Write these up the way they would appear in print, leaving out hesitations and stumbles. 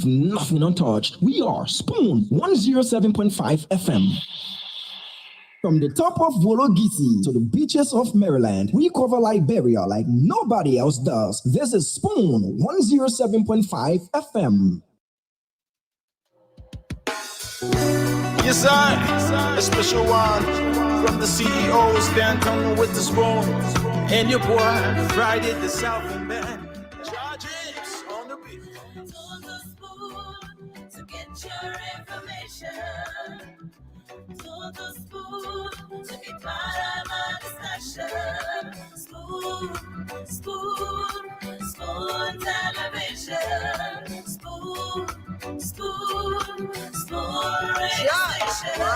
leave nothing untouched. We are Spoon 107.5 FM. From the top of Wologisi to the beaches of Maryland, we cover Liberia like nobody else does. This is Spoon 107.5 FM. Yes, sir. A special one from the CEOs, Dan coming with the spoon. And your boy, Friday the Southern Band. Charges on the beat. On the spoon to get your information. To the spoon to be part of our discussion. Spoon, spoon, spoon television. Spoon, spoon, spoon radio station.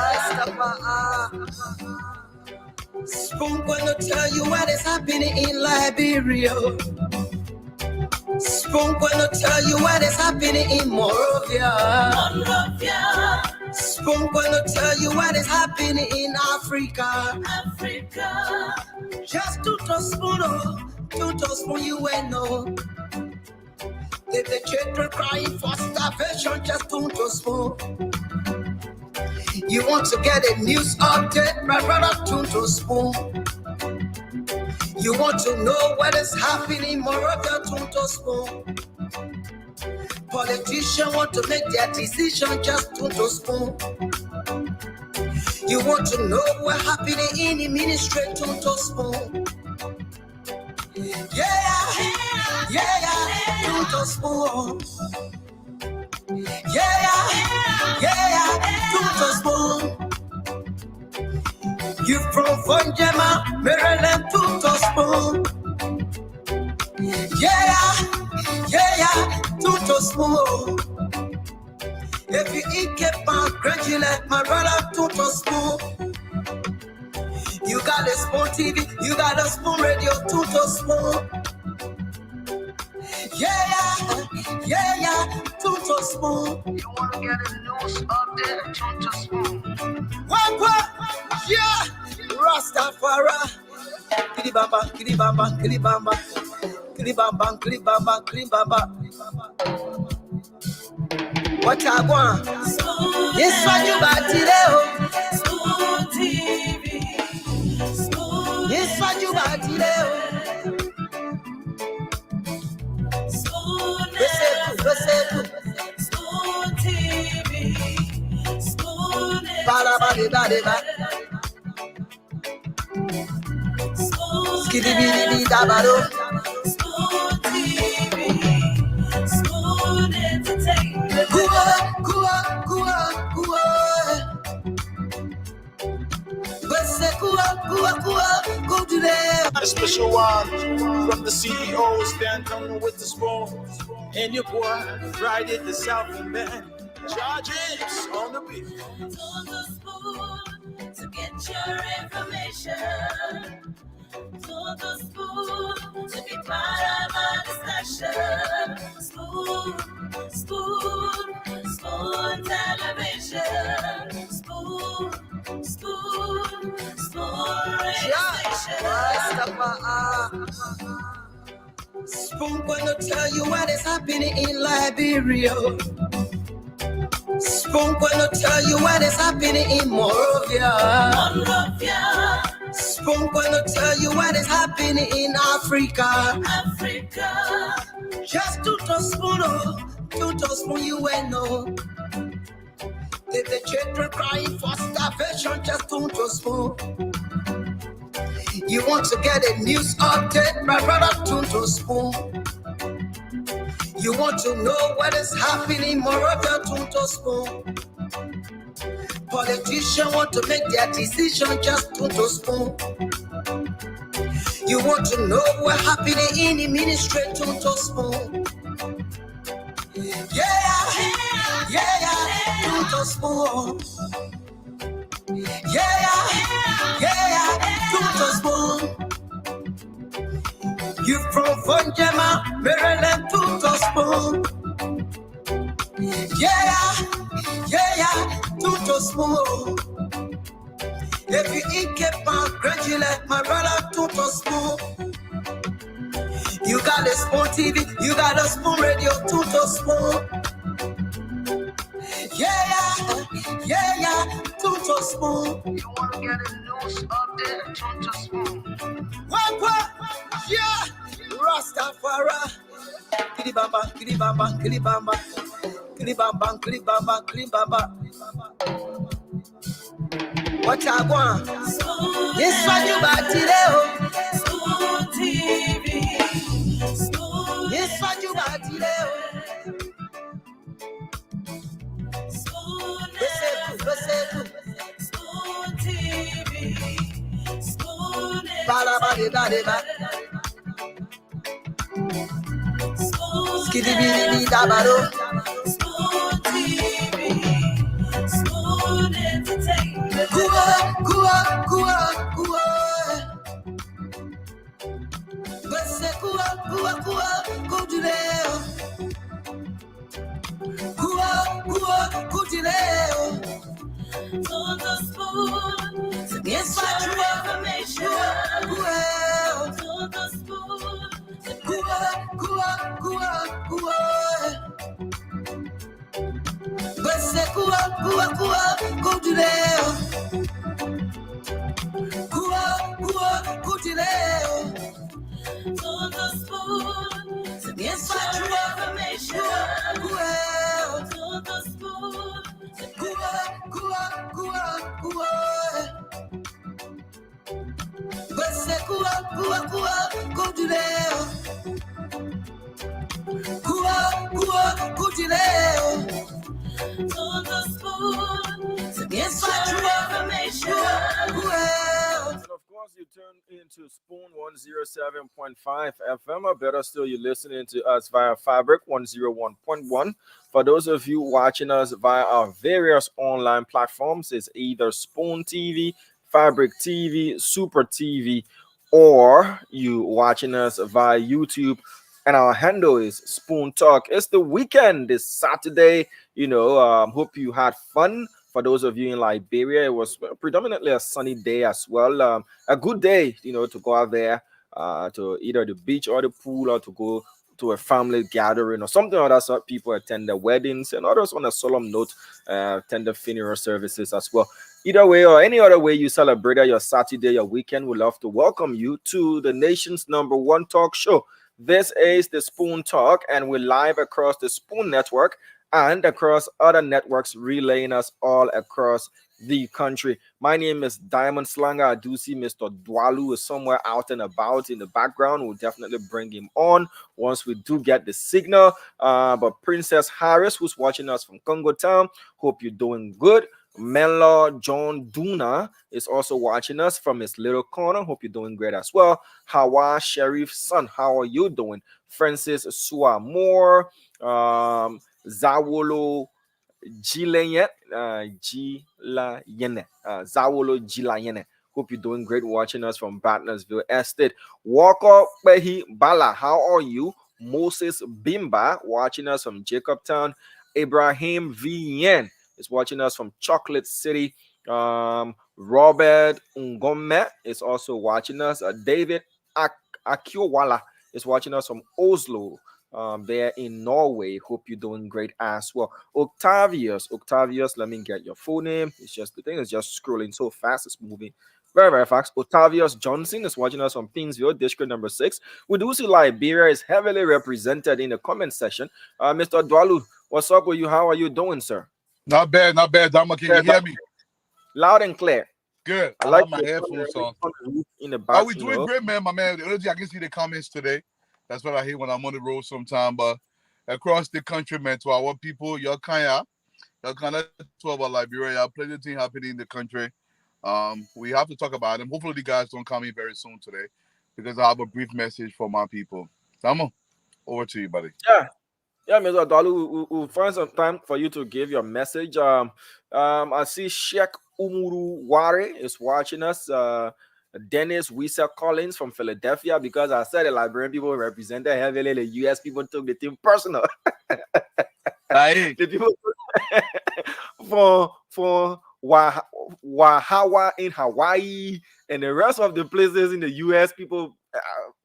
Spoon gonna tell you what is happening in Liberia. Spoon gonna tell you what is happening in Moravia. Spoon gonna tell you what is happening in Africa. Just to spoon you will know. If the children crying for starvation, just to spoon. You want to get a news update, my brother, to spoon. You want to know what is happening in Moravia, to spoon. Politicians want to make their decision, just to spoon. You want to know what's happening in the ministry, to spoon. To spoon. To spoon. You from Fonjema, Maryland, to spoon. To spoon. If you eat kepa, congratulate my brother, to spoon. You got a Spoon TV, you got a Spoon Radio, to spoon. To spoon. You want to get a news update, to spoon. What? Yeah, Rastafari. Kilibamba, kilibamba, kilibamba, kilibamba, kilibamba, kilibamba. What I want? Yes, what you got today? Spoon TV. Spoon. Yes, what you got today? Spoon TV, Spoon Spoon TV, Spoon Entertainment. Go to there. A special one from the CEOs, Dan coming with the spoon. And your boy, Friday the Southern Band. Charges on the beat. On the spoon to get your information. To the spoon to be part of our discussion. Spoon, spoon, spoon television. Spoon, spoon, spoon radio station. Spoon gonna tell you what is happening in Liberia. Spoon gonna tell you what is happening in Moravia. Spoon gonna tell you what is happening in Africa. Just to spoon you will know. If the children crying for starvation, just to spoon. You want to get a news update, my brother, to spoon. You want to know what is happening in Moravia, to spoon. Politicians want to make their decision, just to spoon. You want to know what's happening in the ministry, to spoon. To spoon. To spoon. You from Fonjema, Maryland, to spoon. To spoon. If you eat kepa, congratulate my brother, to spoon. You got a Spoon TV, you got a Spoon Radio, to spoon. spoon. You wanna get a news update? Turn to spoon. What? Yeah. Rastafari. Kilibamba, kilibamba, kilibamba. Kilibamba, kilibamba, kilibamba. What I want? Yes, what you about today? Spoon TV. Spoon. Yes, what you about today? Spoon. Spoon TV. Spoon. Skidibidi dabado. Spoon TV. Spoon Entertainment. Kuwa. Bese kuwa, kujileo. Kuwa, kujileo. Todo spoon. To get Yes, what your you want? information. Kuwa. Todo spoon. Kuwa. Bese kuwa, kujileo. Kuwa, kujileo. Todo spoon. To get Yes, what your you want? information. Kuwa. Todo spoon. Kuwa. Bese kuwa, kujileo. Kuwa, kujileo. Todo spoon. To get Yes, what your you want? information. Kuwa. And of course, you turn into Spoon 107.5 FM, or better still, you're listening to us via Fabric 101.1. For those of you watching us via our various online platforms, it's either Spoon TV, Fabric TV, Super TV, or you watching us via YouTube. And our handle is Spoon Talk. It's the weekend this Saturday. Hope you had fun. For those of you in Liberia, it was predominantly a sunny day as well. A good day, to go out there to either the beach or the pool, or to go to a family gathering or something like that. So people attend their weddings, and others on a solemn note attend the funeral services as well. Either way, or any other way you celebrate your Saturday, your weekend, we'd love to welcome you to the nation's #1 talk show. This is the Spoon Talk, and we're live across the Spoon Network and across other networks, relaying us all across the country. My name is Diamond Slanger. I do see Mr. Dwalu is somewhere out and about in the background. We'll definitely bring him on once we do get the signal. But Princess Harris, who's watching us from Congo Town, hope you're doing good. Menlo John Duna is also watching us from his little corner. Hope you're doing great as well. Hawa Sharif's son, how are you doing? Francis Sua Moore, Zawolo Gilayene, Zawolo Gilayene. Hope you're doing great watching us from Batnersville Estate. Walker Behi Bala, how are you? Moses Bimba watching us from Jacobtown. Ibrahim Vien is watching us from Chocolate City. Robert Ngome is also watching us. David Akiowala is watching us from Oslo. There in Norway. Hope you're doing great as well. Octavius, let me get your full name. It's just the thing is just scrolling so fast. It's moving very, very fast. Octavius Johnson is watching us from Pinsville, District number 6. We do see Liberia is heavily represented in the comment section. Mr. Dwalu, what's up with you? How are you doing, sir? Not bad. Dama, can you hear me? Loud and clear. Good. I like my headphones on. In the back. Are we doing great, man? My man, the energy, I can see the comments today. That's what I hate when I'm on the road sometime. But across the country, man, to our people, y'all kind of talk about Liberia. Plenty of things happening in the country. We have to talk about them. Hopefully, the guys don't come in very soon today, because I have a brief message for my people. Samo, over to you, buddy. Yeah, Mr. Dalu, we'll find some time for you to give your message. I see Sheikh Umuru Ware is watching us. Dennis Wisa Collins from Philadelphia, because I said the Liberian people represented heavily. The US people took the team personal. Aye. The people for Wahawa in Hawaii and the rest of the places in the US, people,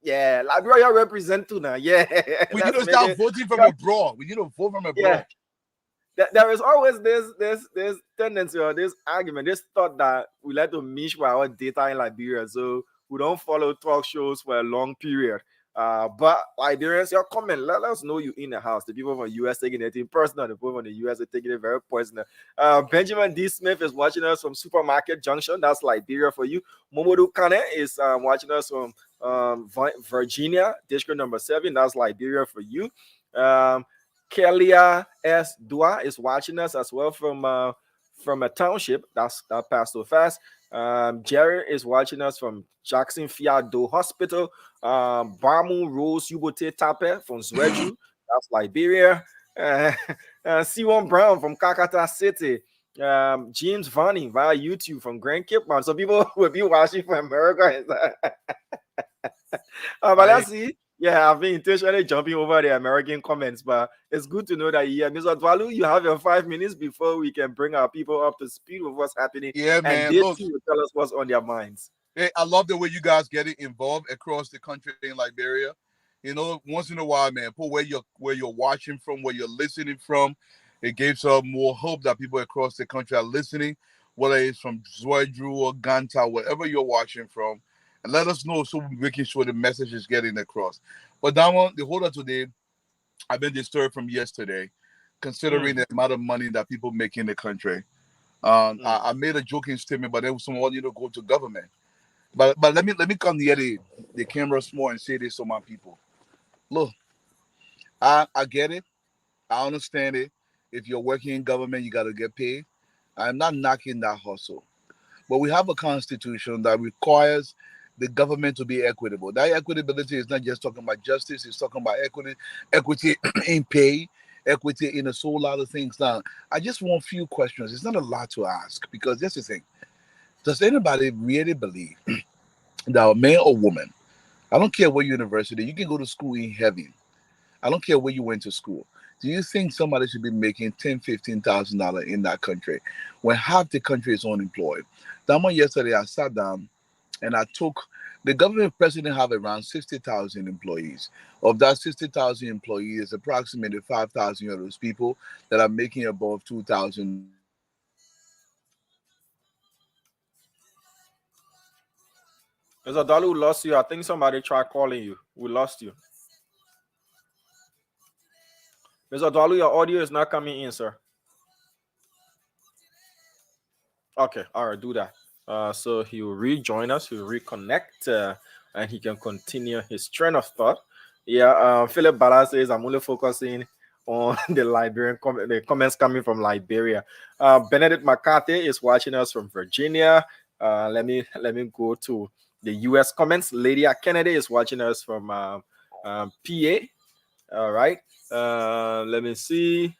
Liberia represent too now. Yeah, We need to start voting from abroad. We need to vote from abroad. there is always this tendency or this argument, this thought that we like to miss our data in Liberia, so we don't follow talk shows for a long period. But Liberians, your comment, let us know you in the house. The people from the US taking it in personal, the people from the US are taking it very personal. Benjamin D. Smith is watching us from Supermarket Junction. That's Liberia for you. Momodu Kane is watching us from Virginia, district number 7. That's Liberia for you. Kelia S. Dua is watching us as well from a township. That passed so fast. Jerry is watching us from Jackson Fiado Hospital. Bamu Rose Yubote Tape from Zweju. That's Liberia. C1 Brown from Kakata City. James Vanny via YouTube from Grand Cape Man. So people will be watching from America. But let's see. Yeah, I've been intentionally jumping over the American comments, but it's good to know that Mr. Dwalu, you have your 5 minutes before we can bring our people up to speed with what's happening. Yeah, man. And this will tell us what's on their minds. Hey, I love the way you guys getting involved across the country in Liberia. You know, once in a while, man, put where you're watching from, where you're listening from. It gives more hope that people across the country are listening, whether it's from Zweju or Ganta, wherever you're watching from. And let us know so we're making sure the message is getting across. But that one, the holder today, I've been disturbed from yesterday, considering the amount of money that people make in the country. I made a joking statement, but there was someone go to government. But let me come near the camera small and say this to my people. Look, I get it. I understand it. If you're working in government, you got to get paid. I'm not knocking that hustle. But we have a constitution that requires the government to be equitable. That equitability is not just talking about justice, it's talking about equity in pay, equity in a whole lot of things. Now, I just want a few questions. It's not a lot to ask because that's the thing. Does anybody really believe that a man or woman, I don't care what university, you can go to school in heaven. I don't care where you went to school. Do you think somebody should be making $10,000, $15,000 in that country when half the country is unemployed? That one yesterday, I sat down and I took the government president have around 60,000 employees. Of that 60,000 employees, approximately 5,000 of those people that are making above 2,000. Mr. Dalu, we lost you. I think somebody tried calling you. We lost you. Mr. Dalu, your audio is not coming in, sir. Okay, all right, do that. So he will rejoin us, he will reconnect, and he can continue his train of thought. Yeah, Philip Bala says, I'm only focusing on the Liberian the comments coming from Liberia. Benedict McCarthy is watching us from Virginia. Let me go to the US comments. Lydia Kennedy is watching us from PA. All right. Let me see.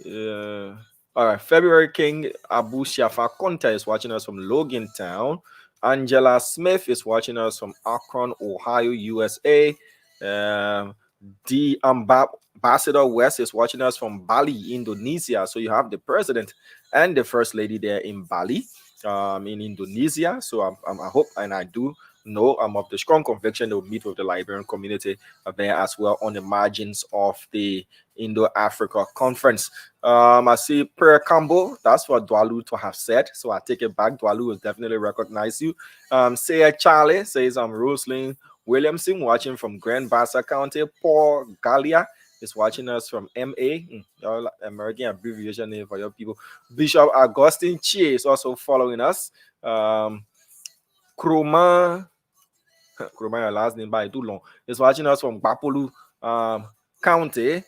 All right, February King Abu Shafa Konta is watching us from Logan Town. Angela Smith is watching us from Akron, Ohio, USA. The Ambassador West is watching us from Bali, Indonesia. So you have the president and the first lady there in Bali, in Indonesia. So I hope and I do know I'm of the strong conviction they'll meet with the Liberian community there as well on the margins of the Indo-Africa Conference. I see Per Campbell, that's what Dwalu to have said, so I take it back. Dwalu will definitely recognize you. Say Charlie says I'm Rosalind Williamson watching from Grand Bassa County. Paul Gallia is watching us from MA, American abbreviation name for your people. Bishop Augustine Chie is also following us. Kroma, your last name by too long, is watching us from Bapolu County.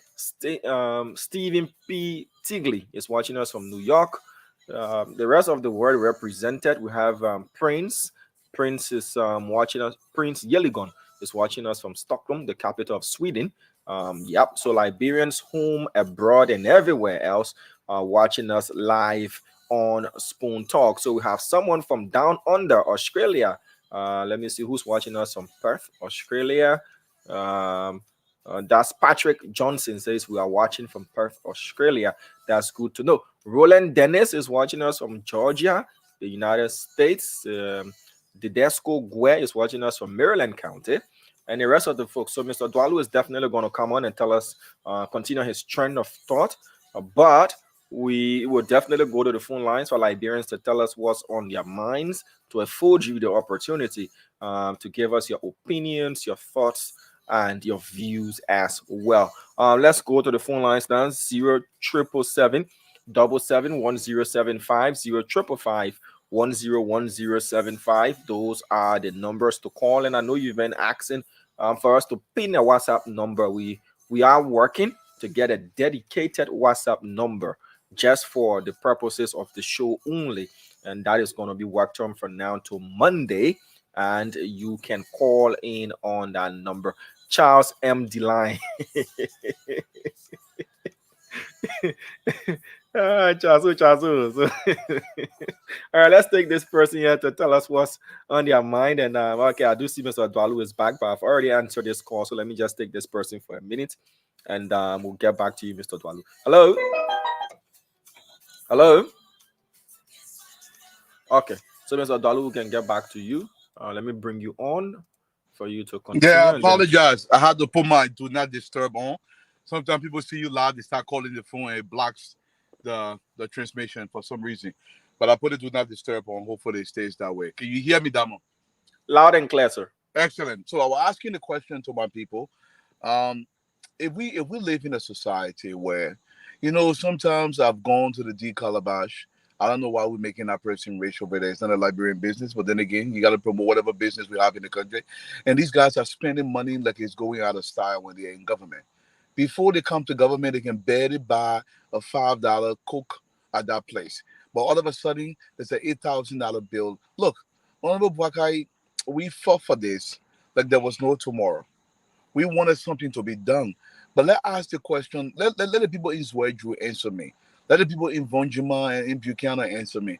Stephen P. Tigley is watching us from New York. The rest of the world represented, we have Prince. Prince is watching us. Prince Yeligon is watching us from Stockholm, the capital of Sweden. Yep. So Liberians home, abroad, and everywhere else are watching us live on Spoon Talk. So we have someone from down under Australia. Let me see who's watching us from Perth, Australia. That's Patrick Johnson says we are watching from Perth, Australia. That's good to know. Roland Dennis is watching us from Georgia, the United States. Didesco Gue is watching us from Maryland County, and the rest of the folks. So Mr. Dwalu is definitely going to come on and tell us, continue his trend of thought. But we will definitely go to the phone lines for Liberians to tell us what's on their minds, to afford you the opportunity to give us your opinions, your thoughts, and your views as well. Let's go to the phone lines now. 0777 0 Those are the numbers to call. And I know you've been asking for us to pin a WhatsApp number. We are working to get a dedicated WhatsApp number just for the purposes of the show only. And that is going to be worked on from now to Monday. And you can call in on that number. Charles M. Deline. Charles. So, all right, let's take this person here to tell us what's on their mind. And okay, I do see Mr. Dwalu is back, but I've already answered this call. So let me just take this person for a minute, and we'll get back to you, Mr. Dwalu. Hello. Hello. Okay, so Mr. Dwalu, we can get back to you. Let me bring you on for you to continue. Yeah, I and then- apologize. I had to put my do not disturb on. Sometimes people see you live, they start calling the phone and it blocks the transmission for some reason. But I put it do not disturb on. Hopefully it stays that way. Can you hear me, Damo? Loud and clear, sir. Excellent. So I was asking the question to my people. If we live in a society where, sometimes I've gone to the D Calabash. I don't know why we're making that person rich over there. It's not a Liberian business, but then again, you got to promote whatever business we have in the country. And these guys are spending money like it's going out of style when they're in government. Before they come to government, they can barely buy a $5 Coke at that place. But all of a sudden, it's an $8,000 bill. Look, Honorable Bwakai, we fought for this like there was no tomorrow. We wanted something to be done. But let's ask the question. Let the people in Zweju answer me. Let the people in Vonjima and in Buchanan answer me.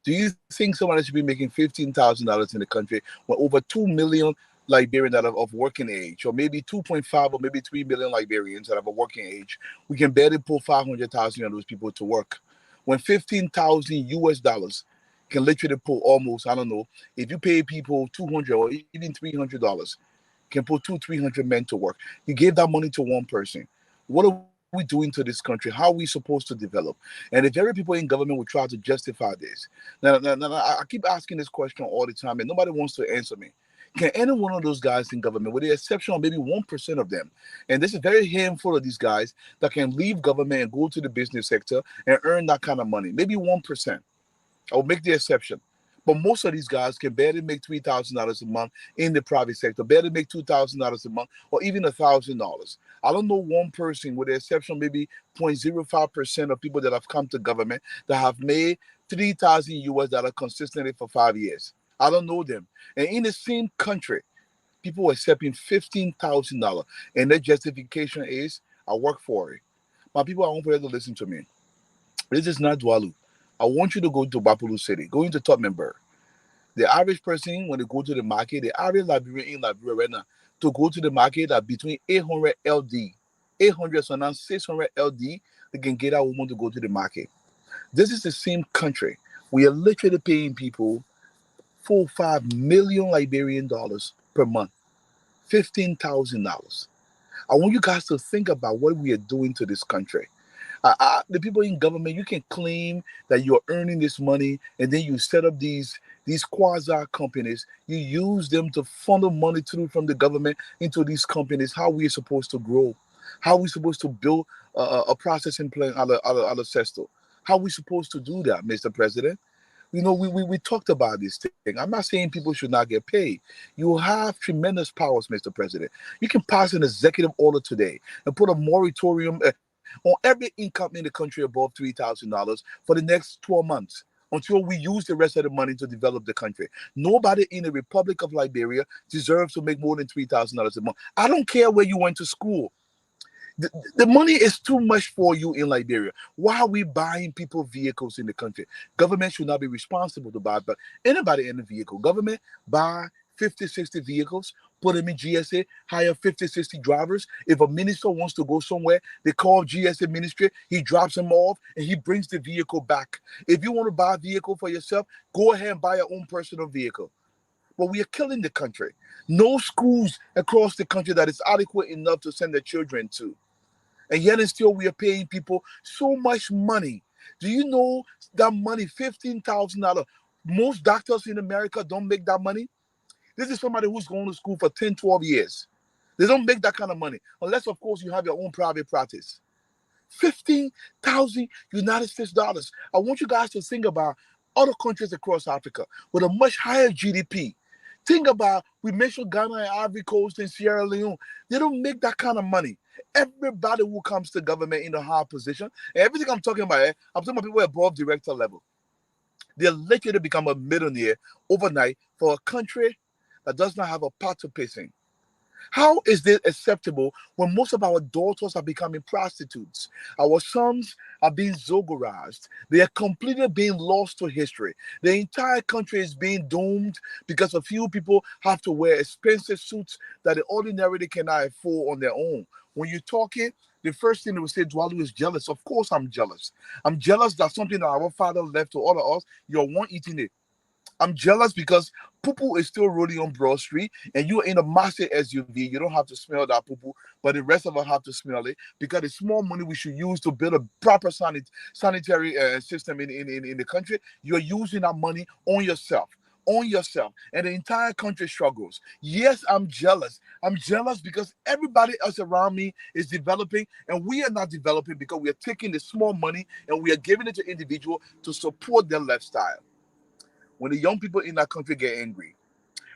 Do you think somebody should be making $15,000 in the country when over 2 million Liberians that are of working age, or maybe 2.5 or maybe 3 million Liberians that have a working age, we can barely pull 500,000 of those people to work? When 15,000 US dollars can literally pull almost, I don't know, if you pay people $200 or even $300, can put 200-300 men to work. You gave that money to one person. What are we doing to this country? How are we supposed to develop? And if every people in government would try to justify this, now I keep asking this question all the time, and nobody wants to answer me. Can any one of those guys in government, with the exception of maybe 1% of them, and this is very handful of these guys that can leave government and go to the business sector and earn that kind of money, maybe 1%. I will make the exception. But most of these guys can barely make $3,000 a month in the private sector, barely make $2,000 a month, or even $1,000. I don't know one person, with the exception maybe 0.05% of people that have come to government that have made 3,000 US dollars consistently for 5 years. I don't know them. And in the same country, people are accepting $15,000, and their justification is, I work for it. My people, I want for you to listen to me. This is not Dwalu. I want you to go to Bapulu City, go into Tottenberg. The average person, when they go to the market, the average Liberian in Liberia right now, to go to the market are between 800 LD, 800, so now 600 LD, they can get a woman to go to the market. This is the same country. We are literally paying people 4-5 million Liberian dollars per month, $15,000. I want you guys to think about what we are doing to this country. The people in government, you can claim that you're earning this money, and then you set up these quasi companies. You use them to funnel money through from the government into these companies. How we are supposed to grow? How we supposed to build a processing plant out of Sesto? How we supposed to do that, Mr. President? We talked about this thing. I'm not saying people should not get paid. You have tremendous powers, Mr. President. You can pass an executive order today and put a moratorium on every income in the country above $3,000 for the next 12 months until we use the rest of the money to develop the country. Nobody in the Republic of Liberia deserves to make more than $3,000 a month. I don't care where you went to school. The money is too much for you in Liberia. Why are we buying people vehicles in the country? Government should not be responsible to buy, but anybody in the vehicle. Government buy 50, 60 vehicles, put them in GSA, hire 50, 60 drivers. If a minister wants to go somewhere, they call GSA ministry, he drops them off, and he brings the vehicle back. If you want to buy a vehicle for yourself, go ahead and buy your own personal vehicle. But we are killing the country. No schools across the country that is adequate enough to send their children to. And yet and still we are paying people so much money. Do you know that money, $15,000? Most doctors in America don't make that money. This is somebody who's going to school for 10, 12 years. They don't make that kind of money. Unless, of course, you have your own private practice. 15,000 United States dollars. I want you guys to think about other countries across Africa with a much higher GDP. Think about, we mentioned Ghana and Ivory Coast and Sierra Leone. They don't make that kind of money. Everybody who comes to government in a high position, and everything I'm talking about, I'm talking about people above director level. They're likely to become a millionaire overnight for a country that does not have a pot to piss in. How is this acceptable when most of our daughters are becoming prostitutes? Our sons are being zogarized. They are completely being lost to history. The entire country is being doomed because a few people have to wear expensive suits that they ordinarily cannot afford on their own. When you're talking, the first thing they will say, Dwalu is jealous. Of course I'm jealous. I'm jealous that something that our father left to all of us, you're one eating it. I'm jealous because poo-poo is still rolling on Broad Street and you're in a massive SUV. You don't have to smell that poo-poo, but the rest of us have to smell it because it's small money we should use to build a proper sanitary system in the country. You're using that money on yourself. And the entire country struggles. Yes, I'm jealous. I'm jealous because everybody else around me is developing and we are not developing because we are taking the small money and we are giving it to individuals to support their lifestyle. When the young people in that country get angry,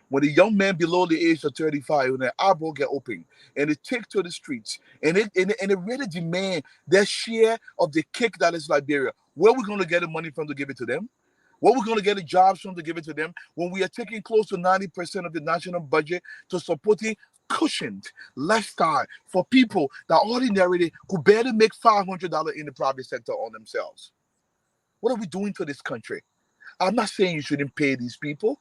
when the young men below the age of 35, when their eyebrow get open and they take to the streets and they really demand their share of the cake that is Liberia, where are we going to get the money from to give it to them? Where are we going to get the jobs from to give it to them when we are taking close to 90% of the national budget to supporting cushioned lifestyle for people that ordinarily could barely make $500 in the private sector on themselves? What are we doing to this country? I'm not saying you shouldn't pay these people,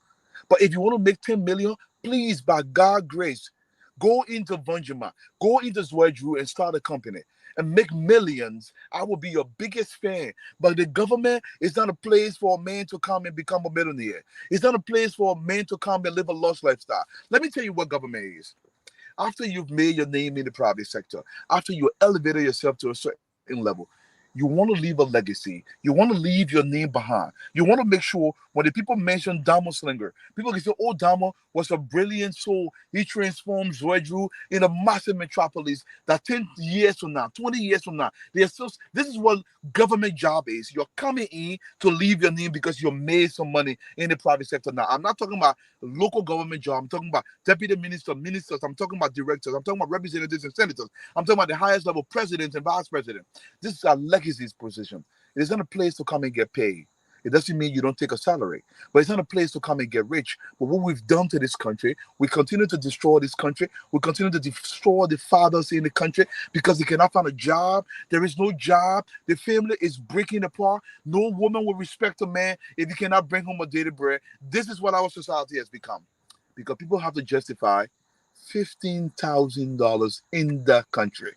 but if you want to make 10 million, please, by God's grace, go into Bunjima, go into Zwedru and start a company and make millions. I will be your biggest fan. But the government is not a place for a man to come and become a millionaire. It's not a place for a man to come and live a lost lifestyle. Let me tell you what government is. After you've made your name in the private sector, after you elevated yourself to a certain level, you want to leave a legacy. You want to leave your name behind. You want to make sure when the people mention Damo Slinger, people can say, oh, Damo was a brilliant soul. He transformed Zwedru in a massive metropolis that 10 years from now, 20 years from now, this is what government job is. You're coming in to leave your name because you made some money in the private sector. Now, I'm not talking about local government job. I'm talking about deputy ministers. I'm talking about directors. I'm talking about representatives and senators. I'm talking about the highest level presidents and vice presidents. This is a legacy position. It is not a place to come and get paid. It doesn't mean you don't take a salary, but it's not a place to come and get rich. But what we've done to this country, we continue to destroy this country. We continue to destroy the fathers in the country because they cannot find a job. There is no job. The family is breaking apart. No woman will respect a man if he cannot bring home a daily bread. This is what our society has become because people have to justify $15,000 in the country.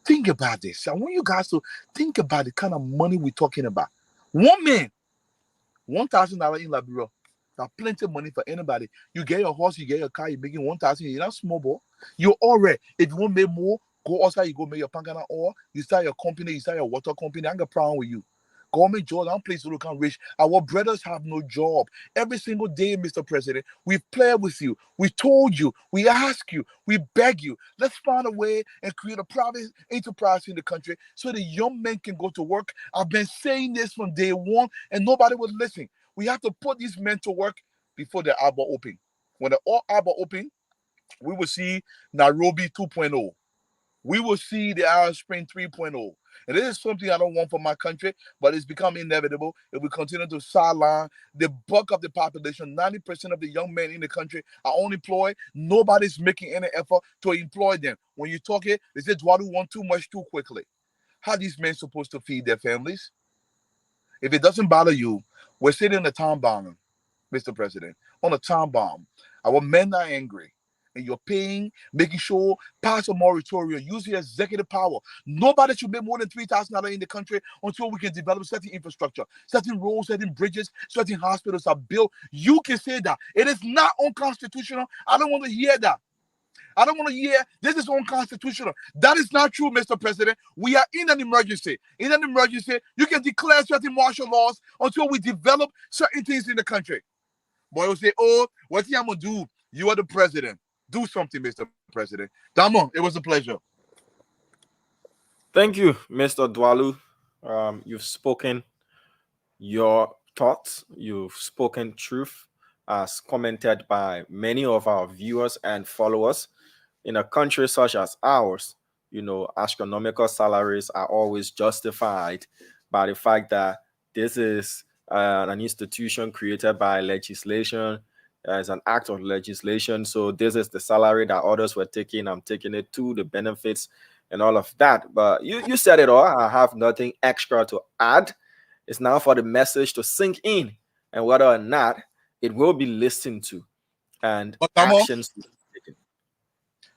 Think about this. I want you guys to think about the kind of money we're talking about. One man, $1,000 in Liberia. That's plenty of money for anybody. You get your horse, you get your car, you're making 1,000. You're not small, boy. You're all right. If you want to make more, go outside, you go make your pankana or you start your company, you start your water company. I ain't got a problem with you. Government job, that place to come rich. Our brothers have no job. Every single day, Mr. President, we play with you. We told you. We ask you. We beg you. Let's find a way and create a private enterprise in the country so the young men can go to work. I've been saying this from day one, and nobody was listening. We have to put these men to work before the arbor open. When the arbor open, we will see Nairobi 2.0. We will see the Arab Spring 3.0. And this is something I don't want for my country, but it's become inevitable. If we continue to sideline the bulk of the population, 90% of the young men in the country are unemployed. Nobody's making any effort to employ them. When you talk it, they say, Dwadu want too much too quickly. How are these men supposed to feed their families? If it doesn't bother you, we're sitting in a time bomb, Mr. President, on a time bomb. Our men are angry. And you're paying, making sure, pass a moratorium, use your executive power. Nobody should make more than $3,000 in the country until we can develop certain infrastructure, certain roads, certain bridges, certain hospitals are built. You can say that. It is not unconstitutional. I don't want to hear that. I don't want to hear this is unconstitutional. That is not true, Mr. President. We are in an emergency. In an emergency, you can declare certain martial laws until we develop certain things in the country. Boy will say, oh, what's he going to do? You are the president. Do something, Mr. President. Damo, it was a pleasure. Thank you, Mr. Dwalu. You've spoken your thoughts. You've spoken truth, as commented by many of our viewers and followers. In a country such as ours, astronomical salaries are always justified by the fact that this is an institution created by legislation, as an act of legislation. So this is the salary that others were taking. I'm taking it too, the benefits and all of that. But you said it all. I have nothing extra to add. It's now for the message to sink in, and whether or not it will be listened to and actions taken.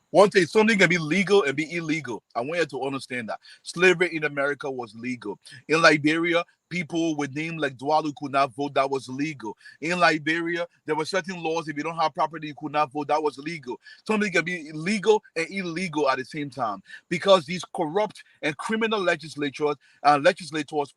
One thing, something can be legal and be illegal. I want you to understand that. Slavery in America was legal. In Liberia, people with names like Dwalu could not vote. That was legal. In Liberia, there were certain laws. If you don't have property, you could not vote. That was legal. Something can be legal and illegal at the same time, because these corrupt and criminal legislators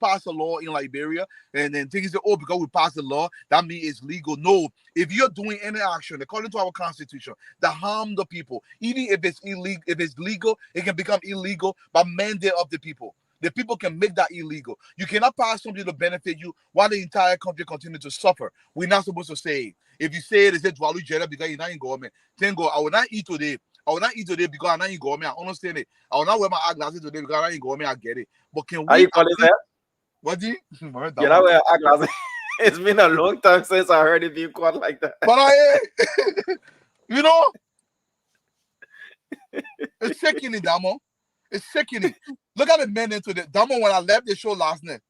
pass a law in Liberia, and then things say, oh, because we passed the law, that means it's legal. No, if you're doing any action according to our constitution that harm the people, even if it's illegal, if it's legal, it can become illegal by mandate of the people. The people can make that illegal. You cannot pass something to benefit you while the entire country continues to suffer. We're not supposed to say, if you say it, it's Dwalu Jeda because you're not in government. Then go, I will not eat today. I will not eat today because I'm not in government. I understand it. I will not wear my eyeglasses today because I'm not in government. I get it. But can we? How you call it that? What do you? You know wear eyeglasses. It's been a long time since I heard it being called like that. But it's sickening, Damo. It's sickening. Look at the men into the Damo. When I left the show last night,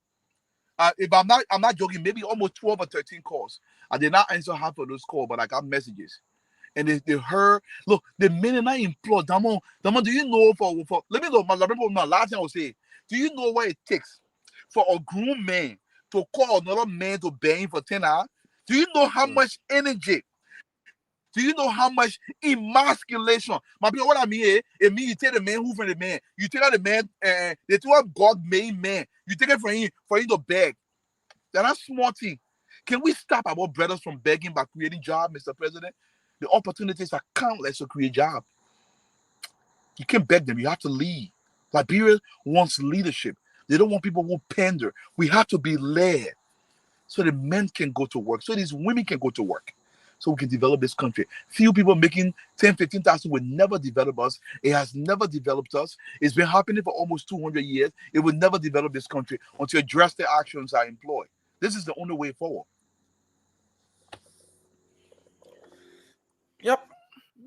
if I'm not joking, maybe almost 12 or 13 calls. I did not answer half of those calls, but I got messages. And they heard, look, the men I implore, Damo, do you know for let me know, my last thing I will say, do you know what it takes for a grown man to call another man to bang for 10 hours? Do you know how much energy? Do you know how much emasculation? My people, what I mean is, it means you take the man who from the man. You take out the man, the two of God made man. You take it from him for him to beg. That's a small thing. Can we stop our brothers from begging by creating jobs, Mr. President? The opportunities are countless to create jobs. You can't beg them. You have to lead. Liberia wants leadership. They don't want people who pander. We have to be led so the men can go to work, so these women can go to work, so we can develop this country. Few people making 10, 15,000 will never develop us. It has never developed us. It's been happening for almost 200 years. It will never develop this country until drastic actions are employed. This is the only way forward. Yep.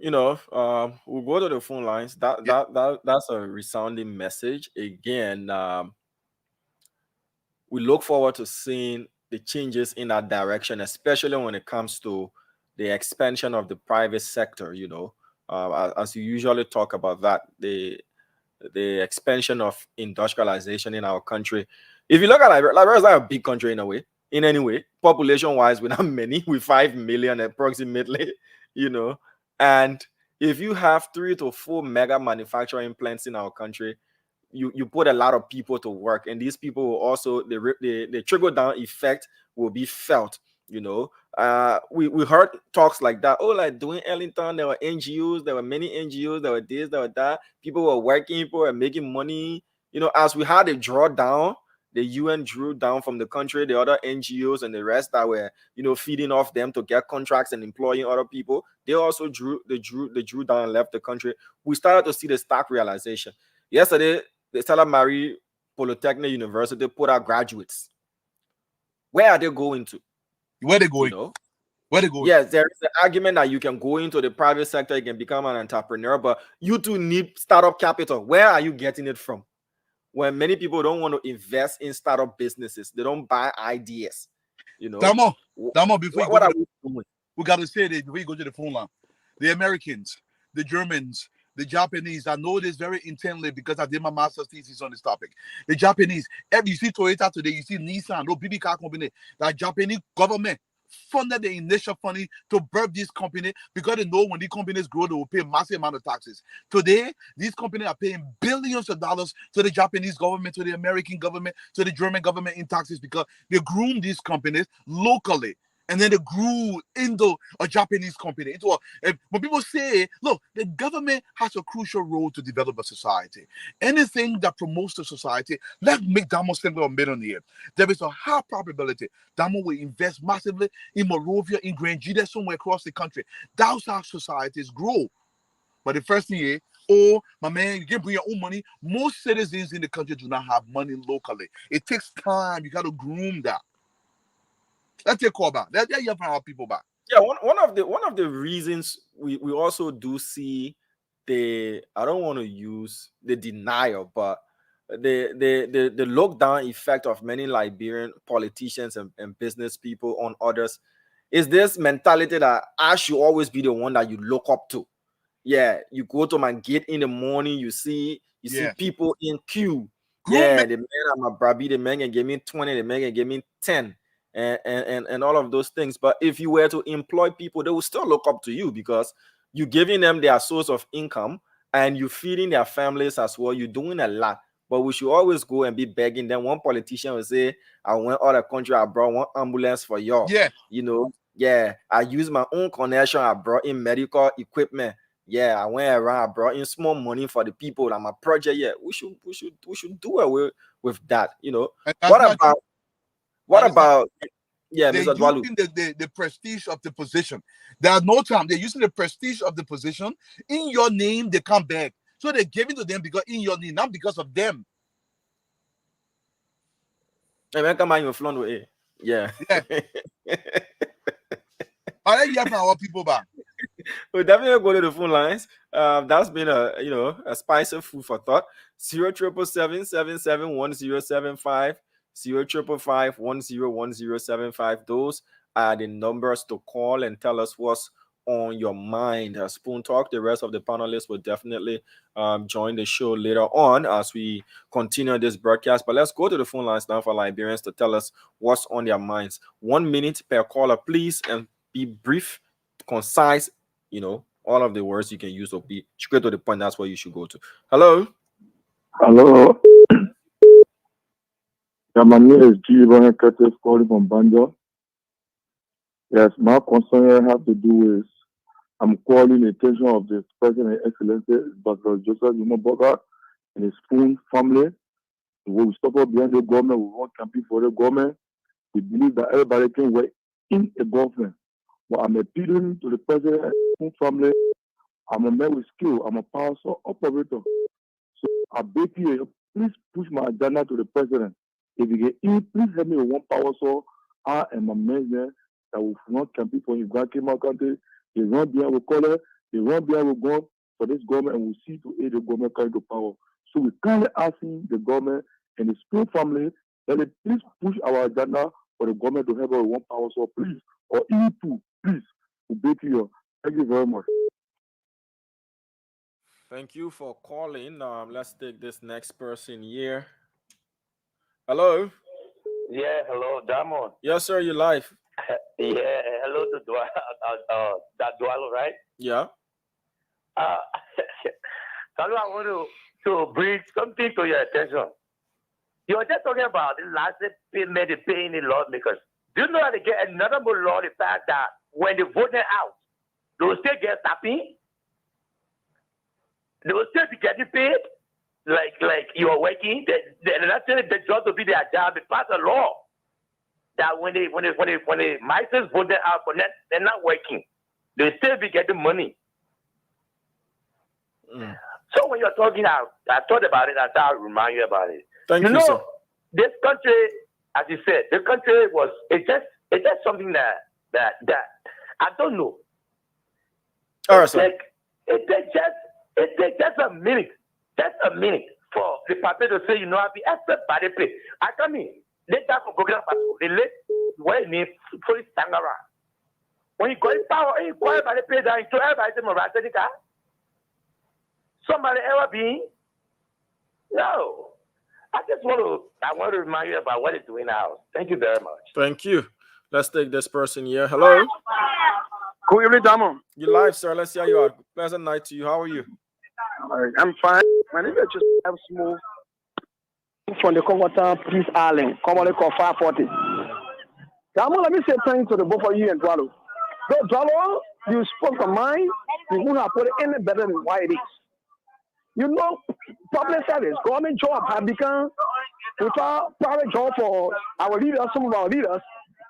We'll go to the phone lines. That's a resounding message. Again, we look forward to seeing the changes in that direction, especially when it comes to the expansion of the private sector. As you usually talk about that, the expansion of industrialization in our country. If you look at Liberia is like a big country in any way, population-wise, we're not many, we're 5 million approximately, and if you have 3 to 4 mega manufacturing plants in our country, you put a lot of people to work, and these people will also, the trickle-down effect will be felt. We heard talks like that. Oh, like doing Ellington, there were NGOs, there were many NGOs, there were this, there were that. People were working, people were making money. As we had a drawdown, the UN drew down from the country, the other NGOs and the rest that were, feeding off them to get contracts and employing other people. They also drew down and left the country. We started to see the stark realization. Yesterday, the Stella Marie Polytechnic University put out graduates. Where are they going to? Where they going? Where they going? Yes, there is an argument that you can go into the private sector, you can become an entrepreneur, but you too need startup capital. Where are you getting it from? When many people don't want to invest in startup businesses, they don't buy ideas. Damo, before what are we doing? We got to say that before you go to the phone line. The Americans, the Germans, the Japanese, I know this very intently because I did my master's thesis on this topic. The Japanese, you see Toyota today, you see Nissan, no BB car company. The Japanese government funded the initial funding to birth this company because they know when these companies grow, they will pay massive amount of taxes. Today, these companies are paying billions of dollars to the Japanese government, to the American government, to the German government in taxes because they groom these companies locally. And then they grew into a Japanese company. When people say, look, the government has a crucial role to develop a society. Anything that promotes the society, let's make Damo simply a millionaire. There is a high probability Damo will invest massively in Morovia, in Granjida, somewhere across the country. That's how societies grow. But the first thing is, oh, my man, you can bring your own money. Most citizens in the country do not have money locally. It takes time. You got to groom that. Let's take call back. Let's hear from our people back. Yeah, one of the reasons we also do see I don't want to use the denial, but the lockdown effect of many Liberian politicians and business people on others is this mentality that I should always be the one that you look up to. Yeah, you go to my gate in the morning, you see people in queue. Yeah, the man at my brabi, the man can give me 20, the man can give me 10. And all of those things. But if you were to employ people, they will still look up to you because you're giving them their source of income and you're feeding their families as well. You're doing a lot. But we should always go and be begging. Then one politician will say, I went out of the country, I brought one ambulance for y'all. Yeah. You know, yeah, I use my own connection, I brought in medical equipment. Yeah, I went around, I brought in small money for the people. I'm a project. Yeah, we should do away with that. You know, what about they're Mr. Dwalu? using the prestige of the position. There's no time. They're using the prestige of the position. In your name, they come back. So they're giving to them because in your name, not because of them. Hey, man, come on, you're flowing with it. Yeah. All right, yeah, from our people back. We'll definitely go to the phone lines. That's been a spice of food for thought. 077771075. 05551101075. Those are the numbers to call and tell us what's on your mind. Spoon Talk. The rest of the panelists will definitely join the show later on as we continue this broadcast. But let's go to the phone lines now for Liberians to tell us what's on their minds. 1 minute per caller, please, and be brief, concise. You know, all of the words you can use to be straight to the point. That's where you should go to. Hello. Hello. Yeah, my name is G. Ibrahim Curtis calling from Banjo. Yes, my concern here has to do with I'm calling the attention of the President Excellency Dr. Joseph Boga and his full family. We will stop up behind the government. We won't campaign for the government. We believe that everybody can work in a government. But I'm appealing to the President and his full family. I'm a man with skill. I'm a powerful operator. So I beg you, please push my agenda to the President. If you get in, please help me with one power so I and my men there that will not campaign for his grand my country. They run behind with color, they run behind with God for this government, and we'll see to aid the government coming to power. So we kindly asking the government and the Spoon family that they please push our agenda for the government to help us with one power so please, or even two, please. We beg you. Thank you very much. Thank you for calling. Let's take this next person here. Hello. Yeah, hello, Damon. Yes, sir. You live. Yeah, hello to Dwalo, right? Yeah. Hello, I want to bring something to your attention. You were just talking about the last payment they paying the lawmakers. Do you know that they get another more law the fact that when they vote them out, they will still get tapping? They will still be getting paid like you are working. They're not telling the job to be their job. They pass a law that when the migrants vote them out, but they're not working. They still be getting money. Mm. So when you're talking, I thought about it. I thought I'd remind you about it. Thank you, sir. This country, as you said, the country it's just something that I don't know. All right, sir. It takes just a minute for the party to say, I'll be expert by the pay. I come in, let that for program, they let where me fully stand around. When you go in power, you go by the pay down to everybody say Moratorium. Somebody ever been? No. I want to remind you about what it's doing now. Thank you very much. Thank you. Let's take this person here. Hello. Good evening, Damo. You live, sir. Let's hear you out. Pleasant night to you. How are you? I'm fine. My name is just Smooth from the Comforter Peace Island, commonly called 540. Damo, let me say thank you to the both of you and Dwalo. So, Dwalo, you spoke of mine. You wouldn't have put it any better than why it is. You know, public service, government job have become without private job for our leaders, some of our leaders.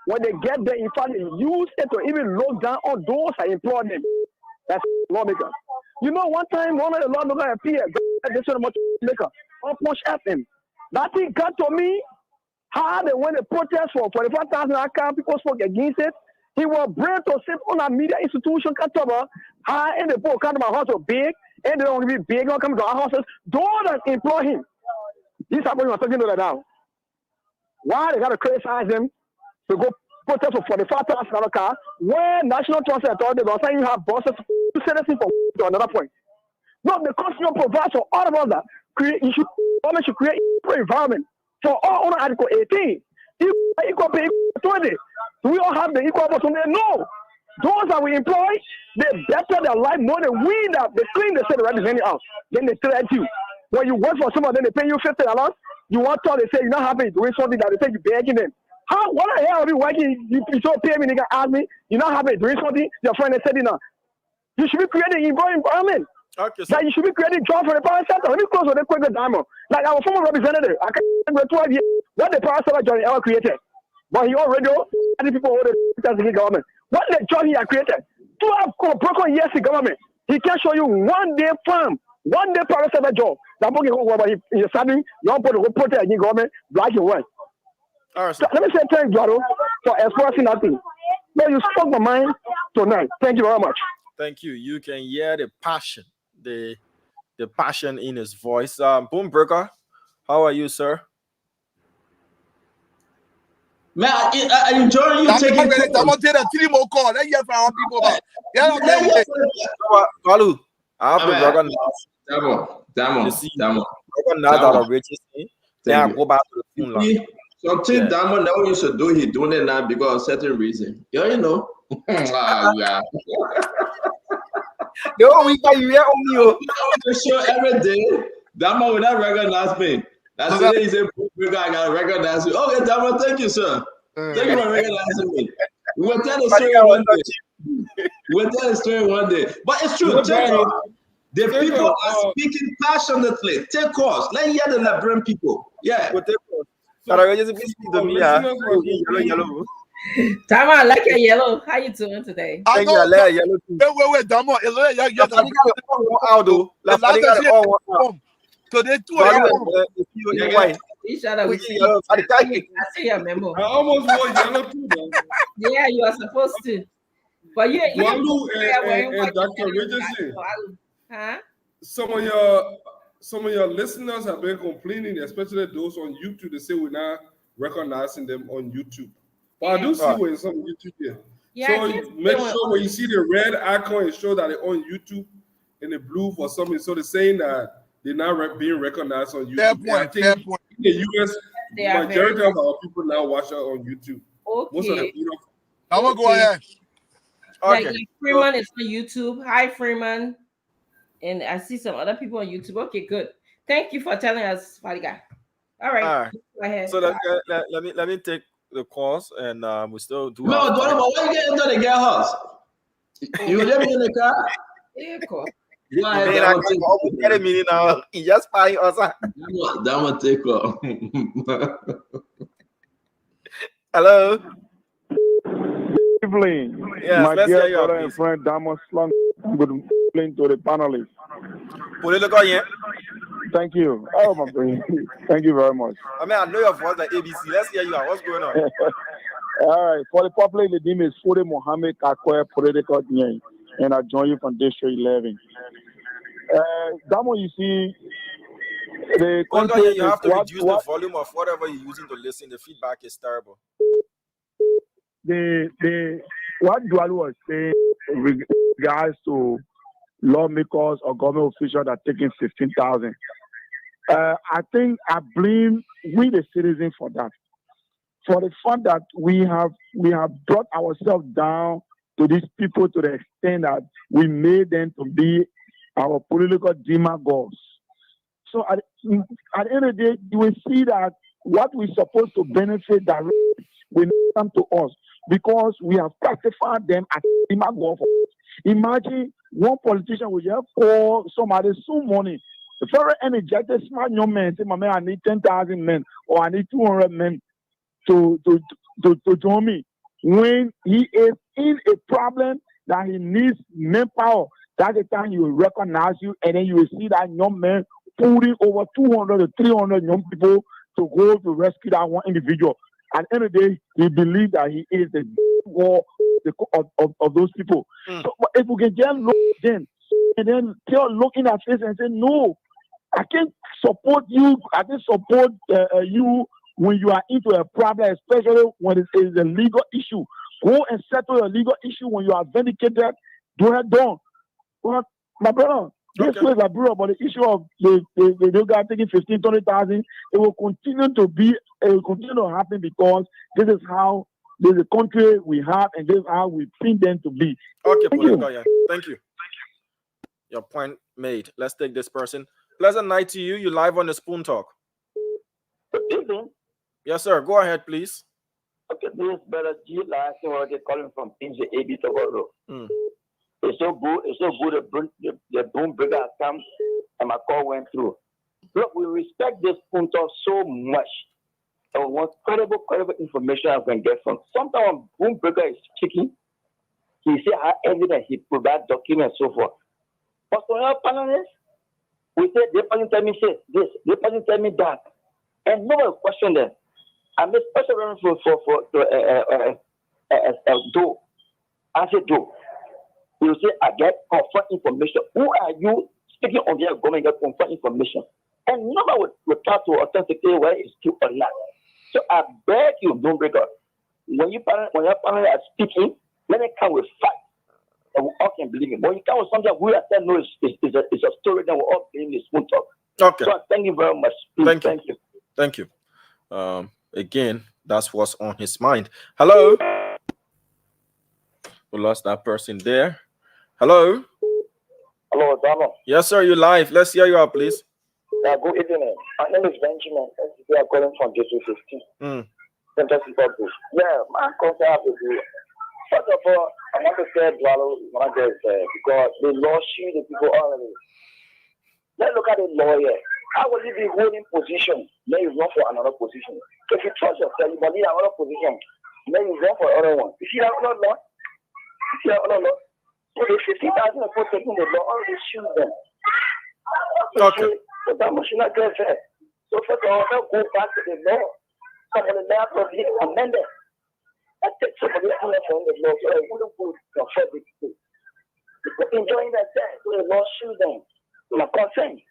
When they get there, in fact, they use it to even look down on those that employ them. That's lawmakers. You know, one time, one of the lawmakers appeared, this one maker, on Punch FM. That thing got to me, how they went to protest for 45,000 account, people spoke against it. He was brave to sit on a media institution, how in the book, come to my house was big, and they don't be big, don't come to our houses. Those that employ him, this is what we're talking about now. Why they got to criticize them to go protest for 45,000 car, where National Transit Authority was saying you have buses to send us for to another point. No, because you provide for all of us that government should create an environment for all under Article 18. Equal pay, equal 20. Do we all have the equal opportunity? No. Those that we employ, they better their life more than we that they clean the city representing us. Then they threat you. When you work for someone, then they pay you $50. You want to they say you're not happy doing something that they say you're begging them. How? What the hell are you working? You don't pay me, nigga. Ask me. You're not happy doing something. Your friend is saying, "No." You should be creating environment. Okay, so like you should be creating jobs for the power sector. Let me close with a quick diamond. Like our former representative, I can't go 12 years. What the power sector Johnny ever created, but he already other people hold it as the government. What the job he had created? 12 broken years in government. He can show you one day farm, one day power sector job. That book is suddenly you don't put the protest against government, black and white. All right, so let me say thank you, Jaro, for expressing that thing. No, you spoke my mind tonight. Thank you very much. Thank you. You can hear the passion, the passion in his voice. Boomburger, how are you, sir? Man, I enjoy you taking calls. I'm going to take a 3 more calls. Let's hear from our people. Kalu, I have to recognize. Damo. Recognize that already. Then I go back to the phone line. Something Damo never used to do, he doing it now because of certain reason. Yeah, you know. Yeah. No, we can hear on you. The show every day. Damo will not recognize me. That's the day he said, I got to recognize you. Okay, Damo, thank you, sir. Thank you for recognizing me. We will tell the story one day. We'll tell the story one day. But it's true. The people are speaking passionately. Take course. Let hear the Liberian people. Yeah. Tama, I like your yellow. How you doing today? Wait, Damo. Today, 2 a.m. Each other we see. I see your memo. I almost wore yellow too, though. Yeah, you are supposed to. But you and Dr. Richardson. Huh? Some of your listeners have been complaining, especially those on YouTube. They say we're not recognizing them on YouTube. But I do see when some YouTube here. Yeah, so make sure when you see the red icon, it shows that they're on YouTube, and the blue for something. So they're saying that they're not being recognized on YouTube. Fair point. In the US, majority of our people now watch us on YouTube. Okay. Most of them, I'm going to go ahead. Okay. Like Freeman is on YouTube. Hi, Freeman. And I see some other people on YouTube. Okay, good. Thank you for telling us, Fadiga. All right. Go ahead. So let me take the calls, and we still do. No, why you get into the girl house? You live in the car? Yeah, cool. He just buying us. That one take off. Hello. Good evening. Yes, my dear brother and friend Damo Slung. Good evening to the panelists. Political, yeah. Thank you. Oh my God. Thank you very much. I mean, I know your voice like ABC. Let's hear you. What's going on? All right. For the public, the name is Fode Mohammed Kakwe, political name, and I join you from District 11. Damo, you see, the country you have to reduce the volume of whatever you're using to listen. The feedback is terrible. What Dualu was saying in regards to lawmakers or government officials that are taking 16,000, I think I blame we the citizens for that. for the fact that we have brought ourselves down to these people to the extent that we made them to be our political demagogues. So at the end of the day, you will see that what we're supposed to benefit directly will not come to us because we have classified them as demagogues. Imagine one politician will just call somebody some money. A very energetic, smart young man say, "My man, I need 10,000 men or I need 200 men to join me." When he is in a problem that he needs manpower, that's the time he will recognize you, and then you will see that young man putting over 200 to 300 young people to go to rescue that one individual. At the end of the day, he believes that he is the war of those people. So if we can just look then, and then look in our face and say, no, I can't support you. I can't support you when you are into a problem, especially when it is a legal issue. Go and settle a legal issue when you are vindicated. Do it done. Well, my brother, this was a bureau, but the issue of the guy taking 15, 20,000, it will continue to happen because this is how there's a country we have, and this is how we think them to be. Okay, Thank you. Your point made. Let's take this person. Pleasant night to you. You live on the Spoon Talk. Good evening. Yes, sir. Go ahead, please. Okay, this is Brother G. Last thing they're calling from PJAB tomorrow. It's so good. It's so good. The boom breaker has come, and my call went through. Look, we respect this Spoon Talk so much. And what credible information I can get from. Sometimes boom breaker is speaking. He say how evidence he provide documents so forth. But for our panelists, we say the person tell me say this, the person tell me that, and nobody question them. I made special reference for do. I say do. You say I get confirmed information. Who are you speaking on their government get confirmed information? And nobody will try to authenticate whether it's true or not. So I beg you, don't break up. When your panel are speaking, let it come with facts. And we all can believe it. When you come with something we are saying no, it's a story that we all believe in Spoon Talk. Okay. So thank you very much. Thank you. Thank you. Again, that's what's on his mind. Hello. We lost that person there. Hello. Hello, Donald. Yes, sir. You live. Let's hear you out, please. Yeah, good evening. My name is Benjamin. We are calling from District 15. Fantastic purpose. Yeah, my concern has to do. First of all, I want to say because they lost you, the people already. Let's look at the lawyer. How will you be holding position? Then you run for another position. If you trust yourself, you need another position. Then you run for another one. You see that other law? You see that other law? So the 50,000 people taking the law, already shoot them. Okay. So that must not get fair. So first of all, don't go back to the law. Some of the law will be amended. Let's take somebody else from the law so they wouldn't go to the people. They're enjoying that time, so the law shoot them. My consent.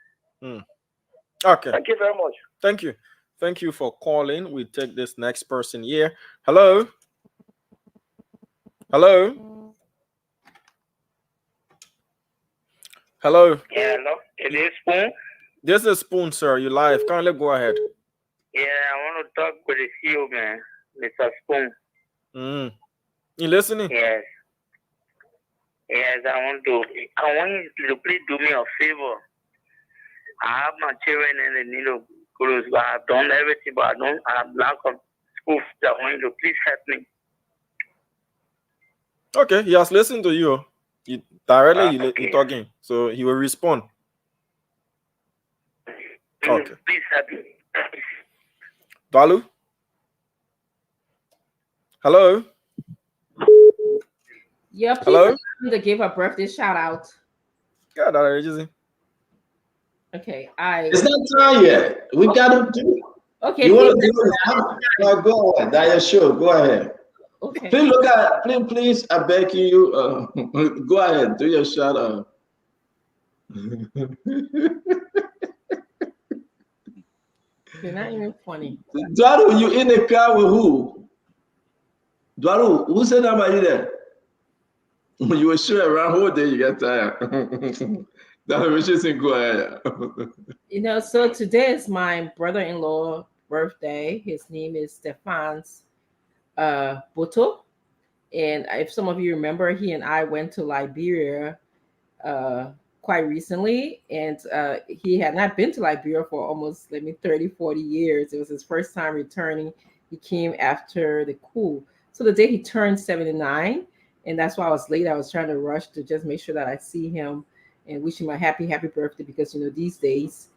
Okay. Thank you very much. Thank you. Thank you for calling. We take this next person here. Hello. Hello. Hello. Yeah, hello. It is Spoon. This is Spoon, sir. You live. Kindly go ahead. Yeah, I want to talk with the CEO, man. Mr. Spoon. You listening? Yes. Yes, I want you to please do me a favor. I have my children and they need to go to school. I've done everything, but I have lack of school. I want you to please help me. Okay, he has listened to you. You're talking, so he will respond. Okay. Please help me. Dalu? Hello? Yeah, please hello? to give a birthday shout out. Yeah, that is Okay, It's not time yet. We gotta do it. Okay. You want to do it? Go ahead. That is sure. Go ahead. Okay. Please look at. Please. I beg you. Go ahead. Do your shout out. You're not even funny. Dwaru, you in the car with who? Dwaru, who said that about you there? You were sure around whole day you get tired. That was just go ahead. So today is my brother-in-law birthday. His name is Stefan's Boto. And if some of you remember, he and I went to Liberia quite recently, and he had not been to Liberia for almost 30, 40 years. It was his first time returning. He came after the coup. So the day he turned 79, and that's why I was late. I was trying to rush to just make sure that I see him and wish him a happy birthday, because these days,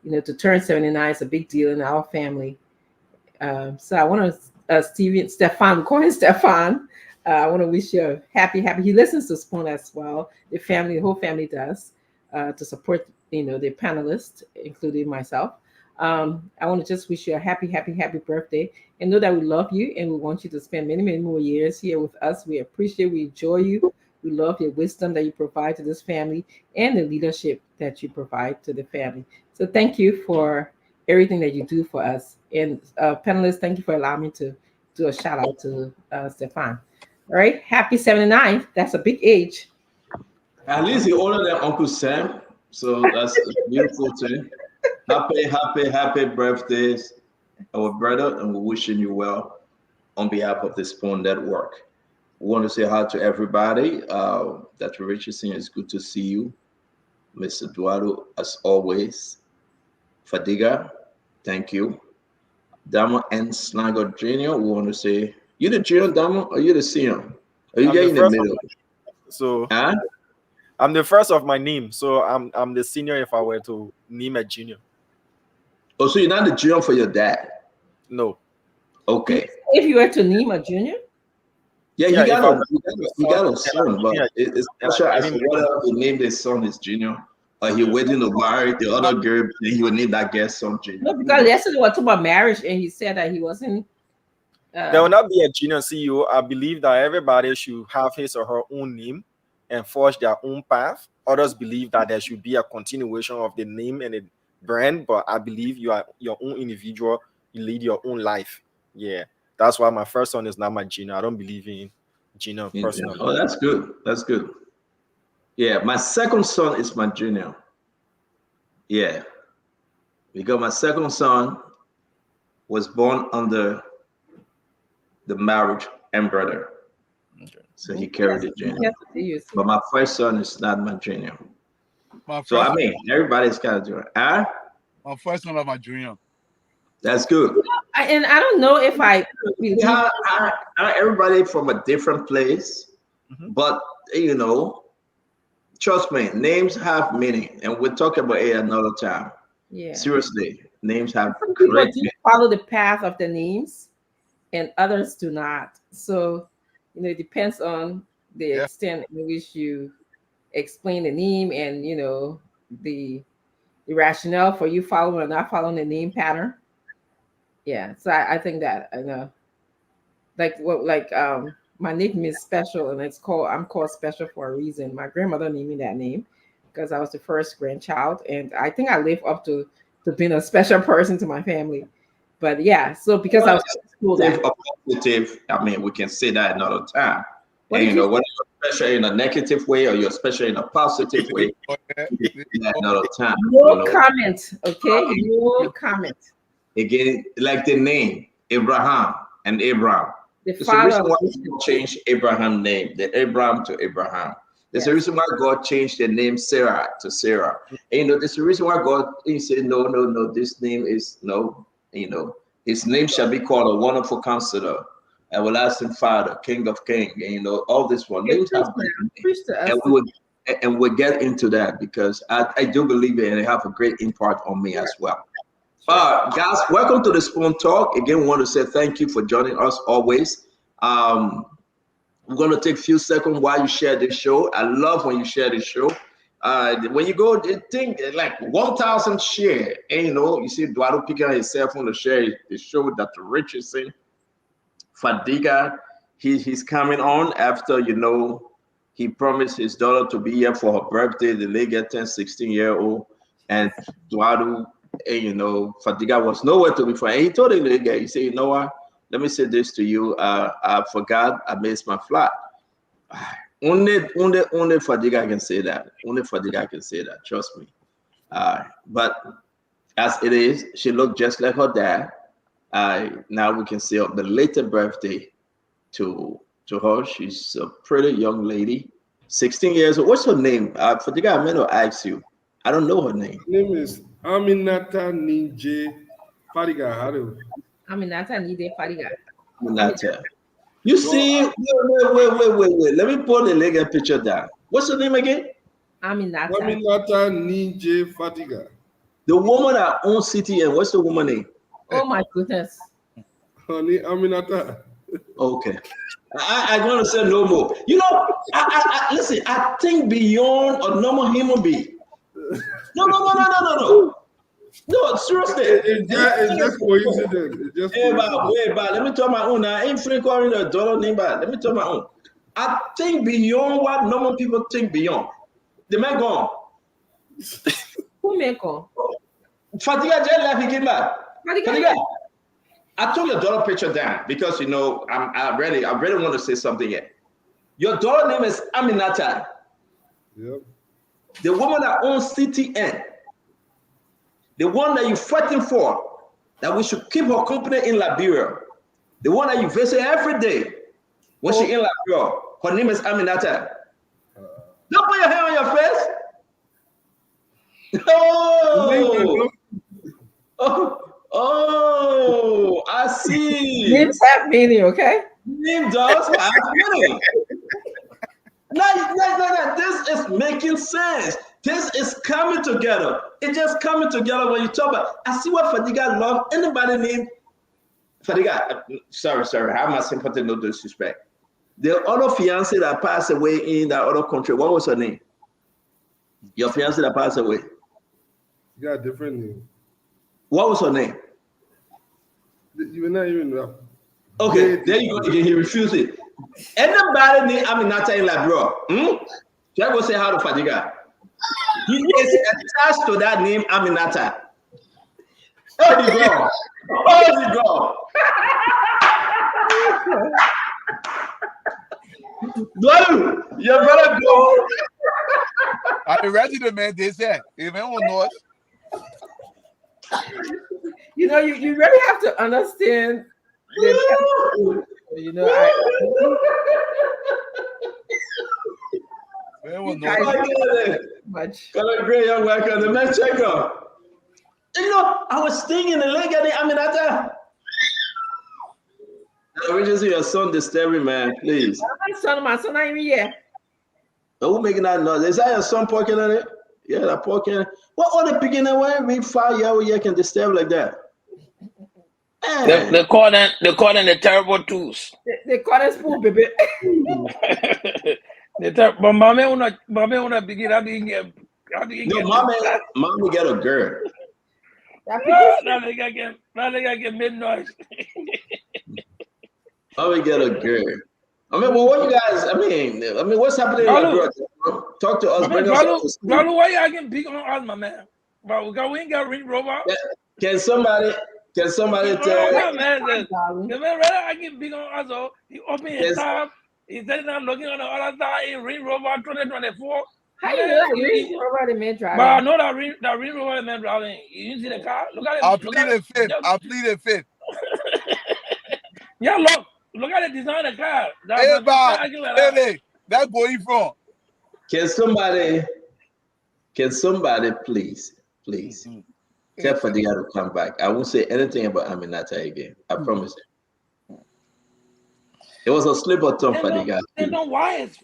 to turn 79 is a big deal in our family. So I want to, Stefan, we call him Stefan. I want to wish you a happy. He listens to Spoon as well. The whole family does, to support, the panelists, including myself. I want to just wish you a happy birthday, and know that we love you and we want you to spend many, many more years here with us. We appreciate, we enjoy you. We love your wisdom that you provide to this family and the leadership that you provide to the family. So thank you for everything that you do for us. And panelists, thank you for allowing me to do a shout out to Stefan. All right, happy 79. That's a big age. At least you're older than Uncle Sam, so that's a beautiful thing. Happy birthdays, our brother, and we're wishing you well on behalf of the Spoon Network. We want to say hi to everybody. Dr. Richardson, it's good to see you. Mr. Eduardo, as always. Fadiga, thank you. Damo and Snago Jr., we want to say, you the junior, Damo, or you the senior? Are you getting in the middle? So I'm the first of my name, so I'm the senior if I were to name a junior. Oh, so you're not the junior for your dad? No. Okay. If you were to name a junior? Yeah, you got a son, but it's not sure as to whether he named his son his junior, or he waiting to marry the other girl, then he would name that girl's son junior. No, because yesterday we were talking about marriage, and he said that he wasn't. There will not be a junior CEO. I believe that everybody should have his or her own name and forge their own path. Others believe that there should be a continuation of the name and the brand, but I believe you are your own individual. You lead your own life. Yeah, that's why my first son is not my junior. I don't believe in junior personally. Oh, that's good. That's good. Yeah, my second son is my junior. Yeah, because my second son was born under the marriage and brother. Okay. So he carried the junior. But my first son is not my junior. So I mean, everybody's kind of doing. My first son of my junior. That's good. And I don't know if I believe everybody from a different place, but trust me, names have meaning, and we'll talk about it another time. Yeah. Seriously, names have people do follow the path of the names, and others do not. So, it depends on the extent in which you explain the name and, the rationale for you following or not following the name pattern. Yeah. So I think that, I know, my nickname is special, and I'm called special for a reason. My grandmother named me that name because I was the first grandchild, and I think I live up to being a special person to my family. But yeah, so because I was positive, I mean, we can say that another time. And whether you're special in a negative way or you're special in a positive way, another time. No comment, okay? No comment. Again, like the name Abraham and Abraham. There's a reason why God changed Abraham's name, the Abraham to Abraham. There's a reason why God changed the name Sarah to Sarah. And there's a reason why God said, no, this name is his name shall be called a wonderful counselor, everlasting Father, King of Kings. And all this one names have and we'll get into that because I do believe it and it have a great impact on me as well. Guys, welcome to the Spoon Talk. Again, we want to say thank you for joining us always. We're going to take a few seconds while you share this show. I love when you share this show. When you go, think like 1,000 share. And you see Eduardo picking on his cell phone to share the show with Dr. Richardson. Fadiga, he's coming on after, he promised his daughter to be here for her birthday. The lady turned 16-year-old. And Eduardo, Fadiga was nowhere to be found. And he told the lady, he said, what? Let me say this to you. I forgot I missed my flight. Only Fadiga can say that. Only Fadiga can say that. Trust me. But as it is, she looked just like her dad. Now we can say a belated birthday to her. She's a pretty young lady, 16 years old. What's her name? For the guy, I meant to ask you. I don't know her name. Her name is Aminata Ninje Fadiga. Aminata Ninje Fadiga. Aminata. You see, wait. Let me put the leg picture down. What's her name again? Aminata Ninje Fadiga. The woman that owns CTN. What's the woman name? Oh my goodness. Honey, Aminata. Okay. I don't want to say no more. You know, listen, I think beyond a normal human being. No. No, seriously. It's just coincidence. Let me tell my own. I ain't free calling a dollar name back. Let me tell my own. I think beyond what normal people think beyond. The man gone. Who man gone? Fatiga just left, he came back. Fatiga. I took your dollar picture down because I really want to say something here. Your daughter name is Aminata. Yep. The woman that owns CTN. The one that you're fighting for, that we should keep her company in Liberia. The one that you visit every day when she's in Liberia. Her name is Aminata. Don't put your hand on your face. Oh, I see. Names have meaning, okay? Name does have meaning. No, this is making sense. This is coming together. It's just coming together when you talk about. I see what Fadiga love. Anybody named Fadiga? Sorry. How am I sympathy? No disrespect. The other fiance that passed away in that other country. What was her name? Your fiance that passed away. You got a different name. What was her name? You were not even know. Okay, there you go again. He refused it. Anybody named Aminata in Liberia? Shall I go say how to Fadiga? He is attached to that name, Aminata. Oh, he go. No, you better go. I'm ready to man. They say, even on North. You know, you really have to understand. You know, much. Great young welcome. The man checker. You know, I was thinking the leg at the Aminata. We just hear your son disturbing, man. Please. My son not even here. Who making that noise? Is that your son poking on it? Yeah, that poking. What other beginner why we 5 years can disturb like that? They call them the terrible twos. They call them spoon, baby. But mommy wanna begin. Mommy get a girl. Now they get mid noise. Mommy get a girl. I mean, well, what you guys? I mean, what's happening? Talk to us. Galu, why you getting big on us, my man? But we ain't got Ring Robot. Can somebody tell? The man rather I get big on us. Oh, he open his tab. He said I'm looking on the other side in Ring Robot 2024. How you know that Ring Robot the man driving? But I know that Ring Robot the man driving. You see the car? Look at it. I'll plead the fifth. Yeah, look at the design of the car. That's where you from. Can somebody please tell Fadiga to come back? I won't say anything about Aminata again. I promise you. It was a slip of tongue, Fadiga.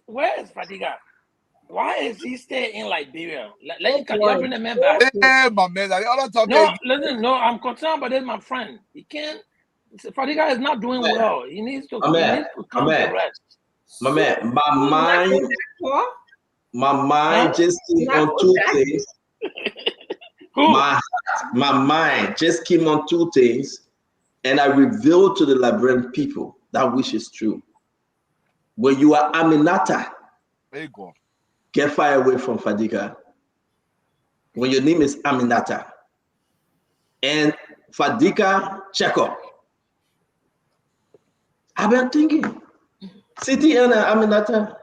Where is Fadiga? Why is he staying in Liberia? Let bring the man back. Yeah, my man. No, I'm concerned about this, my friend. He can't. Fadiga is not doing well. He needs to come to rest. My man, my mind just came on two things. My mind just came on two things, and I revealed to the Liberian people that which is true. When you are Aminata, there you go. Get far away from Fadiga. When your name is Aminata, and Fadiga, check up. I've been thinking. CTN Aminata.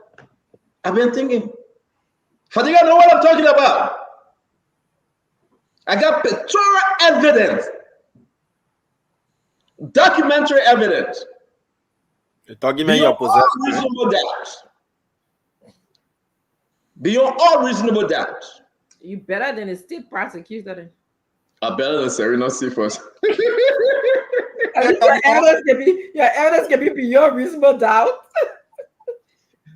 I've been thinking. Fadiga know what I'm talking about. I got pictorial evidence. Documentary evidence. The document Beyond you're all possessing. reasonable doubts. Beyond all reasonable doubts. You better than the state prosecutor. Better than Serena Seafors. Your evidence can be beyond reasonable doubt.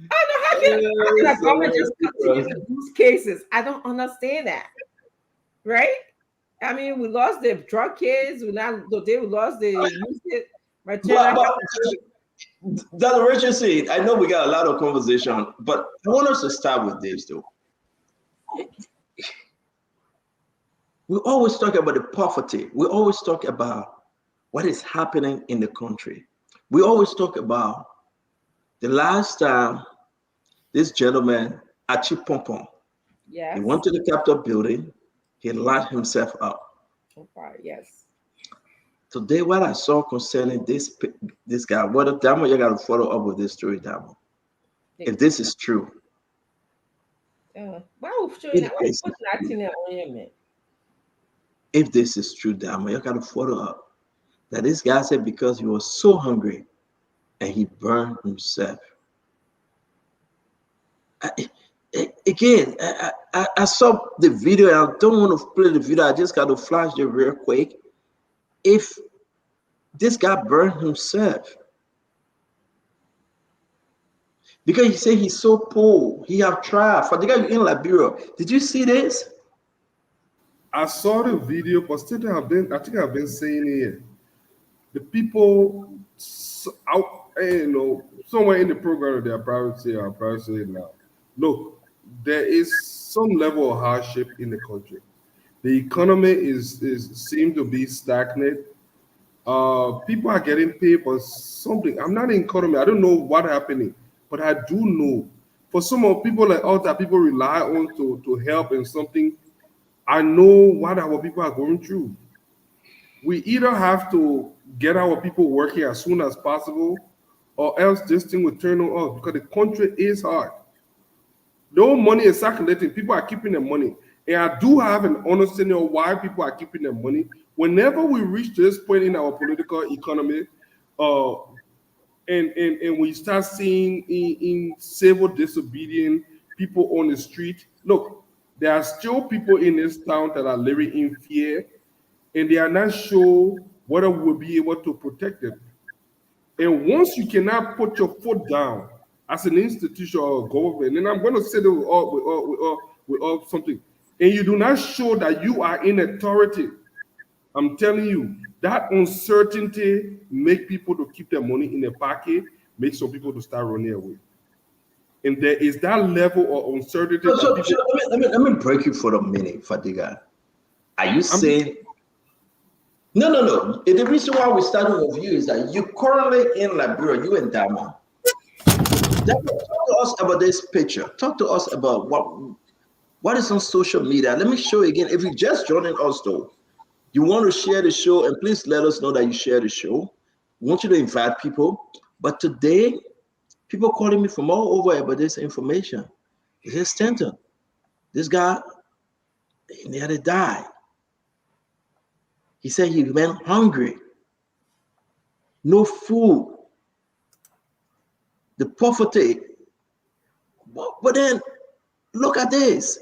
I know how can the government just continue to lose cases? I don't understand that. Right? I mean, we lost the drug case. We lost the music. Dr. Richardson, I know we got a lot of conversation, but I want us to start with this though. We always talk about the poverty. We always talk about what is happening in the country. We always talk about the last time this gentleman, Achi Pompom, he went to the Capitol building, he locked himself up. Yes. Today, what I saw concerning this guy, what if Damo, you got to follow up with this story, Damo. If this is true. Why would you that? Why put Latin on him, man? If this is true, Damo, you got to follow up. That this guy said because he was so hungry and he burned himself. I saw the video. I don't want to play the video. I just got to flash it real quick. If this guy burned himself because he said he's so poor, he have tried. For the guy in Liberia, did you see this? I saw the video, but still I think I've been saying it. The people out, somewhere in the program, they are probably saying now. Look, there is some level of hardship in the country. The economy seems to be stagnant. People are getting paid for something. I'm not in economy. I don't know what's happening, but I do know for some of people like us that people rely on to help in something, I know what our people are going through. We either have to get our people working as soon as possible, or else this thing will turn on us because the country is hard. No money is circulating. People are keeping their money. And I do have an understanding of why people are keeping their money. Whenever we reach this point in our political economy, and we start seeing in civil disobedience, people on the street, look, there are still people in this town that are living in fear, and they are not sure whether we'll be able to protect them. And once you cannot put your foot down as an institution or government, and I'm going to say that with something, and you do not show that you are in authority, I'm telling you, that uncertainty make people to keep their money in their pocket, make some people to start running away. And there is that level of uncertainty. Let me break you for a minute, Fadiga. Are you saying... No. The reason why we're starting with you is that you currently in Liberia, you and Dama. Talk to us about this picture. Talk to us about what is on social media. Let me show you again. If you're just joining us though, you want to share the show, and please let us know that you share the show. We want you to invite people. But today, people calling me from all over about this information. It says, Stanton, this guy, he nearly died. He said he went hungry. No food. The poverty. But then, look at this.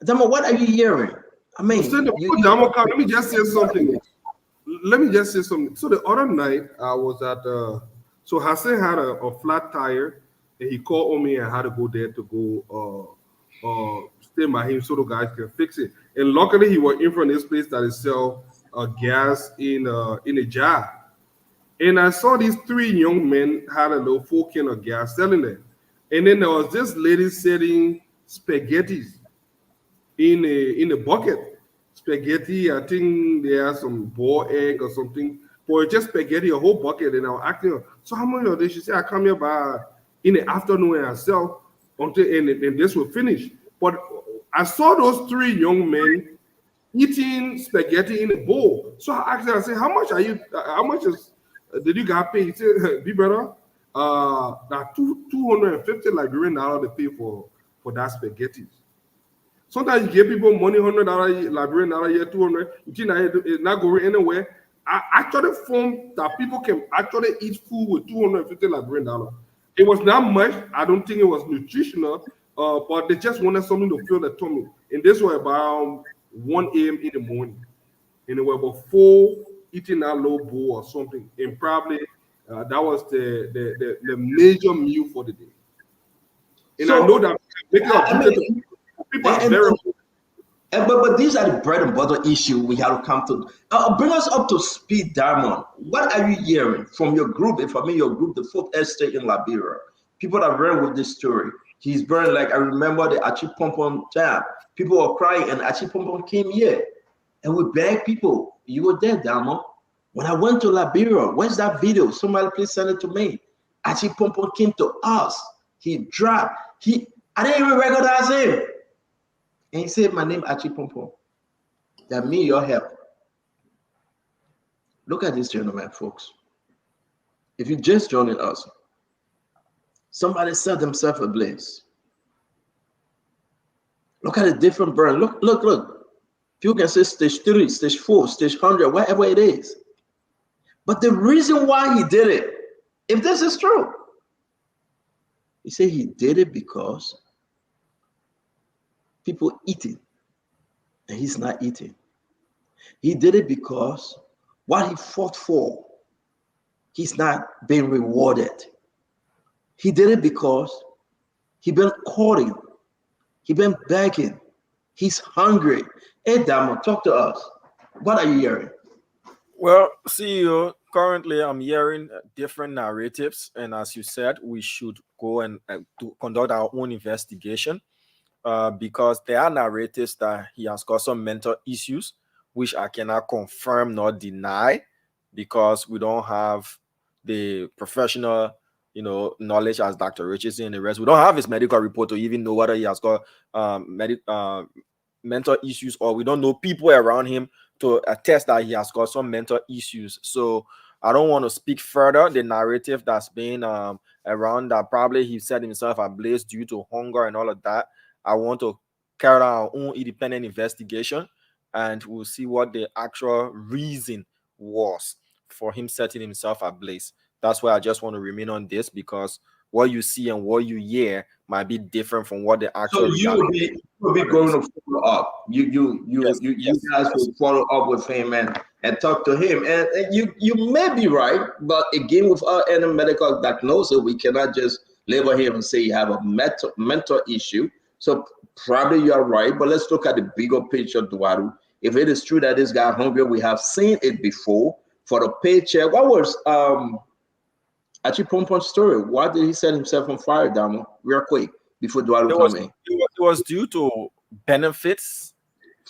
Dama, what are you hearing? I mean, let me just say something. So the other night, I was at, so Hassan had a flat tire, and he called on me and had to go there to go stay by him so the guys can fix it. And luckily, he was in front of this place that is sell gas in a jar. And I saw these three young men had a little 4 can of gas selling it. And then there was this lady selling spaghettis in a bucket. Spaghetti, I think they had some boiled egg or something, but it's just spaghetti, a whole bucket. And I was asking her, so how much of this? She said, I come here by in the afternoon and I sell until and this will finish. But I saw those three young men eating spaghetti in a bowl. So I asked her, I said, how much did you guys pay? He said, be better. Now 250 Liberian dollars to pay for that spaghetti. Sometimes you give people money, $100 Liberian dollar, 200. You think it's not going anywhere. actually found that people can actually eat food with $250. It was not much. I don't think it was nutritional, but they just wanted something to fill their tummy. And this was about 1 a.m. in the morning. And they were about 4 eating that low bowl or something. And probably that was the major meal for the day. And so, I know that people are very. But these are the bread and butter issue we have to come to. Bring us up to speed, Diamond. What are you hearing from your group? If I mean your group, the fourth estate in Liberia, people are very with this story. He's burned, like I remember the Achi Pompon time. People were crying, and Achi Pompon came here, and we begged people. You were there, Diamond. When I went to Liberia, where's that video? Somebody please send it to me. Achi Pompon came to us. He dropped. I didn't even recognize him. And he said, my name Achi Pompon. That me your help. Look at this gentleman, folks. If you just joining us, somebody set themselves ablaze. Look at the different burn. Look. People can say stage 3, stage 4, stage 100, whatever it is. But the reason why he did it, if this is true, he said he did it because people eating and he's not eating. He did it because what he fought for, he's not being rewarded. He did it because he been calling, he been begging, he's hungry. Hey, Damo, talk to us. What are you hearing? Well, CEO, currently I'm hearing different narratives, and as you said, we should go and to conduct our own investigation. Because there are narratives that he has got some mental issues, which I cannot confirm nor deny, because we don't have the professional, knowledge as Dr. Richardson and the rest. We don't have his medical report to even know whether he has got mental issues, or we don't know people around him to attest that he has got some mental issues. So I don't want to speak further. The narrative that's been around that probably he set himself ablaze due to hunger and all of that. I want to carry out our own independent investigation, and we'll see what the actual reason was for him setting himself ablaze. That's why I just want to remain on this, because what you see and what you hear might be different from what the actual. So you will be going to follow up. You guys will follow up with him and talk to him. And you may be right, but again, without any medical diagnosis, we cannot just label him and say you have a mental issue. So probably you're right, but let's look at the bigger picture, Duaru. If it is true that this guy hungry, we have seen it before for the paycheck. What was Achi Pompon's story? Why did he set himself on fire, Damo? Real quick before Duaru come in. It was due to benefits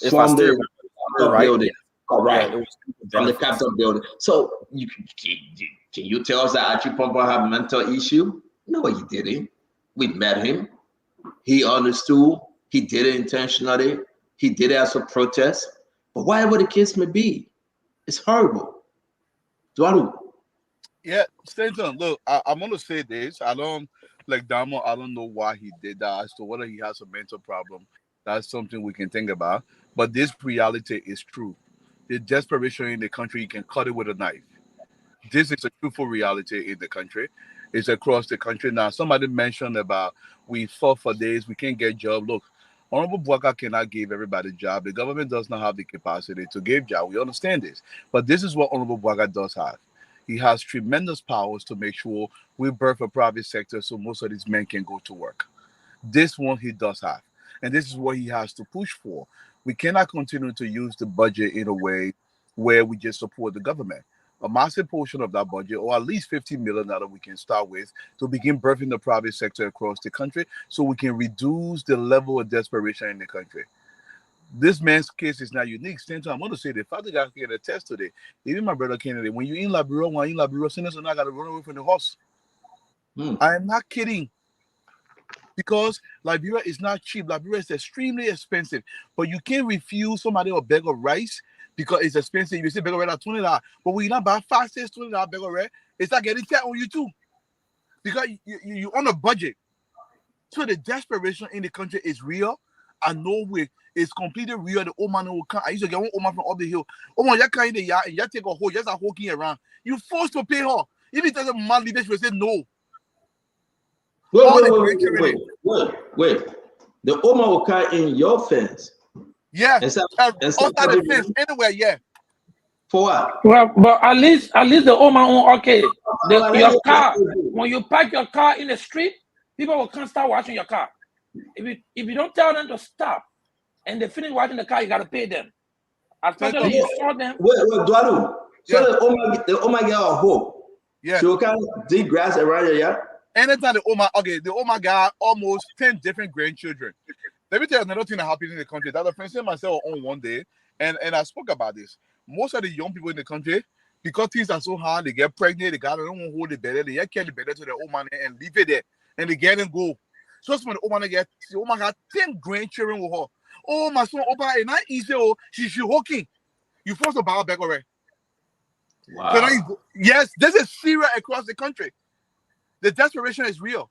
from the building. Correct. Yeah, from the Capitol building. So can you tell us that Achi Pompon had a mental issue? No, he didn't. We met him. He understood. He did it intentionally. He did it as a protest. But whatever the case may be, it's horrible. Duaru. Yeah, Stanton, look, I'm going to say this. I don't, like Damo, I don't know why he did that. As to whether he has a mental problem, that's something we can think about. But this reality is true. The desperation in the country, you can cut it with a knife. This is a truthful reality in the country. It's across the country. Now, somebody mentioned about we fought for days, we can't get job. Look, Honorable Bwaka cannot give everybody a job. The government does not have the capacity to give job. We understand this. But this is what Honorable Bwaka does have. He has tremendous powers to make sure we birth a private sector so most of these men can go to work. This one he does have. And this is what he has to push for. We cannot continue to use the budget in a way where we just support the government. A massive portion of that budget, or at least $50 million that we can start with, to begin birthing the private sector across the country so we can reduce the level of desperation in the country. This man's case is not unique. Stanton, I'm going to say the fact that I can attest to it. Even my brother Kennedy, when you're in Liberia, sinners are not going to run away from the horse. I am not kidding. Because Liberia is not cheap. Liberia is extremely expensive. But you can't refuse somebody a bag of rice because it's expensive. You say bag of rice at $20. But when you not buy 5 cents, $20 bag of rice, it's not getting fat on you too. Because you're on a budget. So the desperation in the country is real. I know is completely real. The old man will come. I used to get one old man from up the hill. Oh man, you can't in the yard and you take a hoe, just a walking around. You forced to pay her. If it doesn't man leader, she will say no. Wait. The Oma will come in your fence. Yeah. Outside the fence, anywhere, yeah. For what? Well, but at least the Oma on okay. Your car, when you park your car in the street, people will come start watching your car. If you don't tell them to stop and they finish watching the car, you gotta pay them. Especially if you saw them. Wait, Dwalu. So the Oma get a hoe. Yeah. So you can dig grass around your yard. Anytime the Oma got almost 10 different grandchildren. Let me tell you another thing that happened in the country. That the friend and myself on one day, and I spoke about this. Most of the young people in the country, because things are so hard, they get pregnant, they don't want to hold the belly, they carry the belly to the old man and leave it there, and they get and go. So when the old man got 10 grandchildren with her. Oh, my son, Opa, it's not easy. Oh, she's hooking. You forced to buy her back already. Wow. So now yes, this is serious across the country. The desperation is real.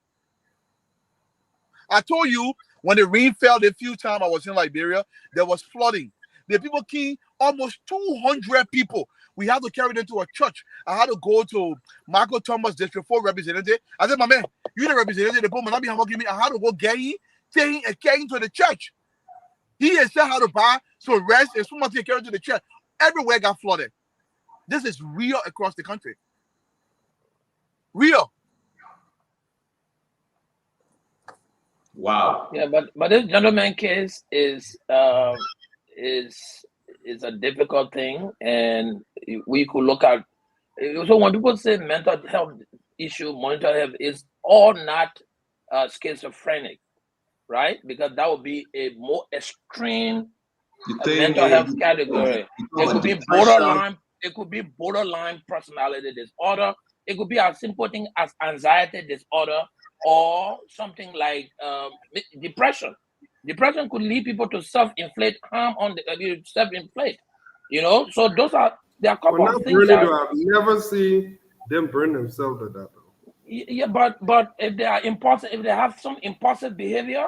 I told you when the rain fell the few times I was in Liberia, there was flooding. The people came, almost 200 people. We had to carry them to a church. I had to go to Michael Thomas, District 4 representative. I said, my man, you the representative, the people not be helping me. I had to go get him, take him and carry him to the church. He had said how to buy some rest and someone to carry to the church. Everywhere got flooded. This is real across the country. Real. Wow. Yeah, but this gentleman case is a difficult thing, and we could look at. So when people say mental health issue, mental health is all not schizophrenic, right? Because that would be a more extreme mental health category. It could be borderline. It could be borderline personality disorder. It could be a simple thing as anxiety disorder, or something like depression. Depression could lead people to self-inflict harm on the self-inflict. You know, so there are a couple of things. I've never seen them burn themselves to that. Yeah, but if they are impulsive, if they have some impulsive behavior,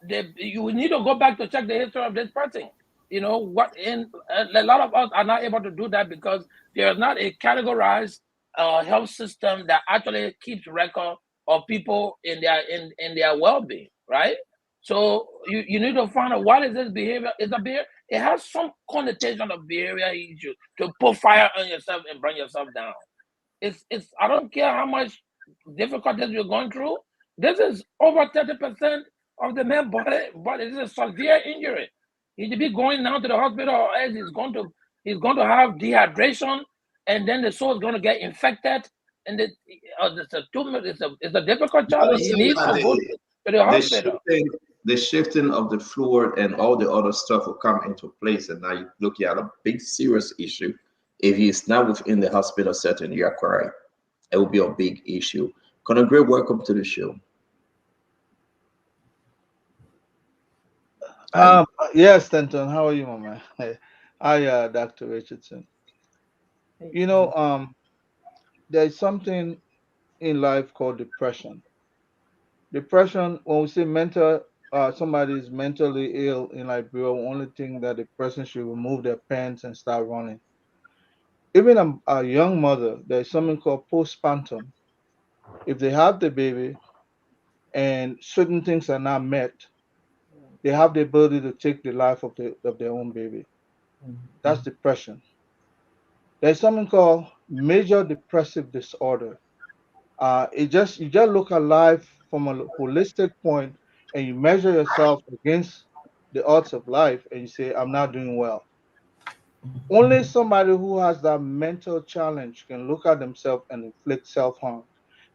you need to go back to check the history of this person. You know what? And a lot of us are not able to do that because there is not a categorized health system that actually keeps record of people in their well-being, right? So you need to find out what is this behavior. It's a behavior. It has some connotation of behavior issue to put fire on yourself and bring yourself down. It's I don't care how much difficulties you're going through. This is over 30% of the man's body, but it is a severe injury. He should be going now to the hospital, or else he's going to have dehydration, and then the soul is going to get infected, and it's a difficult challenge. He needs to go to the hospital. The shifting of the fluid and all the other stuff will come into place, and now you're looking at a big serious issue. If he's not within the hospital setting, you're correct. It will be a big issue. Conor Gray, welcome to the show. Yes, Stanton. How are you, my man? Hi, Dr. Richardson. You know, there's something in life called depression. Depression, when we say somebody is mentally ill in Liberia, we only think that the person should remove their pants and start running. Even a young mother, there's something called postpartum. If they have the baby and certain things are not met, they have the ability to take the life of their own baby. That's depression. There's something called major depressive disorder. You just look at life from a holistic point, and you measure yourself against the odds of life, and you say, "I'm not doing well." Only somebody who has that mental challenge can look at themselves and inflict self-harm.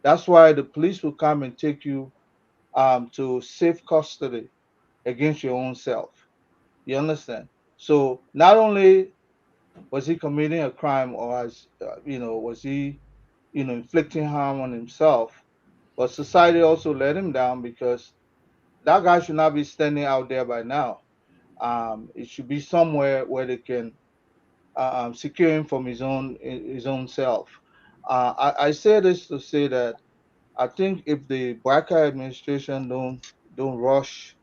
That's why the police will come and take you to safe custody against your own self. You understand? So not only was he committing a crime, or was he inflicting harm on himself, but society also let him down, because that guy should not be standing out there by now. It should be somewhere where they can secure him from his own self. I say this to say that I think if the Barker administration don't rush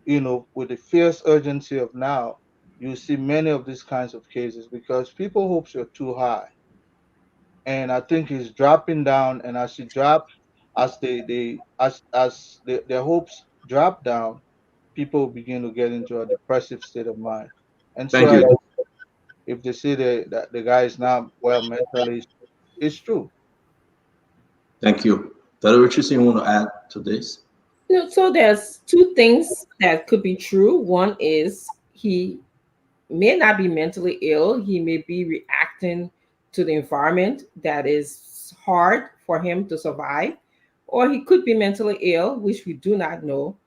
with the fierce urgency of now, you see many of these kinds of cases because people hopes are too high. And I think he's dropping down, and as he drops, as their hopes drop down, people begin to get into a depressive state of mind. And so Thank you. if they say that the guy is not well mentally, it's true. Thank you. Dr. Richardson, you want to add to this? So there's two things that could be true. One is he may not be mentally ill. He may be reacting to the environment that is hard for him to survive, or he could be mentally ill, which we do not know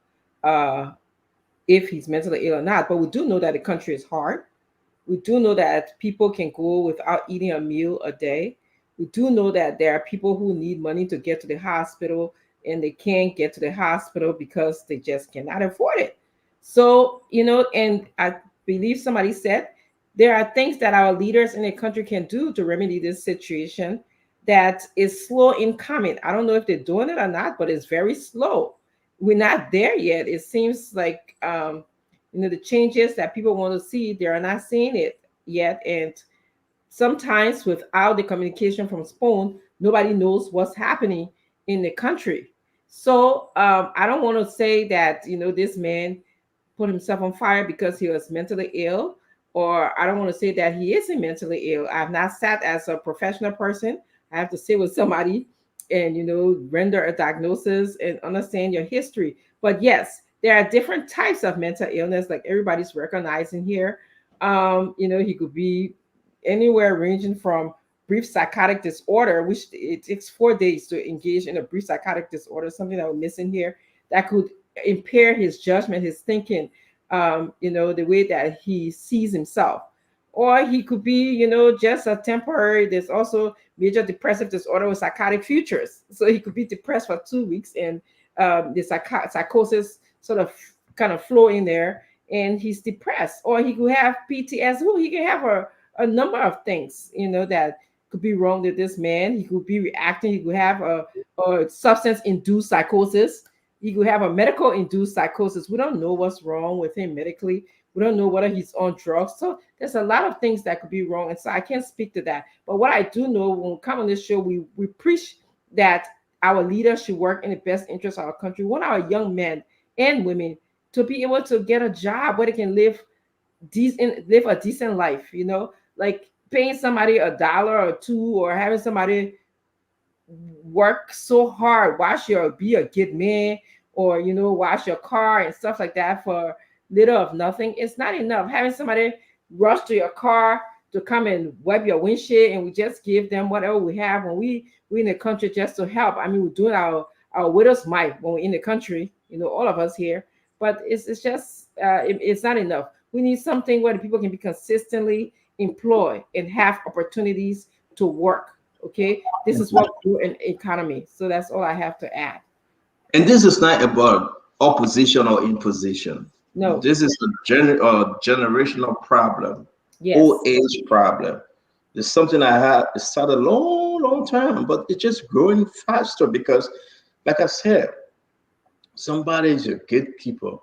if he's mentally ill or not. But we do know that the country is hard. We do know that people can go without eating a meal a day. We do know that there are people who need money to get to the hospital and they can't get to the hospital because they just cannot afford it. So, and I believe somebody said there are things that our leaders in the country can do to remedy this situation that is slow in coming. I don't know if they're doing it or not, but it's very slow. We're not there yet. It seems like, the changes that people want to see, they are not seeing it yet. And sometimes without the communication from Spoon, nobody knows what's happening in the country. So I don't want to say that, this man put himself on fire because he was mentally ill, or I don't want to say that he isn't mentally ill. I've not sat as a professional person. I have to sit with somebody and, render a diagnosis and understand your history. But yes, there are different types of mental illness, like everybody's recognizing here. He could be anywhere ranging from brief psychotic disorder, which it takes 4 days to engage in a brief psychotic disorder, something that we're missing here, that could impair his judgment, his thinking, the way that he sees himself. Or he could be, just a temporary, there's also major depressive disorder with psychotic futures. So he could be depressed for 2 weeks and the psychosis sort of kind of flow in there and he's depressed. Or he could have PTSD. He can have a number of things, that could be wrong with this man. He could be reacting. He could have a substance-induced psychosis. He could have a medical-induced psychosis. We don't know what's wrong with him medically. We don't know whether he's on drugs. So there's a lot of things that could be wrong. And so I can't speak to that. But what I do know, when we come on this show, we preach that our leaders should work in the best interest of our country. We want our young men and women to be able to get a job where they can live a decent life, like paying somebody $1 or $2, or having somebody work so hard, be a good man, or wash your car and stuff like that for little of nothing. It's not enough. Having somebody rush to your car to come and wipe your windshield, and we just give them whatever we have when we in the country just to help. I mean, we're doing our widow's mite when we're in the country, all of us here. But it's just it's not enough. We need something where the people can be consistently employed and have opportunities to work. Okay, this is what we do in economy. So that's all I have to add. And this is not about opposition or imposition. No, this is a generational problem. Yes. Old age problem. It's something I had started a long time, but it's just growing faster because, like I said, somebody is your gatekeeper,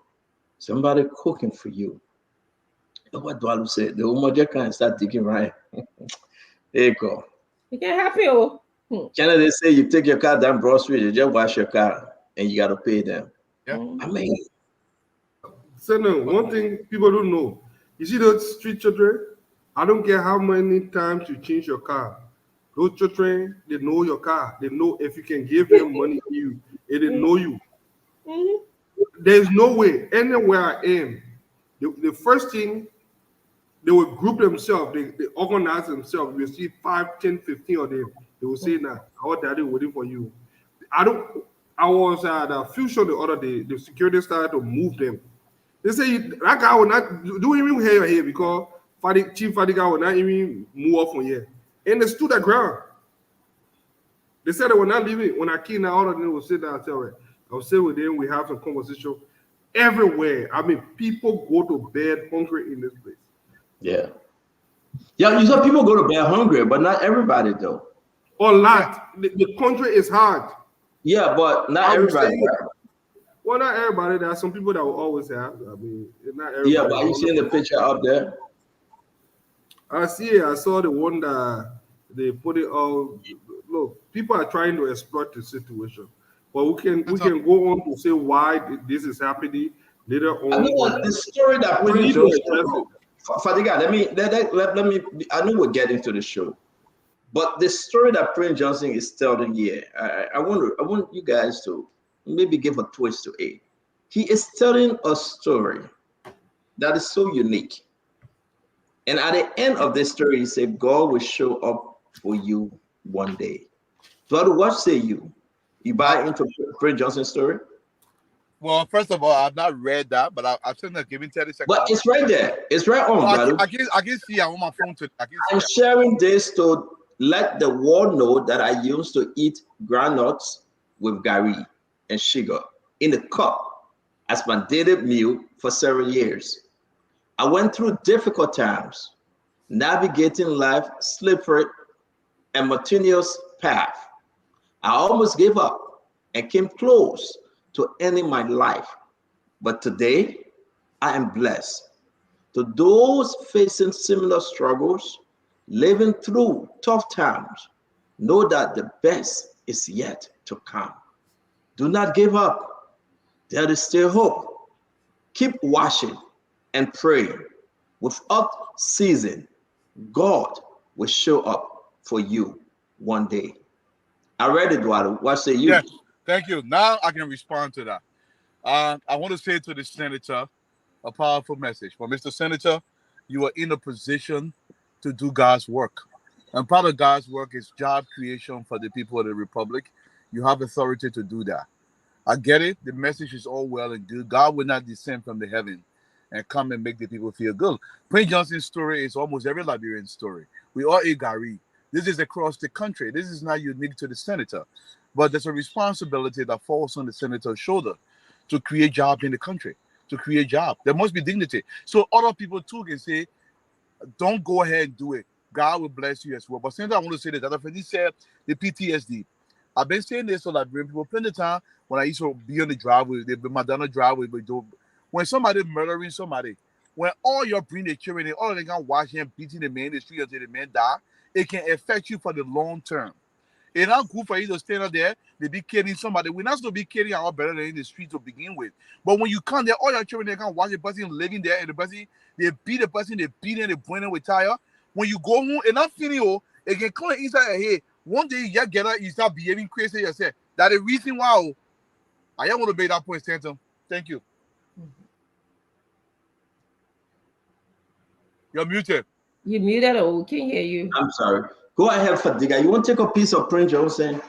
somebody cooking for you. What do I say? The woman just can't start digging right. There you go. You can't help you. Canada, they say you take your car down Broad Street, you just wash your car and you got to pay them. Yeah. I mean, so no, one thing people don't know. You see those street children? I don't care how many times you change your car. Those children, they know your car. They know if you can give them money, they know you. Mm-hmm. There's no way, anywhere I am, the first thing, they will group themselves, they organize themselves. You see 5, 10, 15 of them. They will say, "Now, our daddy waiting for you." I was at a fusion the other day. The security started to move them. They say that guy will not do even here because Chief Fadiga will not even move off from here. And they stood their ground. They said they were not leaving. When I came out, all of them will sit down and tell me. I'll sit with them. We have some conversation everywhere. I mean, people go to bed hungry in this place. Yeah, you saw people go to bed hungry, but not everybody though. A lot. The country is hard. Yeah, but not everybody. Well, not everybody. There are some people that will always have. I mean, not everybody. Yeah, but you seeing the picture up there? I see it. I saw the one that they put it all. Look, people are trying to exploit the situation, but we can go on to say why this is happening later on. I know the story that we Prince need to address Johnson. it. Fadiga, let me. I know we're getting to the show, but the story that Prince Johnson is telling here, I want you guys to maybe give a twist to it. He is telling a story that is so unique. And at the end of this story, he said, God will show up for you one day. So what say you? You buy into Prince Johnson's story? Well, first of all, I've not read that, but I've seen that. Give me 30 seconds. But it's right there. It's right on, brother. I can see it on my phone today. I'm sharing this to let the world know that I used to eat granuts with gari and sugar in the cup as my daily meal for several years. I went through difficult times, navigating life slippery and monotonous path. I almost gave up and came close to ending my life. But today, I am blessed. To those facing similar struggles, living through tough times, know that the best is yet to come. Do not give up. There is still hope. Keep watching and praying. Without ceasing, God will show up for you one day. I read it, Eduardo. What say you? Yes, thank you. Now I can respond to that. I want to say to the senator a powerful message. For Mr. Senator, you are in a position to do God's work. And part of God's work is job creation for the people of the Republic. You have authority to do that. I get it. The message is all well and good. God will not descend from the heaven and come and make the people feel good. Prince Johnson's story is almost every Liberian story. We all eat gari. This is across the country. This is not unique to the senator. But there's a responsibility that falls on the senator's shoulder to create jobs in the country, to create jobs. There must be dignity. So other people too can say, don't go ahead and do it. God will bless you as well. But Senator, I want to say this. Dr. Freddy said the PTSD. I've been saying this to Liberian people plenty of time when I used to be on the driveway, the Madonna driveway. When somebody murdering somebody, when all your bring the children, all of them can watch him beating the man in the street until the man die, it can affect you for the long term. It's not good for you to stand up there, they be killing somebody. We're not supposed to be killing our better than in the street to begin with. But when you come there, all your children, they can watch the person living there, and the person, they beat the person, they beat them, they burn them with tire. When you go home, and not feeling, it can come inside your head. One day you get up, you start behaving crazy yourself. That's the reason why I want to make that point, Stanton. Thank you. You're muted. You muted or we can't hear you. I'm sorry. Go ahead, Fadiga. You want to take a piece of Prince Johnson?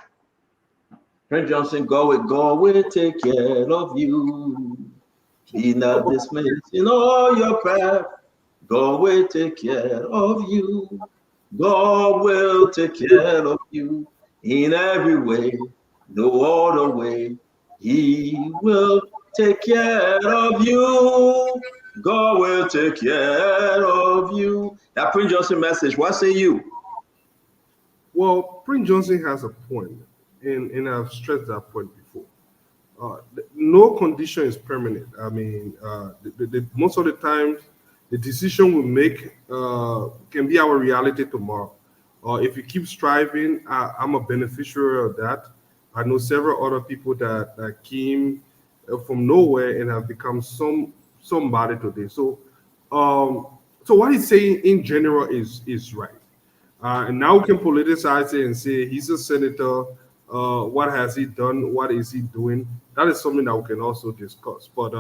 Prince Johnson, God will take care of you. Be not dismayed in all your path. God will take care of you. God will take care of you in every way, no other way. He will take care of you. God will take care of you. That Prince Johnson message, what say you? Well, Prince Johnson has a point, and I've stressed that point before. No condition is permanent. I mean, most of the times, the decision we make can be our reality tomorrow. If you keep striving, I'm a beneficiary of that. I know several other people that came from nowhere and have become somebody today. So what he's saying in general is right. And now we can politicize it and say he's a senator. What has he done? What is he doing? That is something that we can also discuss. But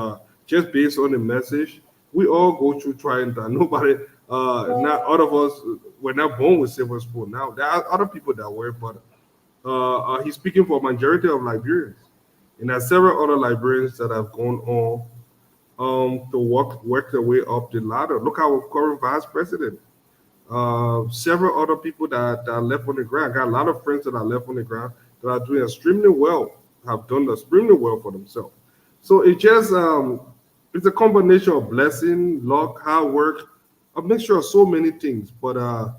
just based on the message, we all go through trying that. Nobody, not all of us, we're not born with silver spoon. Now there are other people that were, but he's speaking for a majority of Liberians, and there are several other Liberians that have gone on to work their way up the ladder. Look at our current vice president. Several other people that are left on the ground. I got a lot of friends that are left on the ground that are doing extremely well, have done extremely well for themselves. So it just it's a combination of blessing, luck, hard work, a mixture of so many things. But our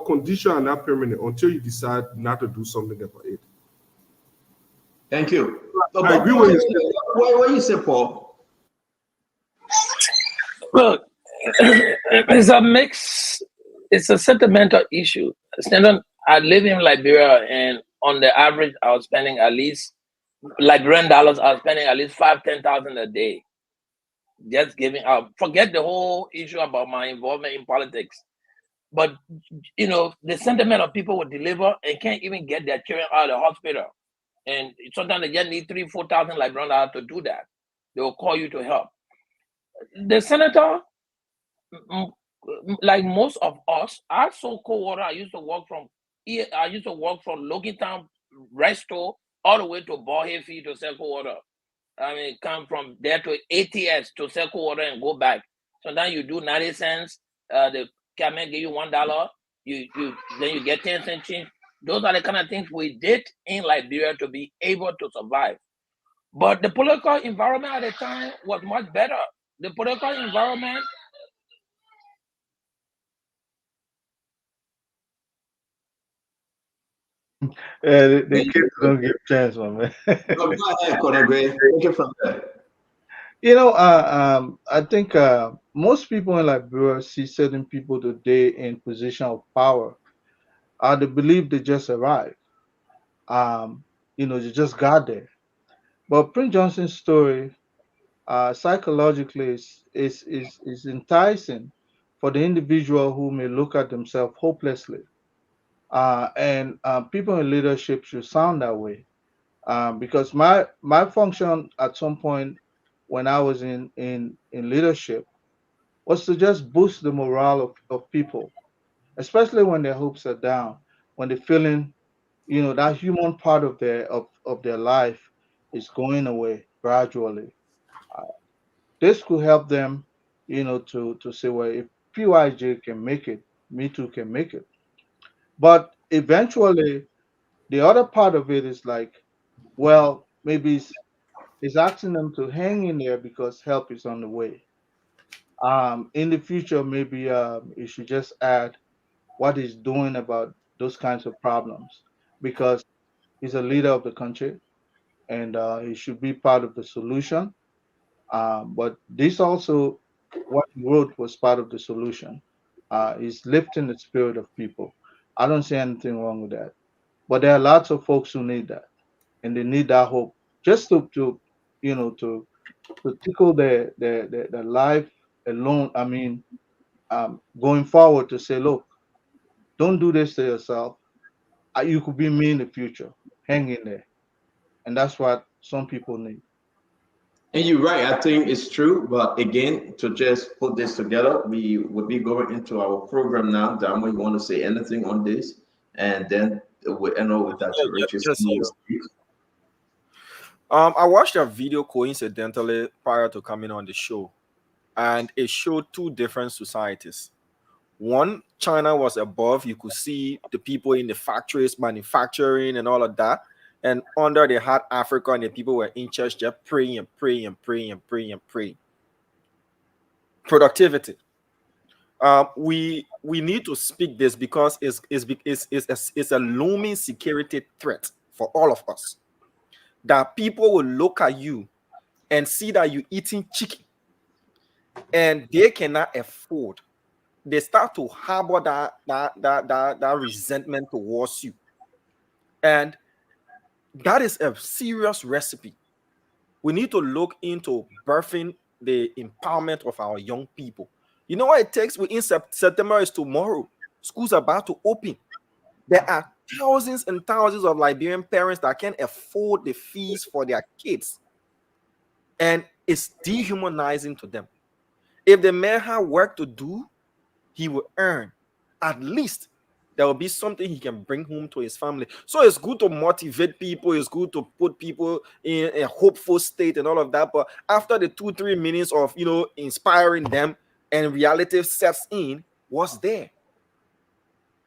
condition are not permanent until you decide not to do something about it. Thank you. I agree with you. What you say, Paul? Look, it's a mix. It's a sentimental issue. I live in Liberia, and on the average, I was spending at least Liberian dollars. I was spending at least 5,000-10,000 a day, just giving out. Forget the whole issue about my involvement in politics. But the sentiment of people will deliver and can't even get their children out of the hospital, and sometimes they just need 3,000-4,000 Liberian dollars to do that. They will call you to help. The senator, like most of us, I sold cold water. I used to work from Logantown Resto all the way to Ballhead Field to sell cold water. I mean, come from there to ATS to sell cold water and go back. Sometimes you do 90 cents. The cabinet give you $1. Then you get 10 cents change. Those are the kind of things we did in Liberia to be able to survive. But the political environment at the time was much better. The political environment. Yeah, the kids don't get chance, my man. Go ahead, Konagwe. Take it from there. I think most people in Liberia see certain people today in position of power. They believe they just arrived. They just got there. But Prince Johnson's story, psychologically, is enticing for the individual who may look at themselves hopelessly. And people in leadership should sound that way. Because my function at some point when I was in leadership was to just boost the morale of people, especially when their hopes are down, when they're feeling, that human part of their life is going away gradually. This could help them, to say, well, if PYJ can make it, me too can make it. But eventually, the other part of it is like, well, maybe it's asking them to hang in there because help is on the way. In the future, maybe you should just add what he's doing about those kinds of problems because he's a leader of the country and he should be part of the solution. But this also, what he wrote was part of the solution. He's lifting the spirit of people. I don't see anything wrong with that. But there are lots of folks who need that, and they need that hope just to tickle their life alone. I mean, going forward to say, look, don't do this to yourself. You could be me in the future. Hang in there, and that's what some people need. And you're right. I think it's true. But again, to just put this together, we would be going into our program now. Damo, you want to say anything on this? And then we end up with Dr. Richardson. I watched a video coincidentally prior to coming on the show, and it showed two different societies. One, China was above. You could see the people in the factories manufacturing and all of that. And under they had Africa, and the people were in church just praying and praying and praying and praying and praying. Productivity. We need to speak this because it's a looming security threat for all of us. That people will look at you and see that you're eating chicken, and they cannot afford. They start to harbor that resentment towards you, and that is a serious recipe. We need to look into birthing the empowerment of our young people. You know what it takes? Within September is tomorrow. Schools are about to open. There are thousands and thousands of Liberian parents that can't afford the fees for their kids, and it's dehumanizing to them. If the man had work to do, he will earn. At least there will be something he can bring home to his family. So it's good to motivate people. It's good to put people in a hopeful state and all of that. But after the 2-3 minutes of inspiring them and reality sets in, what's there?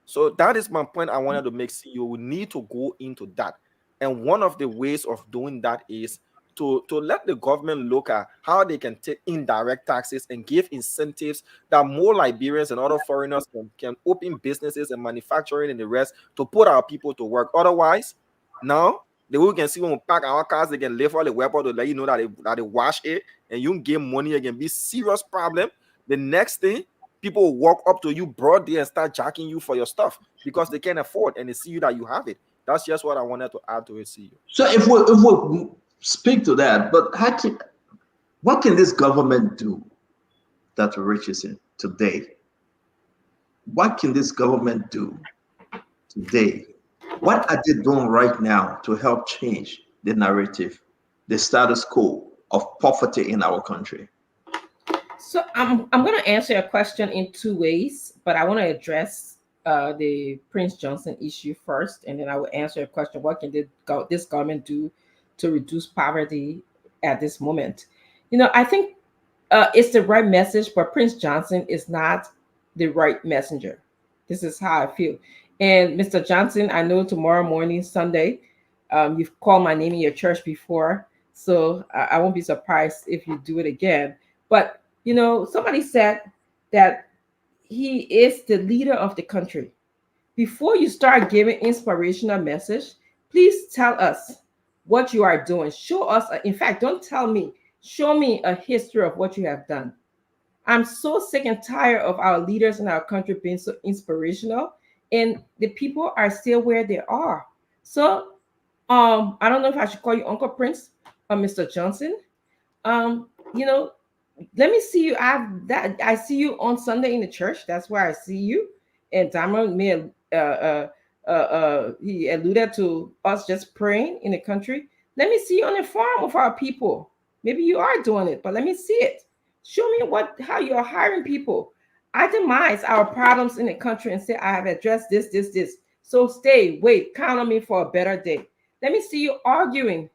So that is my point I wanted to make. You need to go into that. And one of the ways of doing that is to let the government look at how they can take indirect taxes and give incentives that more Liberians and other foreigners can open businesses and manufacturing and the rest to put our people to work. Otherwise, now The way we can see when we pack our cars, they can lift all the weapons to let you know that they wash it, and you can get money. It can be serious problem. The next thing, people will walk up to you broad day and start jacking you for your stuff because they can't afford and they see you that you have it. That's just what I wanted to add to it. See you. So if we speak to that, but what can this government do, Dr. Richardson, today? What can this government do today? What are they doing right now to help change the narrative, the status quo of poverty in our country? So I'm going to answer your question in two ways, but I want to address the Prince Johnson issue first, and then I will answer your question: what can this government do to reduce poverty at this moment? I think it's the right message, but Prince Johnson is not the right messenger. This is how I feel. And Mr. Johnson, I know tomorrow morning, Sunday, you've called my name in your church before, so I won't be surprised if you do it again. But somebody said that he is the leader of the country. Before you start giving inspirational message, please tell us what you are doing. Show us, in fact, don't tell me, show me a history of what you have done. I'm so sick and tired of our leaders in our country being so inspirational, and the people are still where they are. So I don't know if I should call you Uncle Prince or Mr. Johnson. Let me see you. I see you on Sunday in the church. That's where I see you. And Dama he alluded to us just praying in the country. Let me see you on the farm with our people. Maybe you are doing it, but let me see it. Show me how you are hiring people. Itemize our problems in the country and say, I have addressed this. So wait, count on me for a better day. Let me see you arguing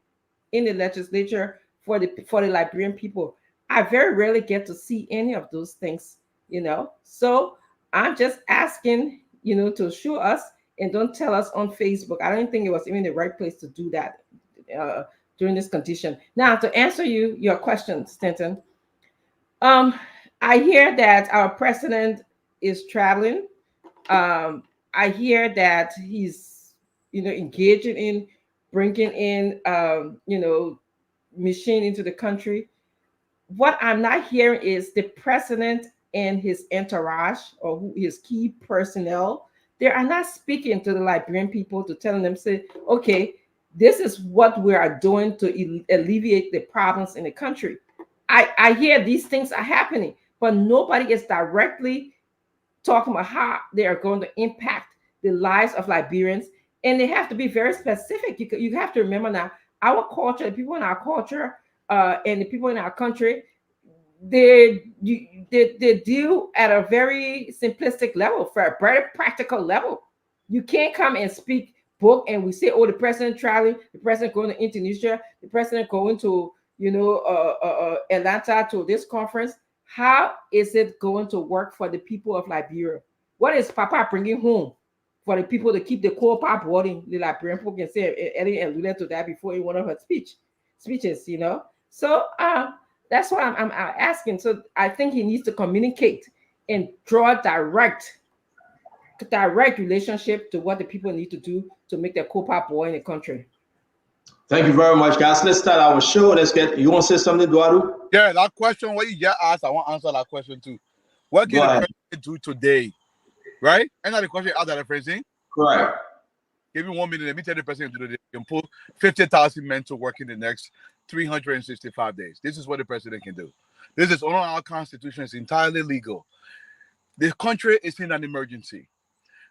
in the legislature for the Liberian people. I very rarely get to see any of those things, So I'm just asking, to show us and don't tell us on Facebook. I don't think it was even the right place to do that during this condition. Now, to answer your question, Stanton, I hear that our president is traveling. I hear that he's, engaging in bringing in, machine into the country. What I'm not hearing is the president and his entourage or his key personnel. They are not speaking to the Liberian people to tell them, say, okay, this is what we are doing to alleviate the problems in the country. I hear these things are happening, but nobody is directly talking about how they are going to impact the lives of Liberians. And they have to be very specific. You have to remember now, our culture, the people in our culture, and the people in our country, they deal at a very simplistic level, for a very practical level. You can't come and speak book and we say, oh, the president traveling, the president going to Indonesia, the president going to Atlanta to this conference. How is it going to work for the people of Liberia? What is Papa bringing home for the people to keep the coal pipe boiling? The Liberian people can say, Ellie alluded to that before in one of her speeches, So that's what I'm asking. So I think he needs to communicate and draw a direct relationship to what the people need to do to make their coal pipe boil in the country. Thank you very much, guys. Let's start our show. You want to say something, Eduardo? Yeah, that question, what you just asked, I want to answer that question too. What can the president do today? Right? And not the question out that phrasing. Correct. Give me 1 minute. Let me tell the president to do today. You can pull 50,000 men to work in the next 365 days. This is what the president can do. This is on our constitution. It's entirely legal. The country is in an emergency.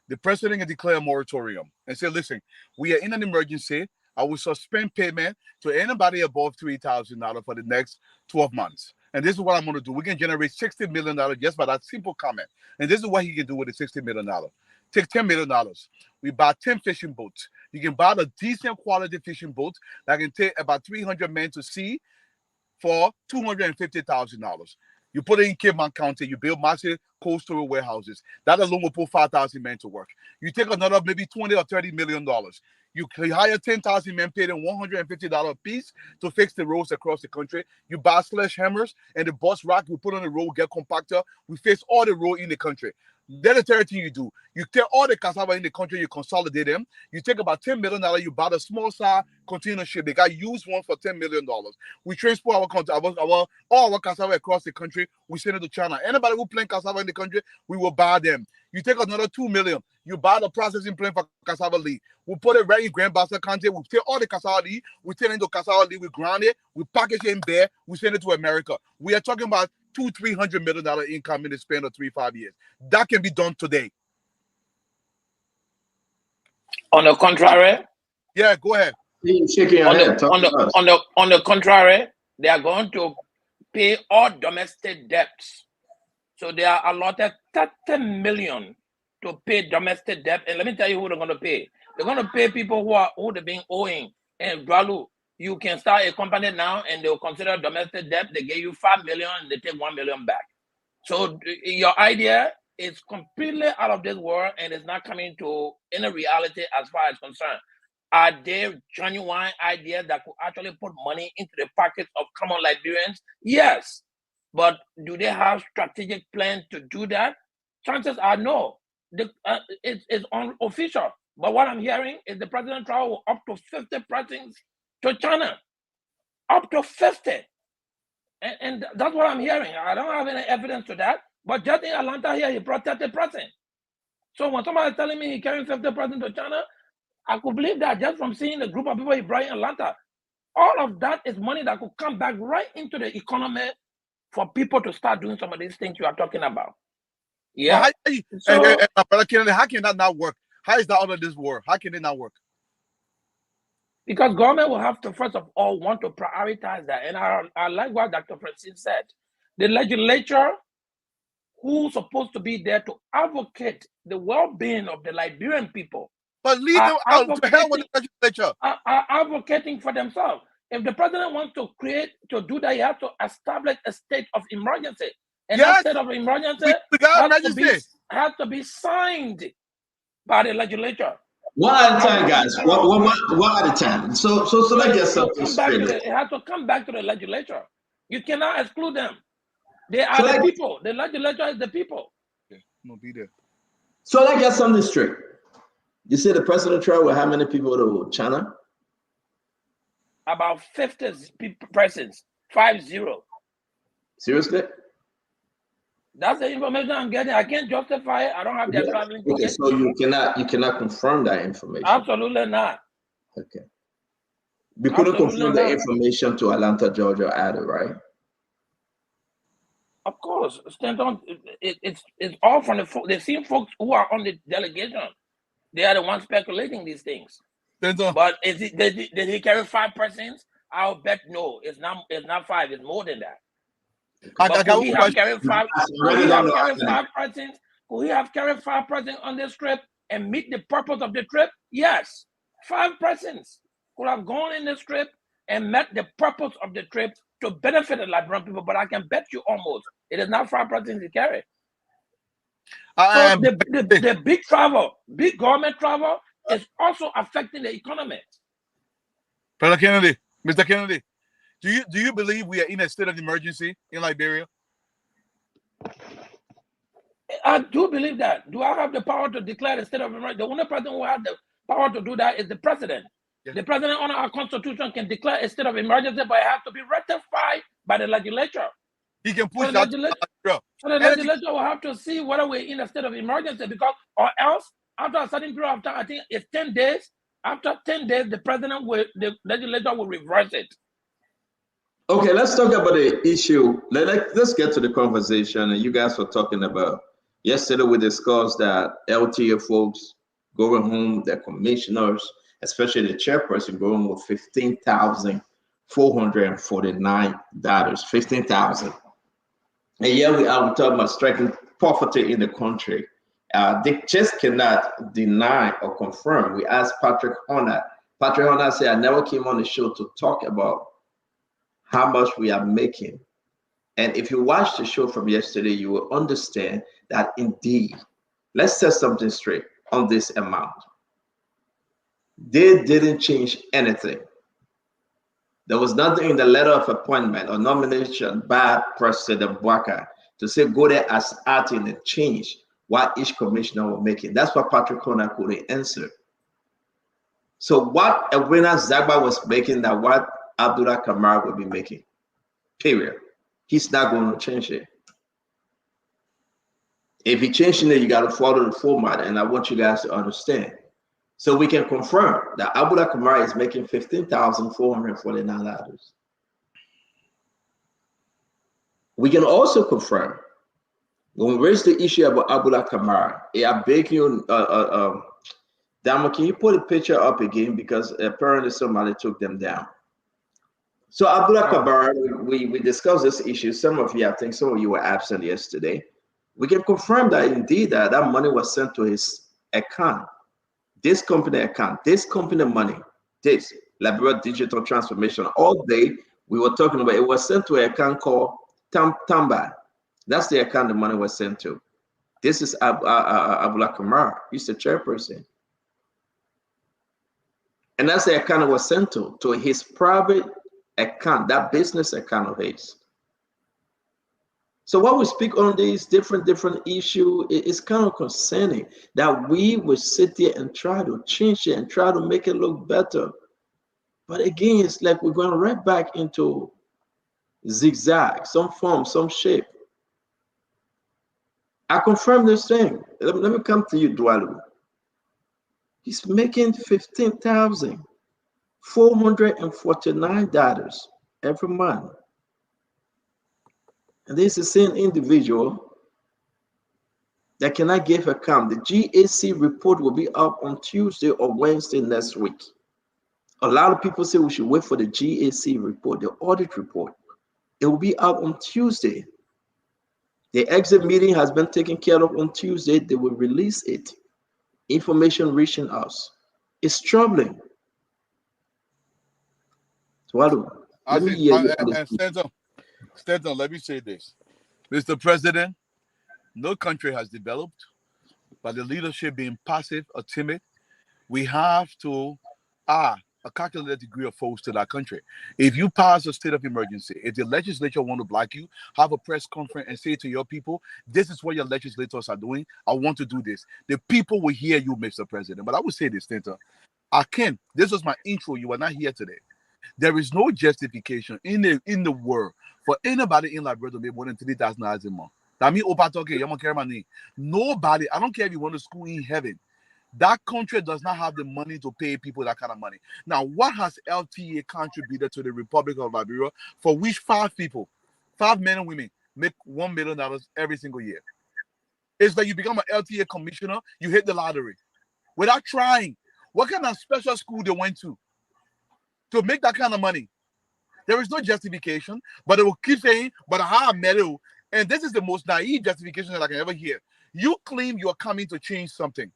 The president can declare a moratorium and say, listen, we are in an emergency. I will suspend payment to anybody above $3,000 for the next 12 months. And this is what I'm going to do. We can generate $60 million just by that simple comment. And this is what he can do with the $60 million. Take $10 million. We buy 10 fishing boats. You can buy a decent quality fishing boat that can take about 300 men to sea for $250,000. You put it in Cape County, you build massive cold storage warehouses. That alone will put 5,000 men to work. You take another maybe $20 or $30 million. You hire 10,000 men, pay them $150 a piece to fix the roads across the country. You buy sledgehammers and the bus rack we put on the road, get compactor. We fix all the road in the country. Then the third thing you do, you take all the cassava in the country, you consolidate them. You take about $10 million, you buy a small size container ship. They got used one for $10 million. We transport all our cassava across the country. We send it to China. Anybody who plant cassava in the country, we will buy them. You take another $2 million. You buy the processing plant for cassava leaf. We put it right in Grand Bassa County. We take all the cassava leaf. We turn it into cassava leaf. We grind it. We package it in there. We send it to America. We are talking about $200-300 million income in the span of 3-5 years. That can be done today. On the contrary, yeah, go ahead. Shaking your head. On the contrary, they are going to pay all domestic debts. So they are allotted $30 million to pay domestic debt. And let me tell you who they're going to pay. They're going to pay people who they've been owing. And Dwalu, you can start a company now and they'll consider domestic debt. They give you $5 million and they take $1 million back. So your idea is completely out of this world and it's not coming to any reality as far as concerned. Are there genuine ideas that could actually put money into the pockets of common Liberians? Yes. But do they have strategic plans to do that? Chances are no. It's unofficial. But what I'm hearing is the president travel up to 50 persons to China. Up to 50. And that's what I'm hearing. I don't have any evidence to that. But just in Atlanta here, he brought 30%. So when somebody is telling me he carrying 50% to China, I could believe that just from seeing the group of people he brought in Atlanta. All of that is money that could come back right into the economy for people to start doing some of these things you are talking about. Yeah. Brother Kennedy, how can that not work? How is that out of this world? How can it not work? Because government will have to, first of all, want to prioritize that. And I like what Dr. Francine said. The legislature, who's supposed to be there to advocate the well-being of the Liberian people, but leave them out to hell with the legislature. Are advocating for themselves. If the president wants to do that, he has to establish a state of emergency. And that state of emergency has to be signed by the legislature. One at a time, guys. One at a time. So let's get something straight. It has to come back to the legislature. You cannot exclude them. They are the people. The legislature is the people. Yeah, no, be there. So let's get something straight. You say the president travel with how many people to China? About 50 persons. 50. Seriously? That's the information I'm getting. I can't justify it. I don't have their traveling tickets. So you cannot confirm that information. Absolutely not. Okay. We couldn't confirm the information to Atlanta, Georgia either, right? Of course. Stanton, it's all from the same folks who are on the delegation. They are the ones speculating these things. But did he carry 5 persons? I'll bet no. It's not 5. It's more than that. But could he have carried 5 persons? Could he have carried 5 persons on this trip and meet the purpose of the trip? Yes. 5 persons could have gone in this trip and met the purpose of the trip to benefit the Liberian people. But I can bet you almost it is not 5 persons he carried. So the big travel, big government travel is also affecting the economy. Brother Kennedy, Mr. Kennedy, do you believe we are in a state of emergency in Liberia? I do believe that. Do I have the power to declare the state of emergency? The only person who has the power to do that is the president. Yeah. The president under our constitution can declare a state of emergency, but it has to be ratified by the legislature. He can push that. So the legislature will have to see whether we're in a state of emergency, because or else after a certain period of time, I think it's 10 days. After 10 days, the legislature will reverse it. Okay, let's talk about the issue. Let's get to the conversation. And you guys were talking about yesterday. We discussed that LTA folks going home, their commissioners, especially the chairperson, going with $15,449. $15,000. And yeah, we are talking about striking poverty in the country. They just cannot deny or confirm. We asked Patrick Horner. Patrick Horner said, I never came on the show to talk about how much we are making. And if you watch the show from yesterday, you will understand that indeed, let's set something straight on this amount. They didn't change anything. There was nothing in the letter of appointment or nomination by President Bwaka to say go there as acting and change what each commissioner was making. That's what Patrick Kona couldn't answer. So what Edwina Zagba was making, that what Abdullah Kamara will be making, period. He's not going to change it. If he changing it, you got to follow the format, and I want you guys to understand. So we can confirm that Abdullah Kamara is making $15,449. We can also confirm, when we raise the issue about Abdullah Kamara, I beg you, Damo, can you put a picture up again, because apparently somebody took them down. So Abdullah Kamara, we discussed this issue. Some of you, I think some of you were absent yesterday. We can confirm that indeed that money was sent to his account, this company account, this company money, this Liberia Digital Transformation. All day we were talking about, it was sent to an account called Tamba. That's the account the money was sent to. This is Abdullah Kamara. He's the chairperson. And that's the account it was sent to his private account, that business account of his. So while we speak on these different issues, it's kind of concerning that we will sit there and try to change it and try to make it look better. But again, it's like we're going right back into zigzag, some form, some shape. I confirm this thing. Let me come to you, Dwalu. He's making $15,449 every month. And this is the same individual that cannot give account. The GAC report will be up on Tuesday or Wednesday next week. A lot of people say we should wait for the GAC report, the audit report. It will be out on Tuesday. The exit meeting has been taken care of on Tuesday. They will release it. Information reaching us. It's troubling. So let me hear you. Stanton, let me say this. Mr. President, no country has developed by the leadership being passive or timid. We have to a calculated degree of force to that country. If you pass a state of emergency, if the legislature want to block you, have a press conference and say to your people, this is what your legislators are doing. I want to do this. The people will hear you, Mr. President. But I would say this, Stanton. This was my intro. You are not here today. There is no justification in the world for anybody in Liberia to make more than $3,000 a month. That means nobody, I don't care if you want to school in heaven. That country does not have the money to pay people that kind of money. Now, what has LTA contributed to the Republic of Liberia for which 5 men and women, make $1 million every single year? It's like you become an LTA commissioner, you hit the lottery without trying. What kind of special school they went to make that kind of money? There is no justification, but they will keep saying, but I have a medal. And this is the most naive justification that I can ever hear. You claim you are coming to change something,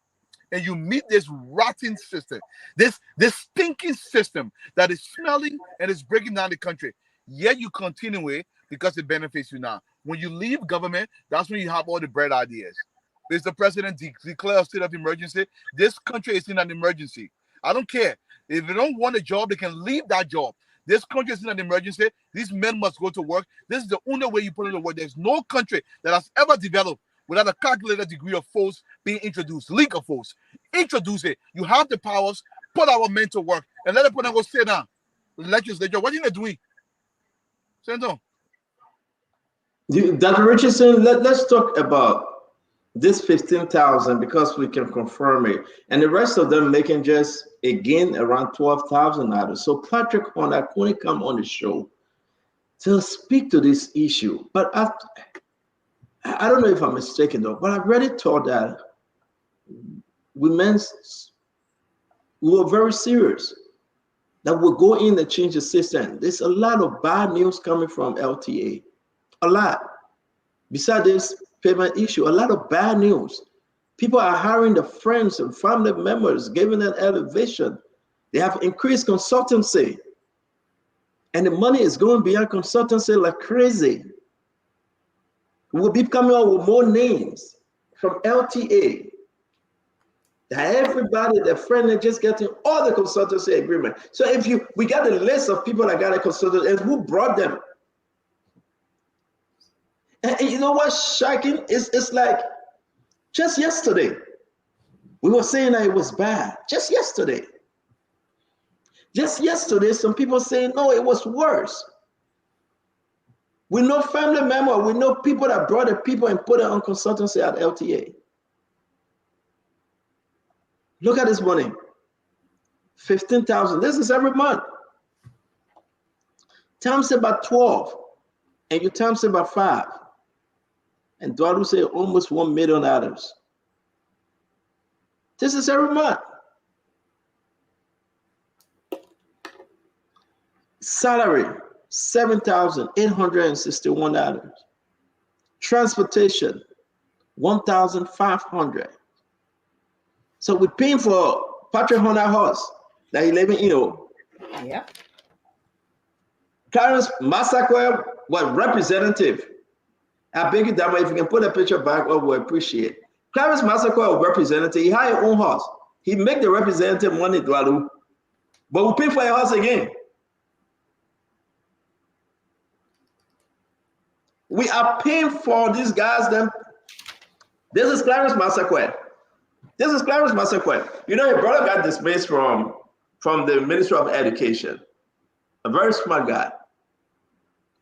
and you meet this rotten system, this stinking system that is smelling and is breaking down the country. Yet you continue it because it benefits you now. When you leave government, that's when you have all the bright ideas. Mr. President, declare a state of emergency. This country is in an emergency. I don't care. If they don't want a job, they can leave that job. This country is in an emergency. These men must go to work. This is the only way you put it to work. There's no country that has ever developed without a calculated degree of force being introduced. Legal force. Introduce it. You have the powers. Put our men to work. And let them put them go sit down. Legislature, what are they doing? Send Dr. Richardson, let's talk about this 15,000 because we can confirm it, and the rest of them making just again around $12,000. So Patrick Honda couldn't come on the show to speak to this issue, but I don't know if I'm mistaken though, but I really thought that we were very serious that we'll go in and change the system. There's a lot of bad news coming from LTA, a lot. Besides this payment issue, a lot of bad news. People are hiring their friends and family members, giving them elevation. They have increased consultancy. And the money is going beyond consultancy like crazy. We'll be coming out with more names from LTA. Everybody, their friend, are just getting all the consultancy agreement. So if we got a list of people that got a consultancy, and who brought them? And you know what's shocking? It's like Just yesterday, we were saying that it was bad. Just yesterday. Just yesterday, some people saying, no, it was worse. We know family member, we know people that brought the people and put it on consultancy at LTA. Look at this money. 15,000. This is every month. Times it by 12, and you times it by 5. And God will say almost $1 million. This is every month. Salary, $7,861. Transportation, $1,500. So we're paying for Patrick Honda house that he live in, Yeah. Clarence Massacre was representative. I beg you, Dama, if you can put a picture back up, we appreciate. Clarence Massacre was representative. He had his own house. He make the representative money, Dwalu. But we pay for your house again. We are paying for these guys. This is Clarence Massacre. This is Clarence Massacre. Your brother got dismissed from the Ministry of Education. A very smart guy.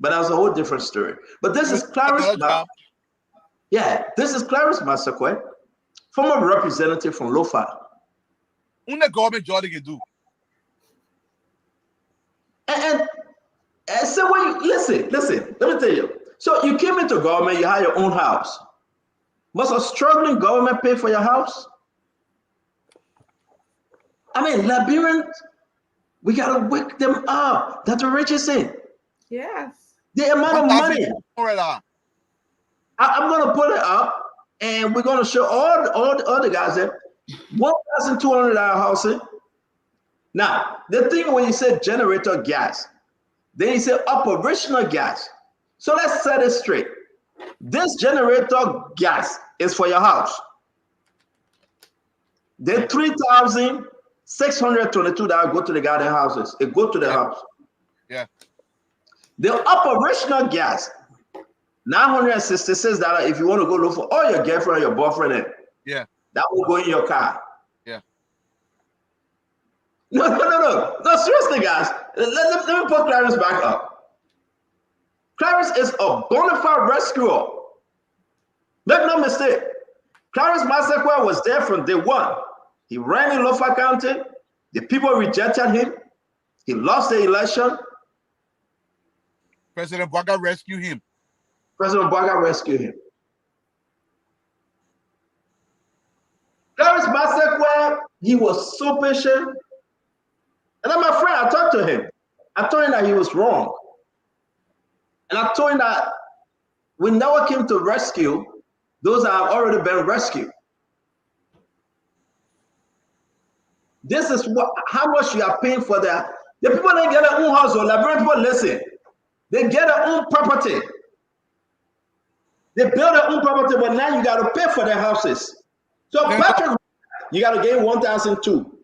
But that's a whole different story. But this is Clarence Massacre. Yeah, this is Clarence Massacre, former representative from Lofa. What the government job they can do? And so when you listen, let me tell you. So you came into government, you had your own house. Must a struggling government pay for your house? I mean, Liberians, we gotta wake them up. That's what Rich is saying. Yes. The amount of money. I'm gonna put it up, and we're gonna show all the guys there. $1,200 housing. Now, the thing when you say generator gas, then you say operational gas. So let's set it straight. This generator gas is for your house. The $3,622 go to the garden houses. It go to the house. Yeah. The operational gas, $966 if you want to go look for all your girlfriend, your boyfriend. Yeah. That will go in your car. Yeah. No, seriously, guys. Let me put Clarence back up. Clarence is a bona fide rescuer. Make no mistake. Clarence Massacre was there from day one. He ran in Lofa County. The people rejected him. He lost the election. President Bwaga rescued him. President Bwaga rescued him. Clarence Massacre, he was so patient. And I'm afraid I talked to him. I told him that he was wrong. And I told him that we never came to rescue those that have already been rescued. This is how much you are paying for that. The people that get their own house, or Liberian people, listen, they get their own property. They build their own property, but now you got to pay for their houses. So Patrick, you got to gain 1,002.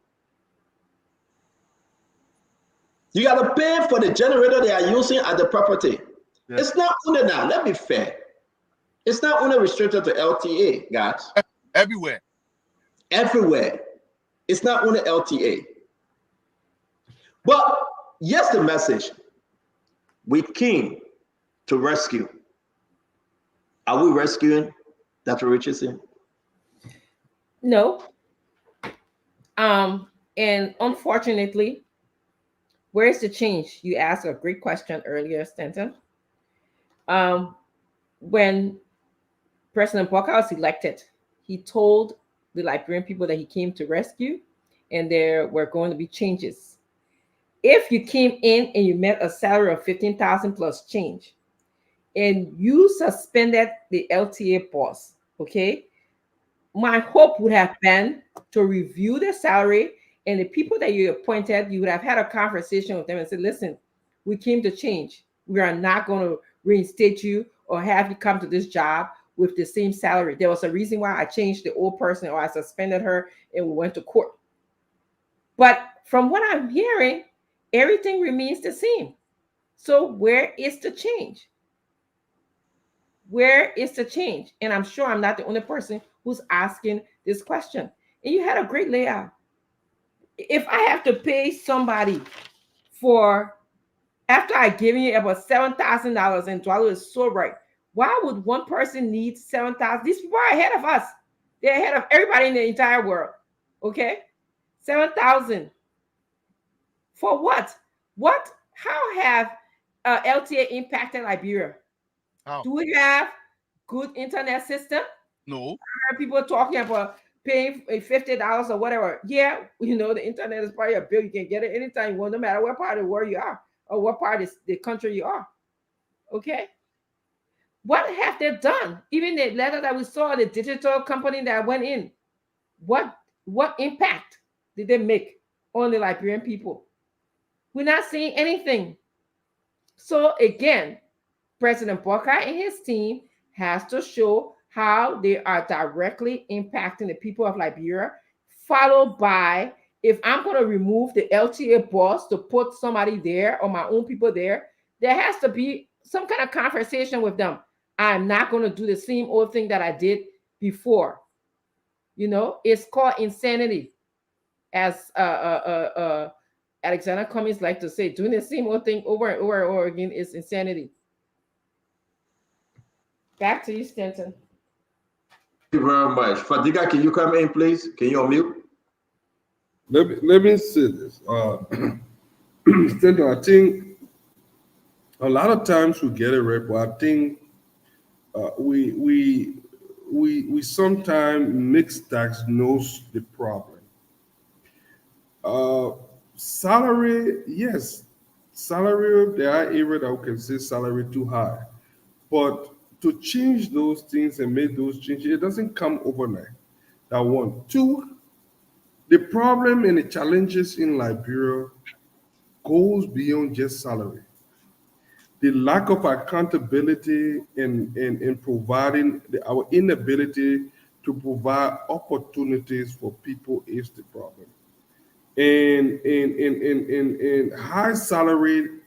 You got to pay for the generator they are using at the property. Yeah. It's not only now, let me be fair. It's not only restricted to LTA, guys. Everywhere. Everywhere. It's not only LTA. But yes, the message. We came to rescue. Are we rescuing Dr. Richardson? No. And unfortunately, where's the change? You asked a great question earlier, Stanton. When President Bwaga was elected, he told the Liberian people that he came to rescue, and there were going to be changes. If you came in and you met a salary of 15,000 plus change, and you suspended the LTA boss, okay, my hope would have been to review the salary, and the people that you appointed, you would have had a conversation with them and said, listen, we came to change. We are not going to reinstate you or have you come to this job with the same salary. There was a reason why I changed the old person, or I suspended her, and we went to court. But from what I'm hearing, everything remains the same. So where is the change? Where is the change? And I'm sure I'm not the only person who's asking this question. And you had a great layout. If I have to pay somebody for, after I give you about $7,000, and Dwalo is so right, why would one person need 7,000? These people are ahead of us. They're ahead of everybody in the entire world. Okay, 7,000 for what? What? How have LTA impacted Liberia? How? Do we have good internet system? No. I heard people talking about paying $50 or whatever. Yeah, the internet is probably a bill. You can get it anytime you want, no matter what part of the world you are or what part of the country you are. Okay. What have they done? Even the letter that we saw, the digital company that went in, what impact did they make on the Liberian people? We're not seeing anything. So again, President Booker and his team has to show how they are directly impacting the people of Liberia, followed by, if I'm going to remove the LTA boss to put somebody there or my own people there, there has to be some kind of conversation with them. I'm not going to do the same old thing that I did before. It's called insanity. As Alexander Cummings like to say, doing the same old thing over and over and over again is insanity. Back to you, Stanton. Thank you very much. Fadiga, can you come in, please? Can you unmute? Let me say this. Stanton, I think a lot of times we get it right, but I think we sometimes misdiagnose the problem. Salary, yes, salary. There are areas that we can say salary too high, but to change those things and make those changes, it doesn't come overnight. That one. Two, the problem and the challenges in Liberia goes beyond just salary. The lack of accountability in providing, our inability to provide opportunities for people is the problem. And high salary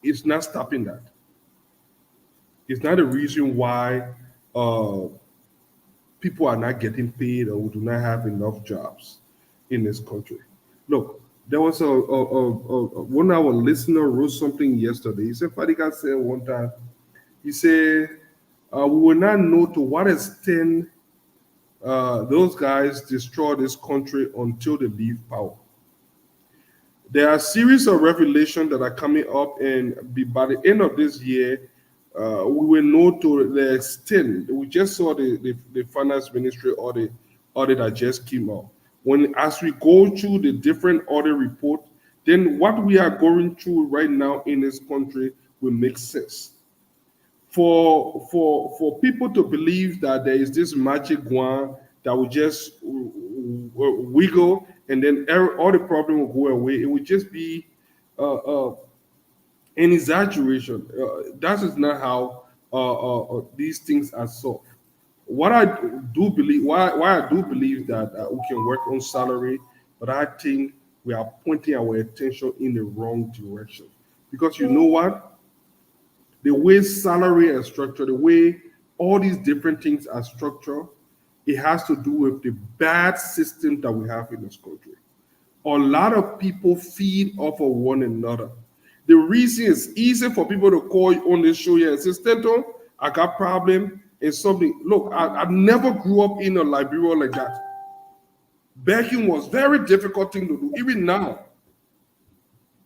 is not stopping that. It's not a reason why people are not getting paid or we do not have enough jobs in this country. Look, there was one of our listener wrote something yesterday. He said, Fadiga said one time, he said, we will not know to what extent those guys destroy this country until they leave power. There are a series of revelations that are coming up, and by the end of this year, we will know to the extent. We just saw the finance ministry audit that just came out. As we go through the different audit report, then what we are going through right now in this country will make sense. For people to believe that there is this magic wand that will just wiggle and then all the problem will go away, it would just be an exaggeration. That is not how these things are solved. What I do believe, why I do believe that we can work on salary, but I think we are pointing our attention in the wrong direction. Because you know what? The way salary is structured, the way all these different things are structured, it has to do with the bad system that we have in this country. A lot of people feed off of one another. The reason it's easy for people to call you on this show here and say, Stanton, I got problem and something. Look, I never grew up in a Liberia like that. Begging was very difficult thing to do, even now.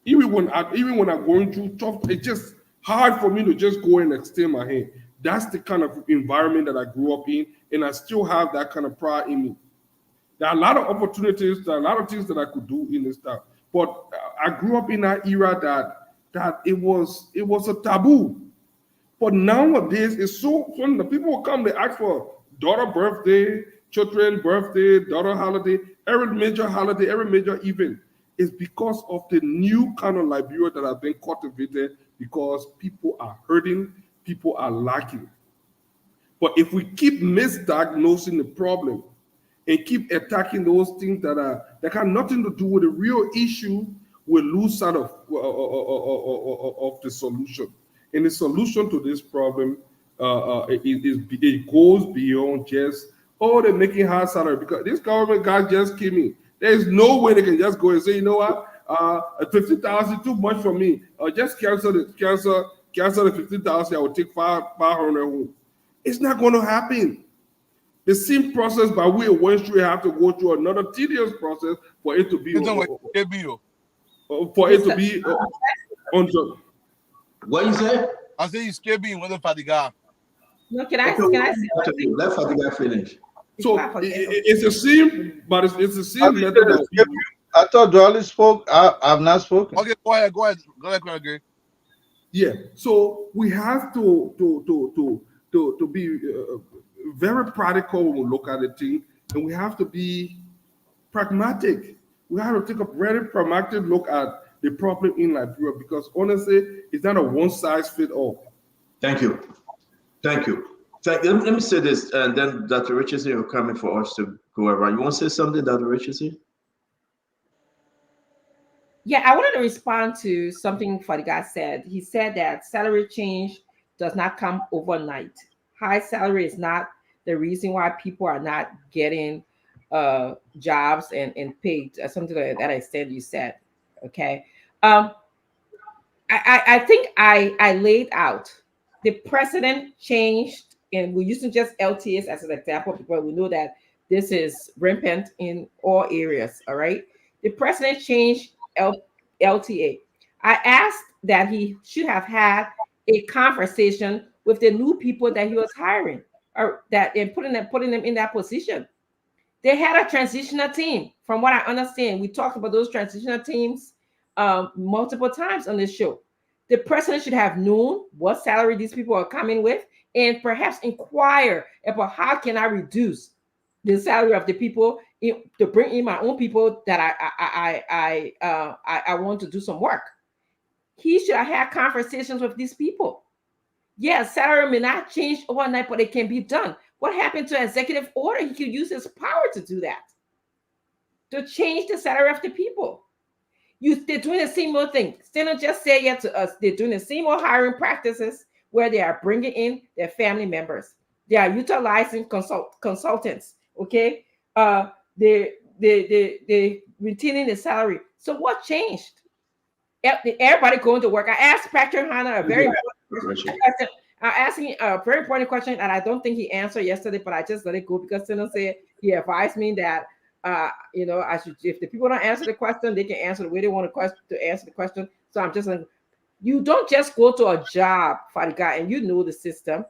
Even when I'm going through tough, it's just hard for me to just go and extend my hand. That's the kind of environment that I grew up in, and I still have that kind of pride in me. There are a lot of opportunities, there are a lot of things that I could do in this time. But I grew up in that era that it was a taboo. But nowadays, it's so fun. The people will come, they ask for daughter birthday, children birthday, daughter holiday, every major holiday, every major event. It's because of the new kind of Liberia that has been cultivated, because people are hurting, people are lacking. But if we keep misdiagnosing the problem and keep attacking those things that have nothing to do with the real issue, we'll lose sight of the solution. And the solution to this problem it goes beyond just, oh, they're making high salary, because this government guys just came in. There's no way they can just go and say, you know what, 50,000 too much for me. Just cancel the 50,000. I will take 500 home. It's not going to happen. The same process by we went through, have to go through another tedious process for it to be on. What you say? I say you scared me with the fatiga. No, can I say something? Let Fatiga finish. So it's the same, but it's the same method that I thought Dolly spoke. I've not spoken. Okay, go ahead. Yeah. So we have to be very practical when we look at the thing, and we have to be pragmatic. We have to take a very pragmatic look at the problem in Liberia, because honestly, it's not a one-size-fits-all. Thank you. Let me say this, and then Dr. Richardson will come in for us to go around. You want to say something, Dr. Richardson? Yeah, I wanted to respond to something Fadiga said. He said that salary change does not come overnight. High salary is not the reason why people are not getting jobs and paid, something like that extent you said. Okay. I think I laid out the precedent changed, and we're using just LTAs as an example because we know that this is rampant in all areas. All right. The precedent changed LTA. I asked that he should have had a conversation with the new people that he was hiring, or that and putting them in that position. They had a transitional team. From what I understand, we talked about those transitional teams multiple times on this show. The president should have known what salary these people are coming with, and perhaps inquire about how can I reduce the salary of the people to bring in my own people that I want to do some work. He should have had conversations with these people. Yes, salary may not change overnight, but it can be done. What happened to executive order? He could use his power to do that, to change the salary of the people. They're doing the same old thing. Steno just said yet to us, they're doing the same old hiring practices where they are bringing in their family members. They are utilizing consultants. Okay, they retaining the salary. So what changed? Everybody going to work. I asked Patrick Hanna a very important question. I asked him a very important question, and I don't think he answered yesterday, but I just let it go because Steno said he advised me that I should, if the people don't answer the question, they can answer the way they want to answer the question. So I'm just like, you don't just go to a job, Fadiga, and you know the system,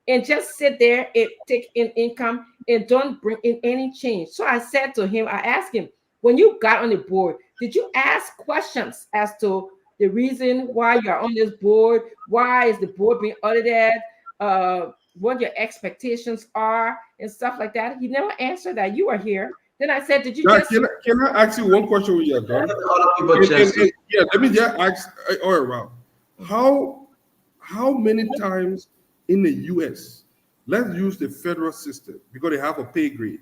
and just sit there and take in income and don't bring in any change. So I said to him, I asked him, when you got on the board, did you ask questions as to the reason why you're on this board? Why is the board being audited? What your expectations are and stuff like that? He never answered that. You were here. Then I said, did you just... Can I ask you one question when you're done? Yeah, let me just ask all around. How many times in the U.S., let's use the federal system, because they have a pay grade,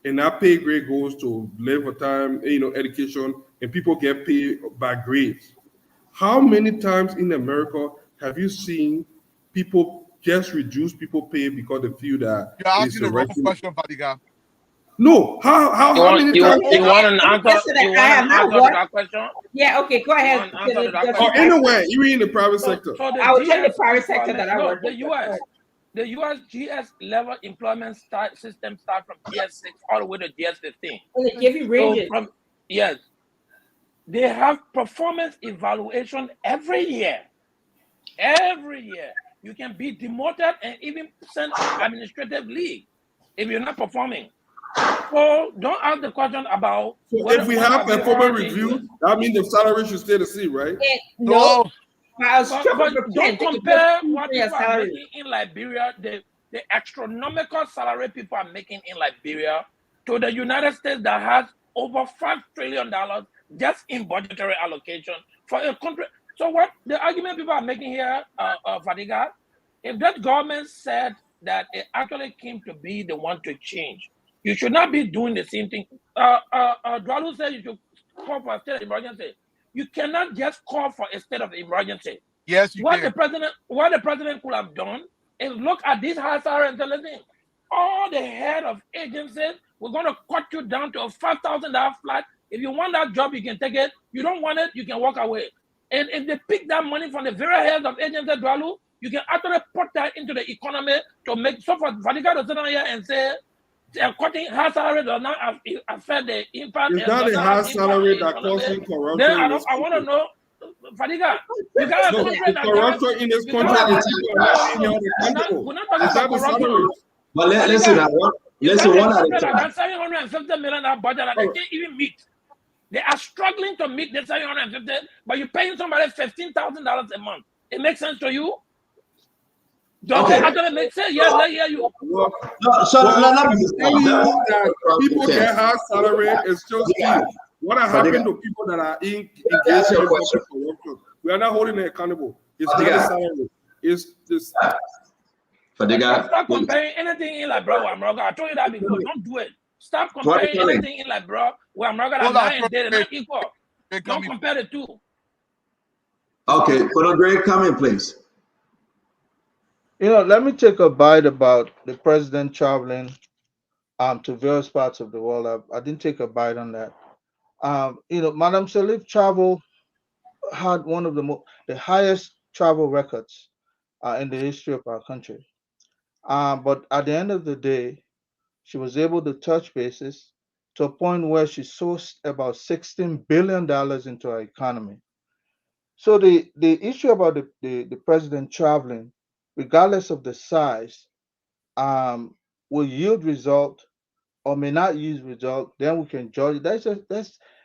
and that pay grade goes to labor time, education, and people get paid by grades. How many times in America have you seen people just reduce people pay because they feel that you're asking the wrong question, Fadiga? No, how many times? You want an answer to that question? Yeah, okay, go ahead. Or anywhere, even in the private sector. So I will tell the private sector that I work with. The U.S. GS level employment system starts from GS6 all the way to GS15. And they give you ranges. Yes. They have performance evaluation every year. Every year. You can be demoted and even sent to administrative leave if you're not performing. So don't ask the question about... So if we have performance review, that means the salary should stay the same, right? No. But don't compare what people are making in Liberia, the astronomical salary people are making in Liberia, to the United States that has over $5 trillion just in budgetary allocation for a country. So what the argument people are making here, Fadiga, if that government said that it actually came to be the one to change, you should not be doing the same thing. Dwalu said you should call for a state of emergency. You cannot just call for a state of emergency. Yes, you can. What the president could have done and look at this high salary and tell them, all the head of agencies, we're going to cut you down to a $5,000 flat. If you want that job, you can take it. You don't want it, you can walk away. And if they pick that money from the very heads of agencies, Dwalu, you can actually put that into the economy to make, so for Fadiga to sit down here and say, cutting high salary does not affect the impact. It's not a high salary that causes corruption. Then I want to know, Fadiga, you got to the corruption in this country is we're not talking about corruption. But listen, listen, one at a time. That $750 million budget that they can't even meet. They are struggling to meet the $750, but you're paying somebody $15,000 a month. It makes sense to you? Does it actually make sense? Yes, I hear you. No, so let me just telling you that people get high salary is just what happened to people that are engaged in corruption. We are not holding them accountable. It's not a salary. It's this. Stop comparing anything in like bro. I told you that before. Don't do it. Stop comparing anything in like bro. Where America and nine they're not equal. Don't compare the two. Okay, Colonel Gray, come in, please. Let me take a bite about the president traveling to various parts of the world. I didn't take a bite on that. Madam Salif travel had one of the highest travel records in the history of our country. But at the end of the day, she was able to touch bases to a point where she sourced about $16 billion into our economy. So the issue about the president traveling, regardless of the size, will yield result or may not yield result. Then we can judge it.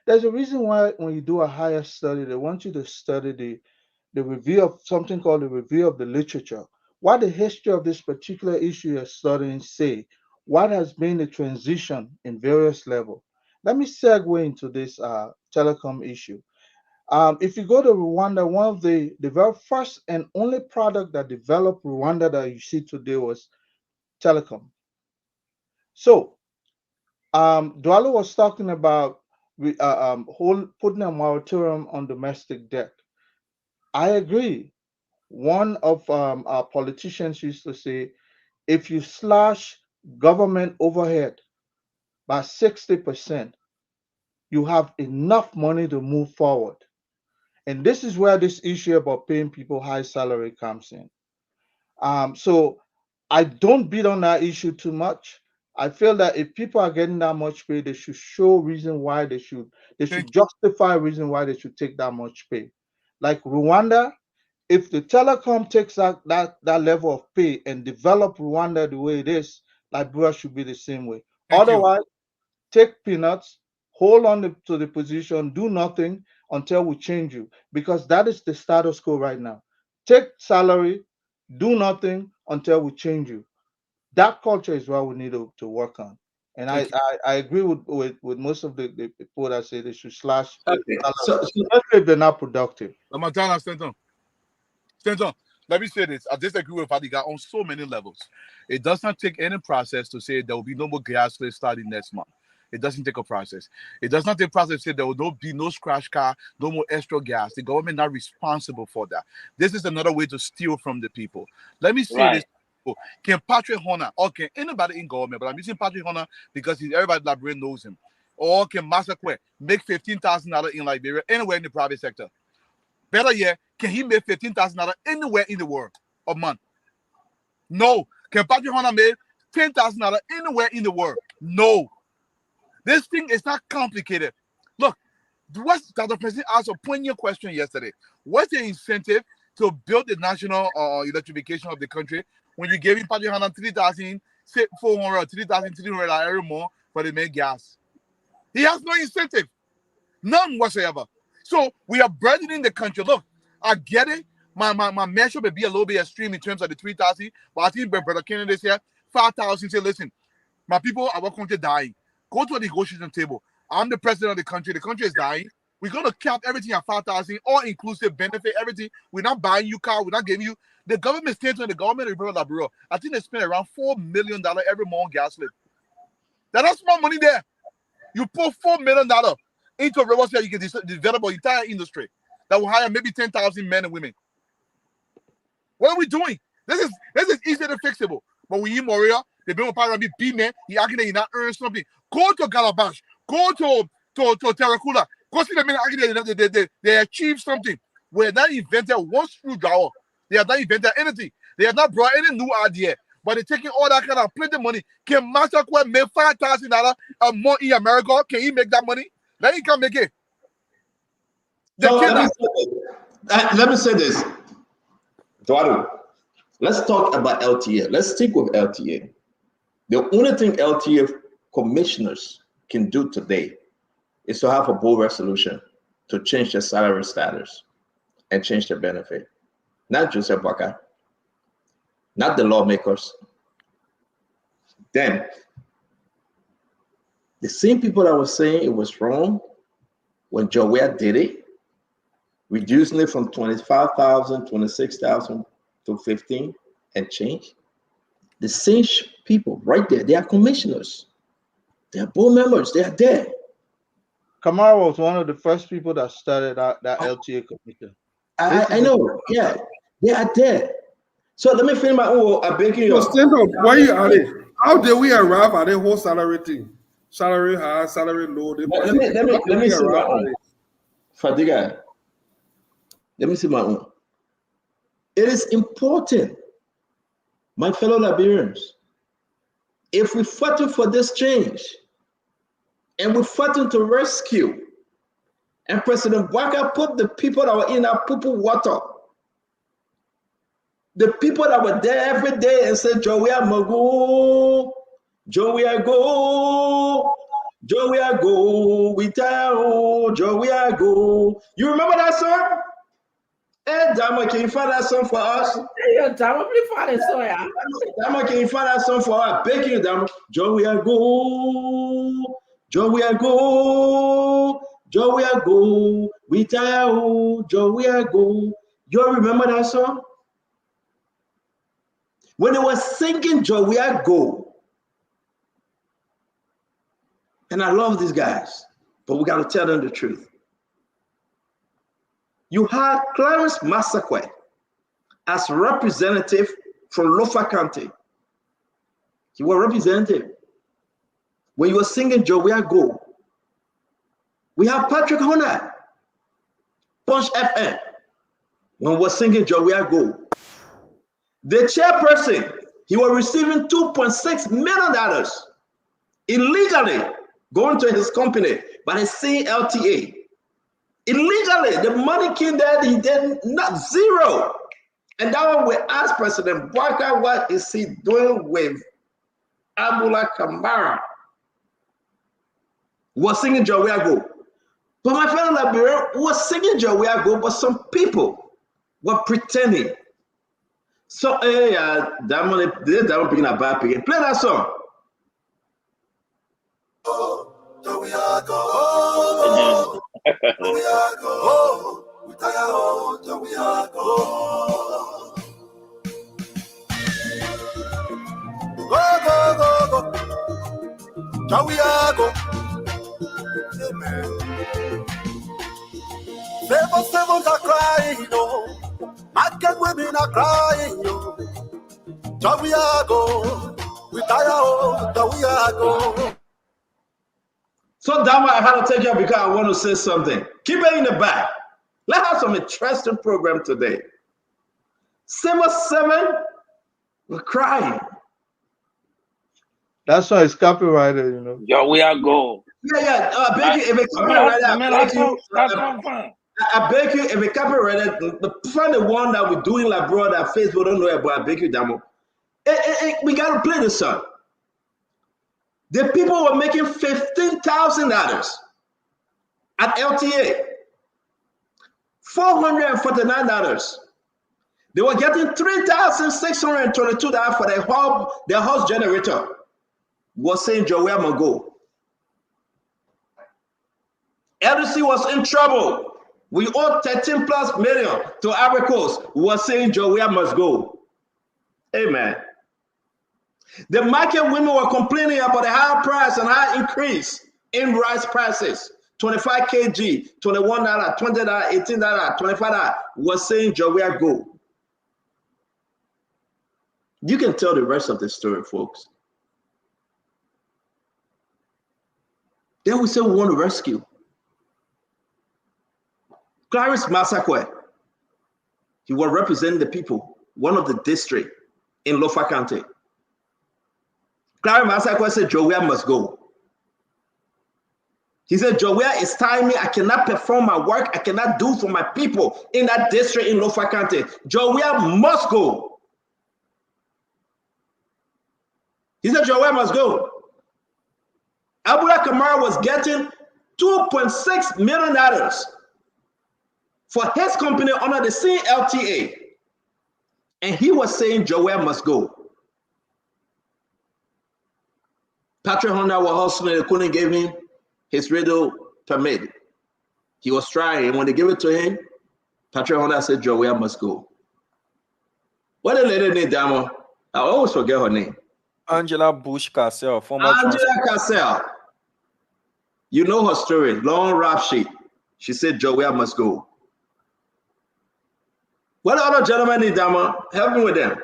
There's a reason why when you do a higher study, they want you to study the review of something called the review of the literature. What the history of this particular issue you're studying say? What has been the transition in various levels? Let me segue into this telecom issue. If you go to Rwanda, one of the very first and only product that developed Rwanda that you see today was telecom. So, Dwalo was talking about putting a moratorium on domestic debt. I agree. One of our politicians used to say, if you slash government overhead by 60%, you have enough money to move forward. And this is where this issue about paying people high salary comes in. So I don't beat on that issue too much. I feel that if people are getting that much pay, they should show reason why they should justify reason why they should take that much pay. Like Rwanda, if the telecom takes that level of pay and develop Rwanda the way it is, Liberia should be the same way. Otherwise, take peanuts, hold on to the position, do nothing until we change you, because that is the status quo right now. Take salary, do nothing until we change you. That culture is what we need to work on. And I agree with most of the people that say they should slash, especially if they're not productive. Stanton, let me say this. I disagree with Fadiga on so many levels. It does not take any process to say there will be no more gas starting next month. It doesn't take a process. It does not take a process to say there will be no scratch car, no more extra gas. The government not responsible for that. This is another way to steal from the people. Let me say this. Can Patrick Horner, or can anybody in government, but I'm using Patrick Horner because everybody in Liberia knows him, or can Masakwe make $15,000 in Liberia anywhere in the private sector? Better yet, can he make $15,000 anywhere in the world a month? No. Can Patrick Horner make $10,000 anywhere in the world? No. This thing is not complicated. Look, the president asked a poignant question yesterday. What's the incentive to build the national electrification of the country when you gave him Patrick Horner $3,400 or $3,300 every month for the main gas? He has no incentive. None whatsoever. So we are burdening the country. Look, I get it. My measure may be a little bit extreme in terms of the 3,000, but I think Brother Kennedy said 5,000. Say, listen, my people, our country dying. Go to a negotiation table. I'm the president of the country. The country is dying. We're going to cap everything at 5,000, all inclusive benefit, everything. We're not buying you car. We're not giving you. The government stands on the government of the Liberia. I think they spend around $4 million every month on gas slip. That's small money there. You put $4 million into a robot, you can develop an entire industry that will hire maybe 10,000 men and women. What are we doing? This is easy to fixable. But when you Moria, they bring up a B man, he arguing that he not earn something. Go to Calabash, go to Terracula, go see the men arguing that they achieved something. We have not invented one screwdriver. They have not invented anything. They have not brought any new idea. But they're taking all that kind of plenty money. Can Master Quest make $5,000 a month in America? Can he make that money? Then he can make it. So let me say this. Eduardo, let's talk about LTA. Let's stick with LTA. The only thing LTA commissioners can do today is to have a bold resolution to change their salary status and change their benefit. Not Joseph Baka, not the lawmakers. Then, the same people that were saying it was wrong when Jowiah did it, reducing it from 25,000, 26,000 to 15 and change. The same people right there, they are commissioners. They are board members. They are there. Kamara was one of the first people that started that LTA commission. I know. Yeah, they are there. So let me finish my own. I beg you. So stand up. Why you at it? How did we arrive at the whole salary thing? Salary high, salary low. Let me see my own. Fadiga. Let me see my own. It is important, my fellow Liberians, if we're fighting for this change and we're fighting to rescue, and President Baka put the people that were in our poo water, the people that were there every day and said, Jowiah Mago, Jowiah go, Jowiah go, we tell Jowiah go. You remember that song? Hey, Dama, can you find that song for us? Hey, Dama, please find it, so yeah. Dama, can you find that song for us? Beg you, Dama. Jowiah go, Jowiah go, Jowiah go, we tell Jowiah go. You remember that song? When they were singing Jowiah go, and I love these guys, but we got to tell them the truth. You had Clarence Massaquoi as representative from Lofa County. You were representative. When you were singing Jowiah go, we have Patrick Honor, Punch FM, when we were singing Jowiah go. The chairperson, he was receiving $2.6 million illegally going to his company by the same LTA. Illegally, the money came there, he did not zero. And that one we asked President Baka, what is he doing with Abula Kamara? Was singing Jowiah go. But my fellow Liberian was singing Jowiah go, but some people were pretending. So, hey, that money picking a bad picking. Play that song. Jowiah go. Jowiah go. We tire out. Jowiah go. Go. Jowiah go. Favors are crying, no. Market women are crying, no. Jowiah go. We tire out. Jowiah go. So Dama, I had to take you because I want to say something. Keep it in the back. Let's have some interesting program today. 7, we're crying. That's why it's copyrighted, you know. Jowiah go. Yeah. I beg you, if it's copyrighted, I beg you, if it's copyrighted, find the one that we're doing like bro that Facebook don't know about. I beg you, Damo. We gotta play this song. The people were making $15,000 at LTA, $449. They were getting $3,622 for their house generator. Was saying Jowiah must go. LDC was in trouble. We owed 13 plus million to Ivory Coast. Was saying Jowiah must go. Amen. The market women were complaining about the high price and high increase in rice prices. 25 kg, $21, $20, $18, $25 was saying Jowiah go. You can tell the rest of the story, folks. Then we say we want to rescue. Clarence Massacre, he was representing the people, one of the districts in Lofa County. Clarence Massacre said, Jowiah must go. He said, Jowiah is tying me. I cannot perform my work. I cannot do for my people in that district in Lofa County. Jowiah must go. He said, Jowiah must go. Abula Kamara was getting $2.6 million for his company under the CLTA. And he was saying Jowiah must go. Patrick Honda was hustling, they couldn't give him his radio permit. He was trying, and when they gave it to him, Patrick Honda said Jowiah must go. What a lady named Damo? I always forget her name. Angela Bush Cassell, former Angela Cassell. You know her story, long rap sheet. She said Jowiah must go. What other gentlemen in Dama? Help me with them.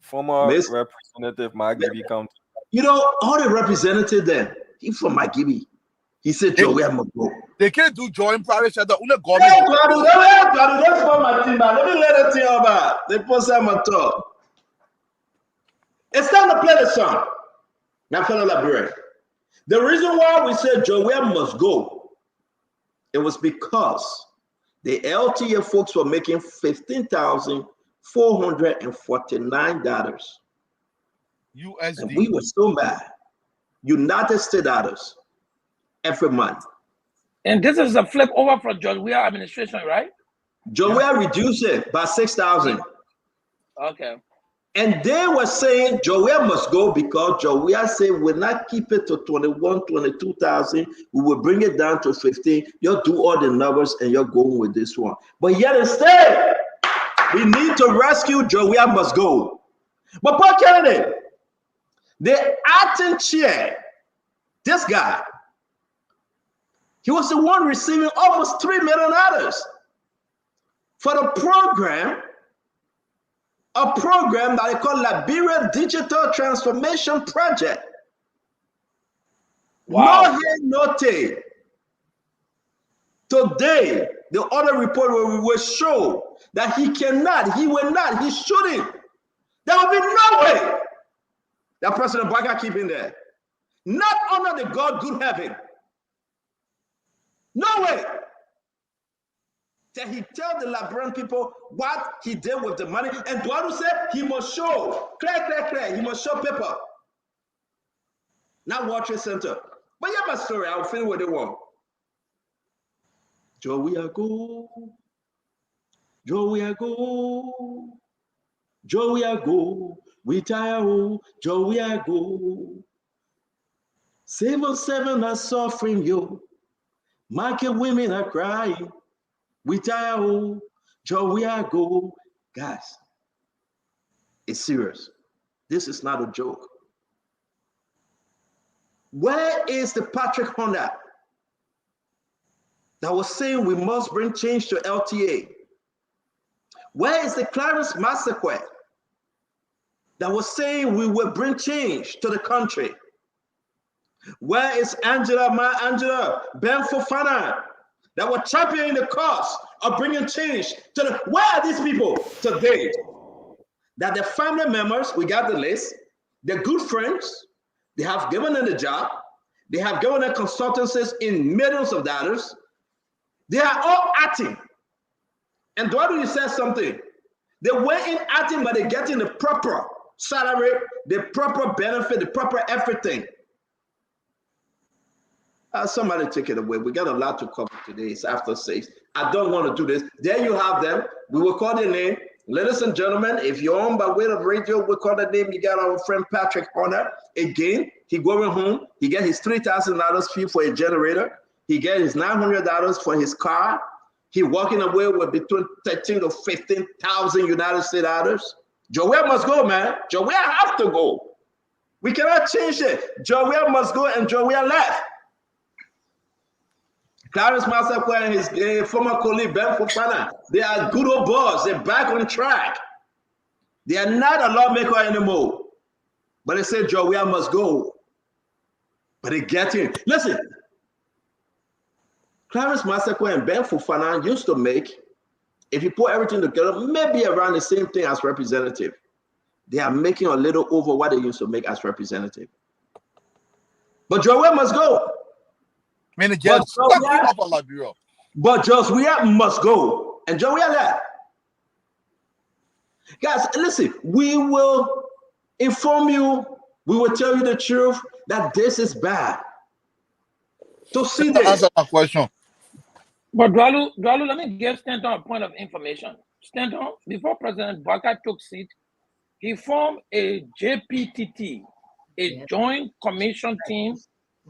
Former representative Magibi County. You know, all the representatives there, he from Magibi. He said Jowiah must go. They can't do joint private shelter. Let me let it tell you about. They post them on top. It's time to play the song. Now, fellow Liberia. The reason why we said Jowiah must go, it was because the LTA folks were making $15,449. USD. And we were so mad. United States dollars every month. And this is a flip over from Jowiah administration, right? Jowiah reduced it by 6,000. Okay. And they were saying Jowiah must go because Jowiah said we'll not keep it to 21, 22,000. We will bring it down to 15. You'll do all the numbers and you're going with this one. But yet instead, we need to rescue Jowiah must go. But Paul Kennedy, the acting chair, this guy, he was the one receiving almost $3 million for the program. A program that they call Liberia Digital Transformation Project. Wow. No head, no tail. Today, the other report will show that he cannot, he will not, he shouldn't. There will be no way that President Baga keep in there. Not under the God good heaven. No way. That he tell the Liberian people what he did with the money. And Duadu said he must show, clear, he must show paper. Not World Trade Center. But yeah, my story, I'll finish with the one. Jowiah go, Jowiah go, Jowiah go, we tire, Jowiah go. 7-7 are suffering, yo. Market women are crying. We tire, Jowiah go. Guys, it's serious. This is not a joke. Where is the Patrick Honda that was saying we must bring change to LTA? Where is the Clarence Massacre that was saying we will bring change to the country? Where is Angela Ben Fofana that were championing the cause of bringing change to the, where are these people today? That the family members, we got the list, they're good friends, they have given them the job, they have given them consultancies in millions of dollars, they are all acting. And Duadu, you said something. They went in acting, but they're getting the proper salary, the proper benefit, the proper everything. Somebody take it away. We got a lot to cover today. It's after 6. I don't want to do this. There you have them. We will call their name. Ladies and gentlemen, if you're on by way of radio, we call the name. You got our friend Patrick Honor. Again, he going home. He get his $3,000 fee for a generator. He get his $900 for his car. He walking away with between 13 to 15,000 United States dollars. Jowiah must go, man. Jowiah have to go. We cannot change it. Jowiah must go, and Jowiah left. Clarence Massacre and his former colleague Ben Fofana, they are good old boys. They're back on track. They are not a lawmaker anymore. But they say Jowiya must go. But they get in. Listen, Clarence Maseko and Ben Fofana used to make, if you put everything together, maybe around the same thing as representative. They are making a little over what they used to make as representative. But Jowiya must go. Man, the jail stuck up on Liberia. But Jowiya must go. And Jowiya left. Guys, listen, we will inform you, we will tell you the truth that this is bad. To see this. Answer that question. But Dwalu, let me give Stanton a point of information. Stanton, before President Baka took seat, he formed a JPTT, a joint commission team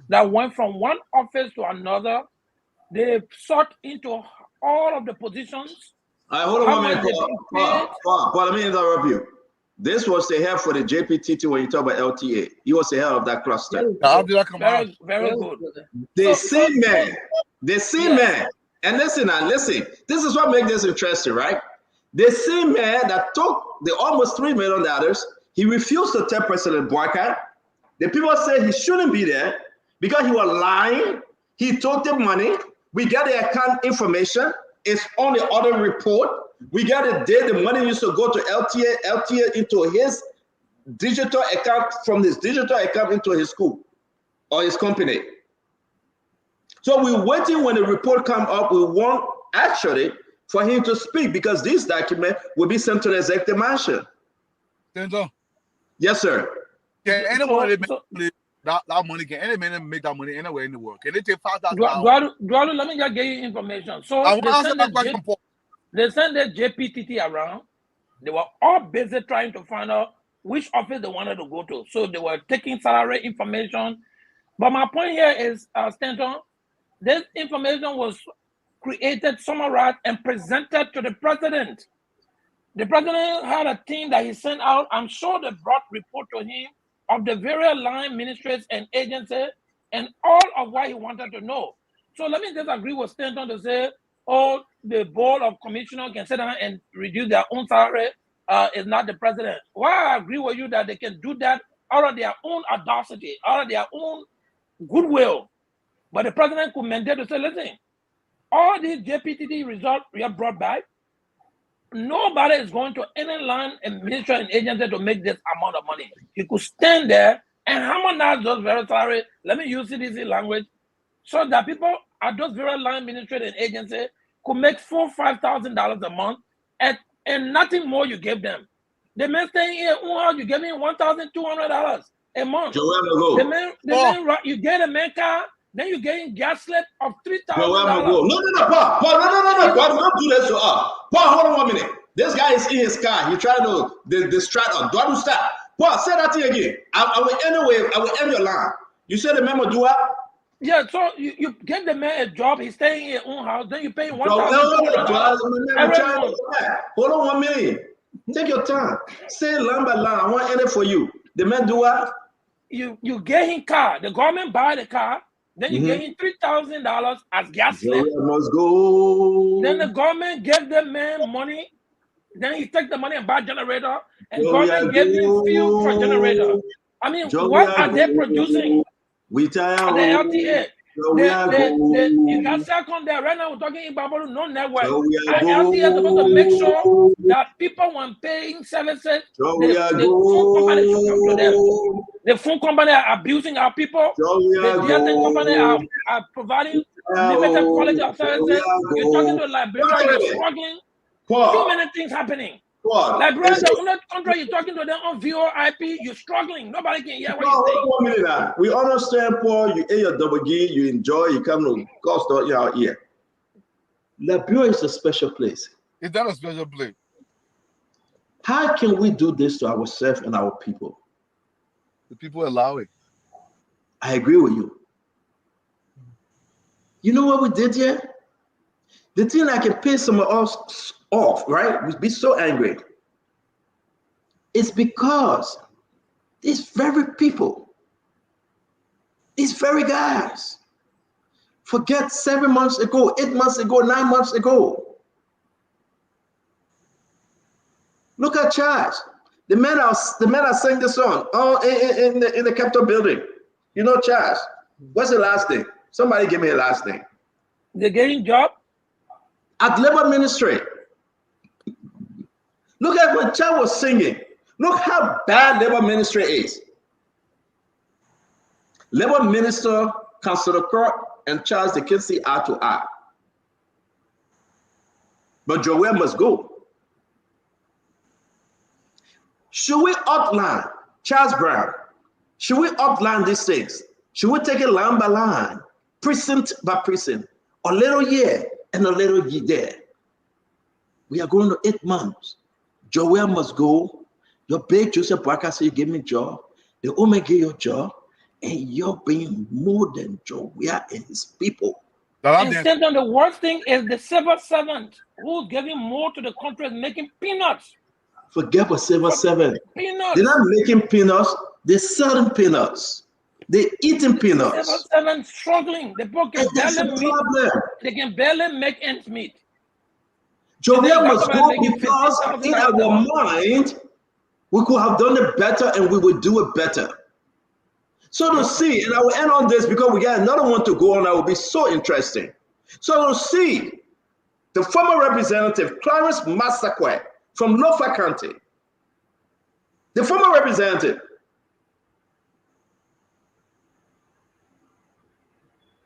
that went from one office to another. They sought into all of the positions. Hold on 1 minute, Paul, let me interrupt you. This was the head for the JPTT when you talk about LTA. He was the head of that cluster. How did that come out? Very good. The same man. And listen, this is what makes this interesting, right? The same man that took the almost $3 million, he refused to tell President Bouakai. The people say he shouldn't be there because he was lying. He took the money. We got the account information. It's on the other report. We got the day the money used to go to LTA into his digital account, from his digital account into his school or his company. So we're waiting when the report comes up. We want actually for him to speak because this document will be sent to the executive mansion. Yes, sir. Can anyone that money? Can any man make that money anywhere in the world? Can they take $5,000? Dwalu, let me just give you information. So they sent the JPTT around. They were all busy trying to find out which office they wanted to go to. So they were taking salary information. But my point here is, Stanton, this information was created, summarized, and presented to the president. The president had a team that he sent out. I'm sure they brought report to him of the various line ministries and agencies and all of what he wanted to know. So let me just agree with Stanton to say, oh, the board of commissioners can sit down and reduce their own salary, is not the president. Why I agree with you that they can do that out of their own audacity, out of their own goodwill. But the president could mandate to say, listen, all these JPTT results we have brought back, nobody is going to any line and ministry and agency to make this amount of money. He could stand there and harmonize those very salaries. Let me use CDC language, so that people at those very line ministry and agency could make $4,000-$5,000 a month, and nothing more you give them. The man staying here, you give me $1,200 a month. The man, you get a man car, then you getting gas slip of $3,000. No, Paul, no, don't do that to us. Paul, hold on 1 minute. This guy is in his car. He's trying to distract us. Do I do stop? Paul, say that thing again. I will end your line. You said the memo do what? Yeah, so you give the man a job, he's staying in your own house, then you pay $1,200. Hold on 1 minute. Take your time. Say line by line. I want to end it for you. The man do what? You get him car. The government buy the car. Then you get him $3,000 as gas slip. Must go. Then the government give the man money. Then he take the money and buy generator. And government give him fuel for generator. I mean, what are they producing? We tell the LTA. You got second there right now. We're talking about no network. And LTA is supposed to make sure that people when paying services, the phone company should come to them. The phone company are abusing our people. The DSN company are providing limited quality of services. You're talking to Liberia, you're struggling. Too many things happening. Liberia, the only country you're talking to them on VoIP, you're struggling. Nobody can hear what you're saying. 1 minute now. We understand, Paul. You ate your double G, you enjoy, you come to cost your ear. Liberia is a special place. It's not a special place. How can we do this to ourselves and our people? The people allow it. I agree with you. You know what we did here? The thing I can piss some of us off, right? We'd be so angry. It's because these very people, these very guys, forget 7 months ago, 8 months ago, 9 months ago. Look at Charles. The men are sang the song in the Capitol building. You know, Charles. What's the last name? Somebody give me a last name. They're getting job at Labor Ministry. Look at when Charles was singing. Look how bad Labor Ministry is. Labor Minister, Councillor Court, and Charles, they can see eye to eye. But Joel must go. Should we outline Charles Brown? Should we outline these things? Should we take it line by line, precinct by precinct, a little here and a little there? We are going to 8 months. Joel must go. Your big Joseph Barker said, you give me a job. The woman give you a job, and you're being more than Joel and his people. And Stanton, the worst thing is the civil servant who's giving more to the country is making peanuts. Forget what civil servant. Peanuts. They're not making peanuts. They're selling peanuts. They're eating peanuts. Civil servants struggling. The poor can they can barely make ends meet. Joel must go because in our mind, we could have done it better and we would do it better. So to see, and I will end on this because we got another one to go on that will be so interesting. So to see the former representative, Clarence Massaquoi from Lofa County, the former representative,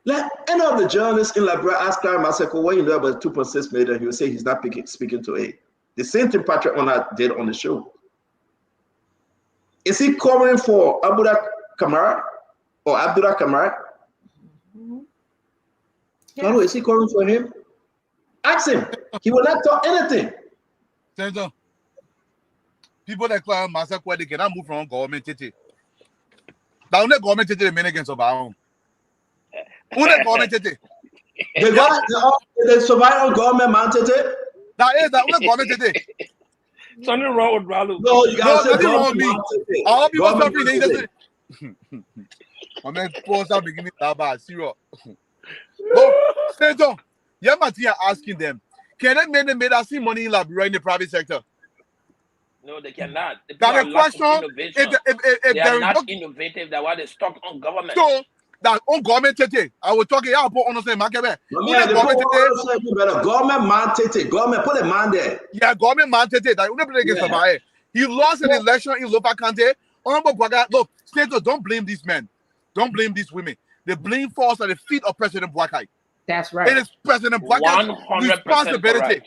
let any of the journalists in Liberia ask Clarence Massaquoi what you know about 2.6 million, he will say he's not speaking to it. The same thing Patrick Ona did on the show. Is he covering for Abdullah Kamara or Abdullah Kamara? Carlo, is he calling for him? Ask him. He will not talk anything. Senator, people that call Massaquoi, they cannot move from government. Now, the government is the main against our own. Who the government is? They survive on government mounted. That is that the government is. Something wrong with Ralu. No, you got nothing wrong with me. All people suffering. They just. I mean, post are beginning that bad. Serious. But Senator, Yamati are asking them, can they make us see money in Liberia in the private sector? No, they cannot. That's the question. If they are not innovative, that's why they stuck on government. So that on government tete, I will talk here. I'll put on the same market. Government man tete, government put a man there. Yeah, government man tete. That you against somebody. He lost an election in Lofa County. Look, Senator, don't blame these men. Don't blame these women. The blame falls at the feet of President Boakai. That's right. It is President Boakai's responsibility.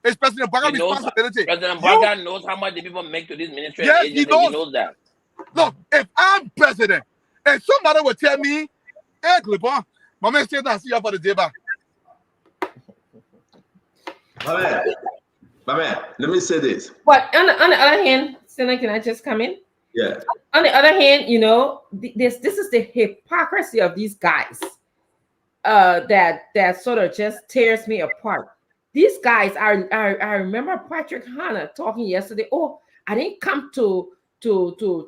It's President Boakai's responsibility. President Boakai knows how much the people make to this ministry. Yes, he knows that. Look, if I'm president and somebody will tell me, hey, Clipper, my man said I see you for the day back. My man, let me say this. But on the other hand, Senator, can I just come in? Yeah. On the other hand, you know, this is the hypocrisy of these guys that sort of just tears me apart. These guys, I remember Patrick Hanna talking yesterday. Oh, I didn't come to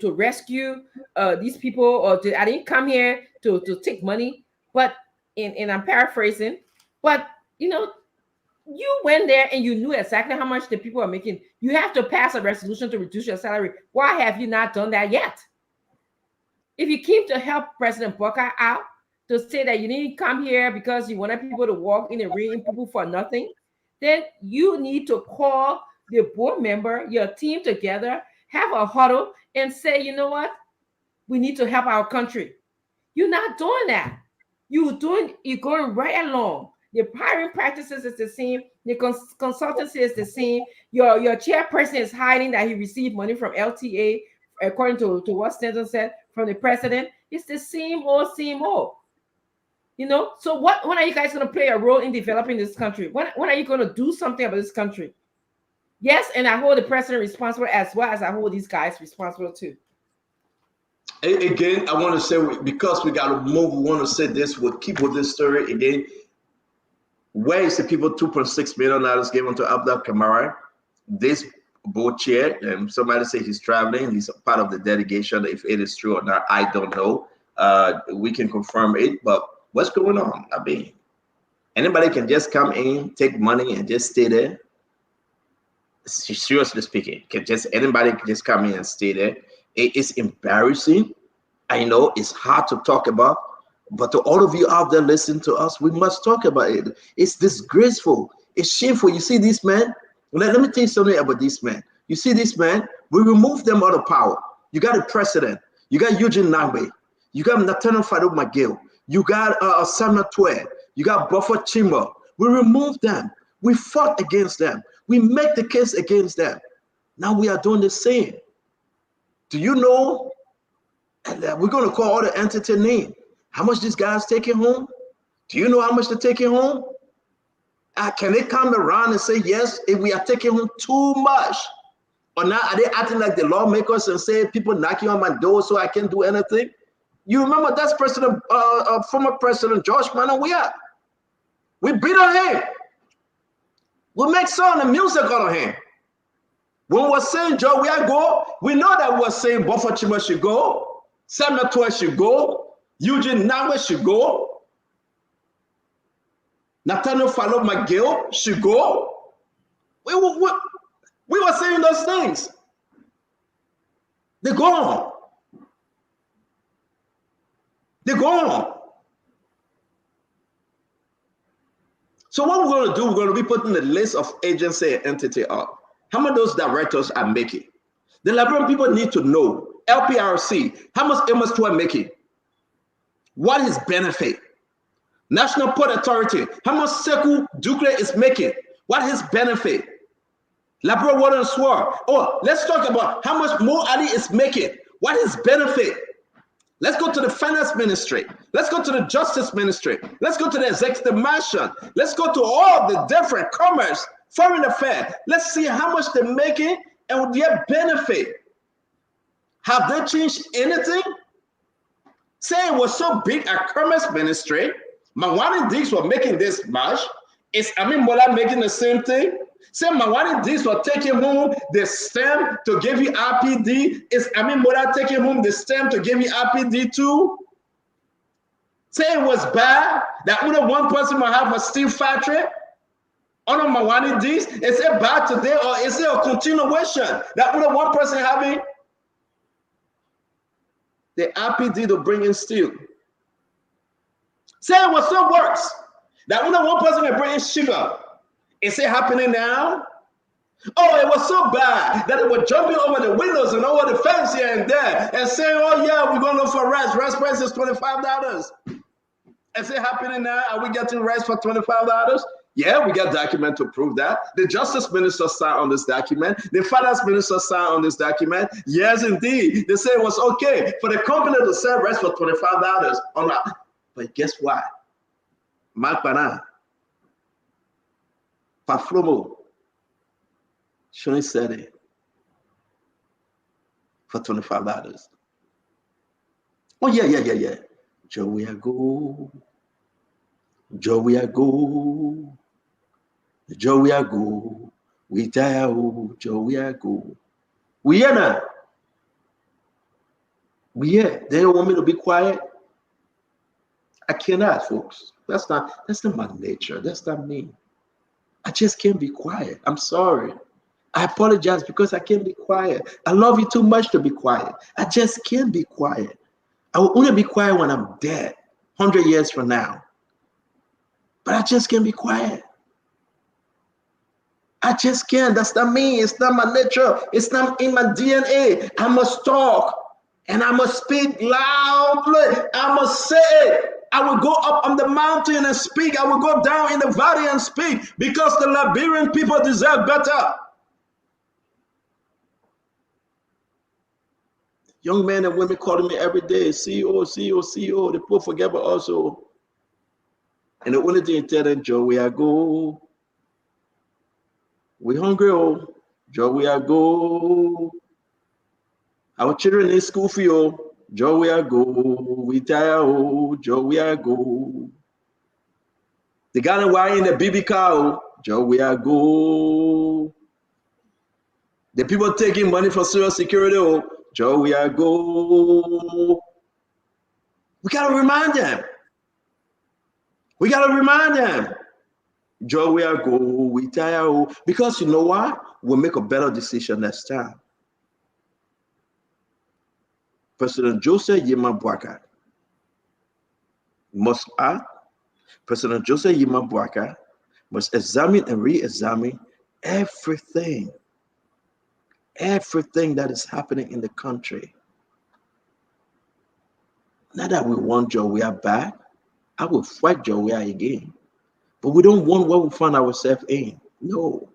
rescue these people, or I didn't come here to take money. But and I'm paraphrasing, but you know, you went there and you knew exactly how much the people are making. You have to pass a resolution to reduce your salary. Why have you not done that yet? If you came to help President Boakai out, to say that you didn't come here because you wanted people to walk in the ring people for nothing, then you need to call the board member, your team together, have a huddle and say, you know what? We need to help our country. You're not doing that. You're going right along. The hiring practices is the same. The consultancy is the same. Your chairperson is hiding that he received money from LTA, according to what Stanton said, from the president. It's the same old. You know, so when are you guys going to play a role in developing this country? When are you going to do something about this country? Yes, and I hold the president responsible as well as I hold these guys responsible too. Again, I want to say, because we got to move, we want to say this, we'll keep with this story again. Where is the people $2.6 million given to Abdul Kamara? This board chair, and somebody say he's traveling, he's a part of the delegation. If it is true or not, I don't know. We can confirm it, but what's going on? I mean, anybody can just come in, take money, and just stay there. seriously speaking, can just anybody can just come in and stay there. It's embarrassing. I know it's hard to talk about, but to all of you out there listening to us, we must talk about it. It's disgraceful. It's shameful. You see these men? Let me tell you something about these men. You see these men? We remove them out of power. You got a president. You got Eugene Nangbe. You got Nathaniel Fado McGill. You got Samuel Twe. You got Buffer Chimba. We remove them. We fought against them. We make the case against them. Now we are doing the same. Do you know? And we're going to call all the entity name. How much these guys taking home? Do you know how much they're taking home? Can they come around and say, yes, if we are taking home too much? Or now are they acting like the lawmakers and say people knocking on my door so I can't do anything? You remember that's former President George Manneh. We beat on him. We make song and music on him. When we're saying Joe, we are go, we know that we're saying Buffer Chima should go, Samuel Twe should go, Eugene Nangbe should go, Nathaniel Falo McGill should go. We were saying those things. They're gone. They're gone. So what we're going to do, we're going to be putting the list of agency and entity up. How much those directors are making? The Liberian people need to know. LPRC, how much Amos Twe making? What is benefit? National Port Authority, how much Sekou Dukle is making? What is benefit? Liberia Water and Swore. Oh, let's talk about how much Mo Ali is making. What is benefit? Let's go to the finance ministry. Let's go to the justice ministry. Let's go to the executive mansion. Let's go to all the different commerce, foreign affairs. Let's see how much they're making and their benefit. Have they changed anything? Say it was so big at commerce ministry. Mawani Diggs were making this much. Is Amin Bola making the same thing? Say Mawani Diggs were taking home the stamp to give you RPD. Is Amin Bola taking home the stamp to give you RPD too? Say it was bad that only one person might have a steel factory on Mawani Diggs. Is it bad today or is it a continuation that only one person having the RPD to bring in steel? Say it was so worse that only one person can bring in sugar. Is it happening now? Oh, it was so bad that they were jumping over the windows and over the fence here and there and saying, oh yeah, we're going to look for rice. Rice price is $25. Is it happening now? Are we getting rice for $25? Yeah, we got document to prove that. The justice minister signed on this document. The finance minister signed on this document. Yes, indeed. They say it was okay for the company to sell rice for $25. But guess what? Mark Bana, Paflomo, Shoni said it for $25. Oh, yeah. Joe, we are go. Joe, we are go. Joe, we are go. We die, Joe, we are go. We are now. We are. They don't want me to be quiet. I cannot, folks. That's not my nature. That's not me. I just can't be quiet. I'm sorry. I apologize because I can't be quiet. I love you too much to be quiet. I just can't be quiet. I will only be quiet when I'm dead, 100 years from now. But I just can't be quiet. I just can't. That's not me. It's not my nature. It's not in my DNA. I must talk and I must speak loudly. I must say it. I will go up on the mountain and speak. I will go down in the valley and speak because the Liberian people deserve better. Young men and women calling me every day, CEO. The poor forget but also. And the only thing I tell them, Joe, we are go. We hungry, oh. Joe, we are go. Our children in school for you. Joe, we are go. We tire, oh. Joe, we are go. The guy in the BB car, oh. Joe, we are go. The people taking money for social security, oh. Joe, we are go. We gotta remind them. We gotta remind them. Joe, we are go, we tire. Oh. Because you know why? We'll make a better decision next time. President Joseph Yema Boakai must act. President Joseph Yema Boakai must examine and re-examine everything that is happening in the country. Not that we want Joe back. I will fight Joe again. But we don't want what we find ourselves in. No.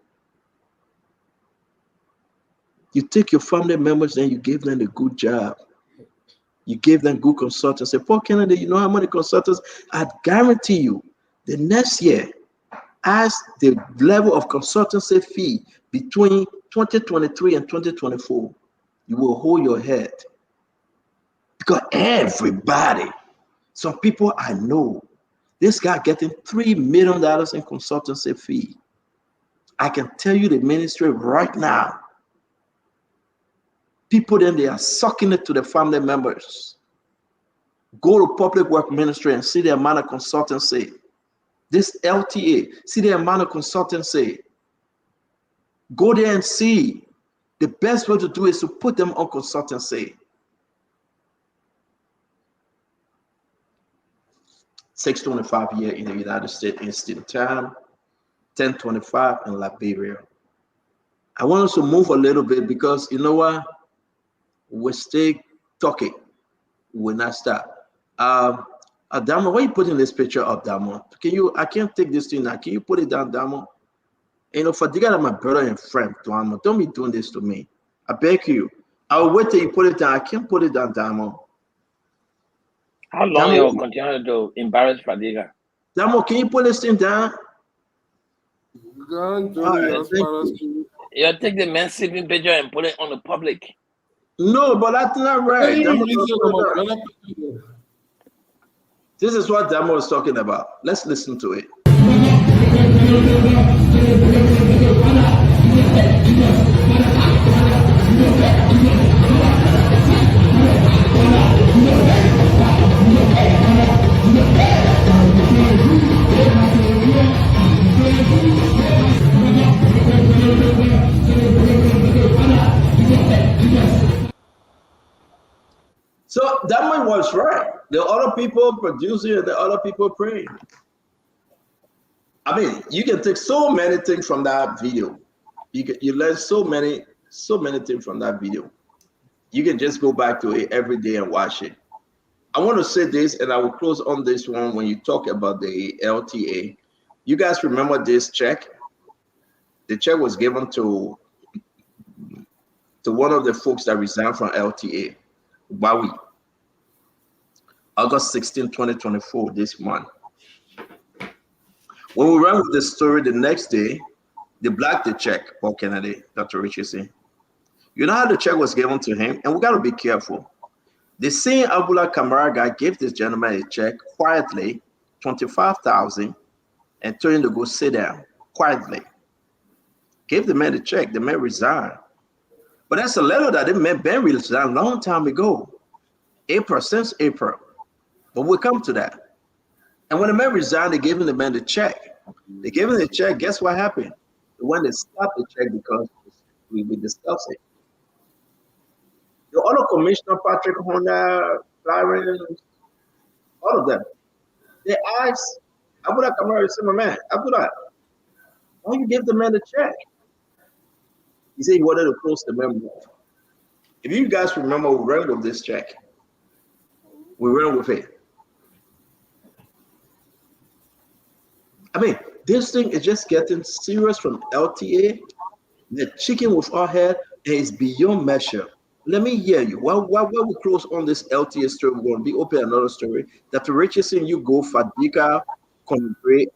You take your family members and you give them a good job. You gave them good consultants. Say, Paul Kennedy, you know how many consultants? I guarantee you, the next year, as the level of consultancy fee between 2023 and 2024, you will hold your head. Because everybody, some people I know, this guy getting $3 million in consultancy fee. I can tell you the ministry right now, people then they are sucking it to the family members. Go to public work ministry and see the amount of consultancy. This LTA, see the amount of consultancy. Go there and see. The best way to do is to put them on consultancy. 625 here in the United States Eastern Time, 1025 in Liberia. I want us to move a little bit because you know what? We stay talking. We'll not stop. Damo, why are you putting this picture up, Damo? I can't take this thing now. Can you put it down, Damo? You know, Fadiga, my brother and friend, Damo, don't be doing this to me. I beg you. I'll wait till you put it down. I can't put it down, Damo. How long you will continue to embarrass Fadiga? Damo, can you put this thing down? You take the man's sleeping picture and put it on the public. No, but that's not right. This is what Damo is talking about. Let's listen to it. So Damo was right. The other people producing and the other people praying. I mean, you can take so many things from that video. You learn so many things from that video. You can just go back to it every day and watch it. I want to say this, and I will close on this one when you talk about the LTA. You guys remember this check? The check was given to one of the folks that resigned from LTA, Bawi. August 16, 2024, this month. When we ran with the story the next day, they blacked the check, Paul Kennedy, Dr. Richardson. You know how the check was given to him? And we got to be careful. The same Abula Kamara guy gave this gentleman a check quietly, $25,000, and told him to go sit down quietly. Gave the man the check. The man resigned. But that's a letter that the man Ben resigned a long time ago. Since April. But we'll come to that. And when the man resigned, they gave him the man the check. They gave him the check. Guess what happened? When they stopped the check because we discussed it. The other commissioner, Patrick Honda, Clarence, all of them, they asked Abdullah Kamara, said, my man, Abdullah, why you give the man the check? He said he wanted to close the memo. If you guys remember, we ran with this check. We ran with it. I mean, this thing is just getting serious from LTA. The chicken with our head is beyond measure. Let me hear you. While we close on this LTA story, we're going to be open another story. Dr. Richardson, you go Fadiga, Congress.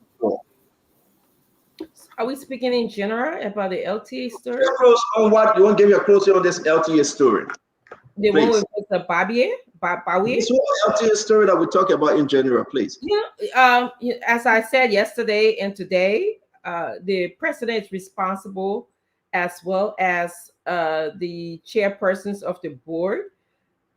Are we speaking in general about the LTA story? Close on what? You want to give your closing on this LTA story? The one with Mr. Bawie? This one LTA story that we're talking about in general, please. Yeah, as I said yesterday and today, the president is responsible as well as the chairpersons of the board.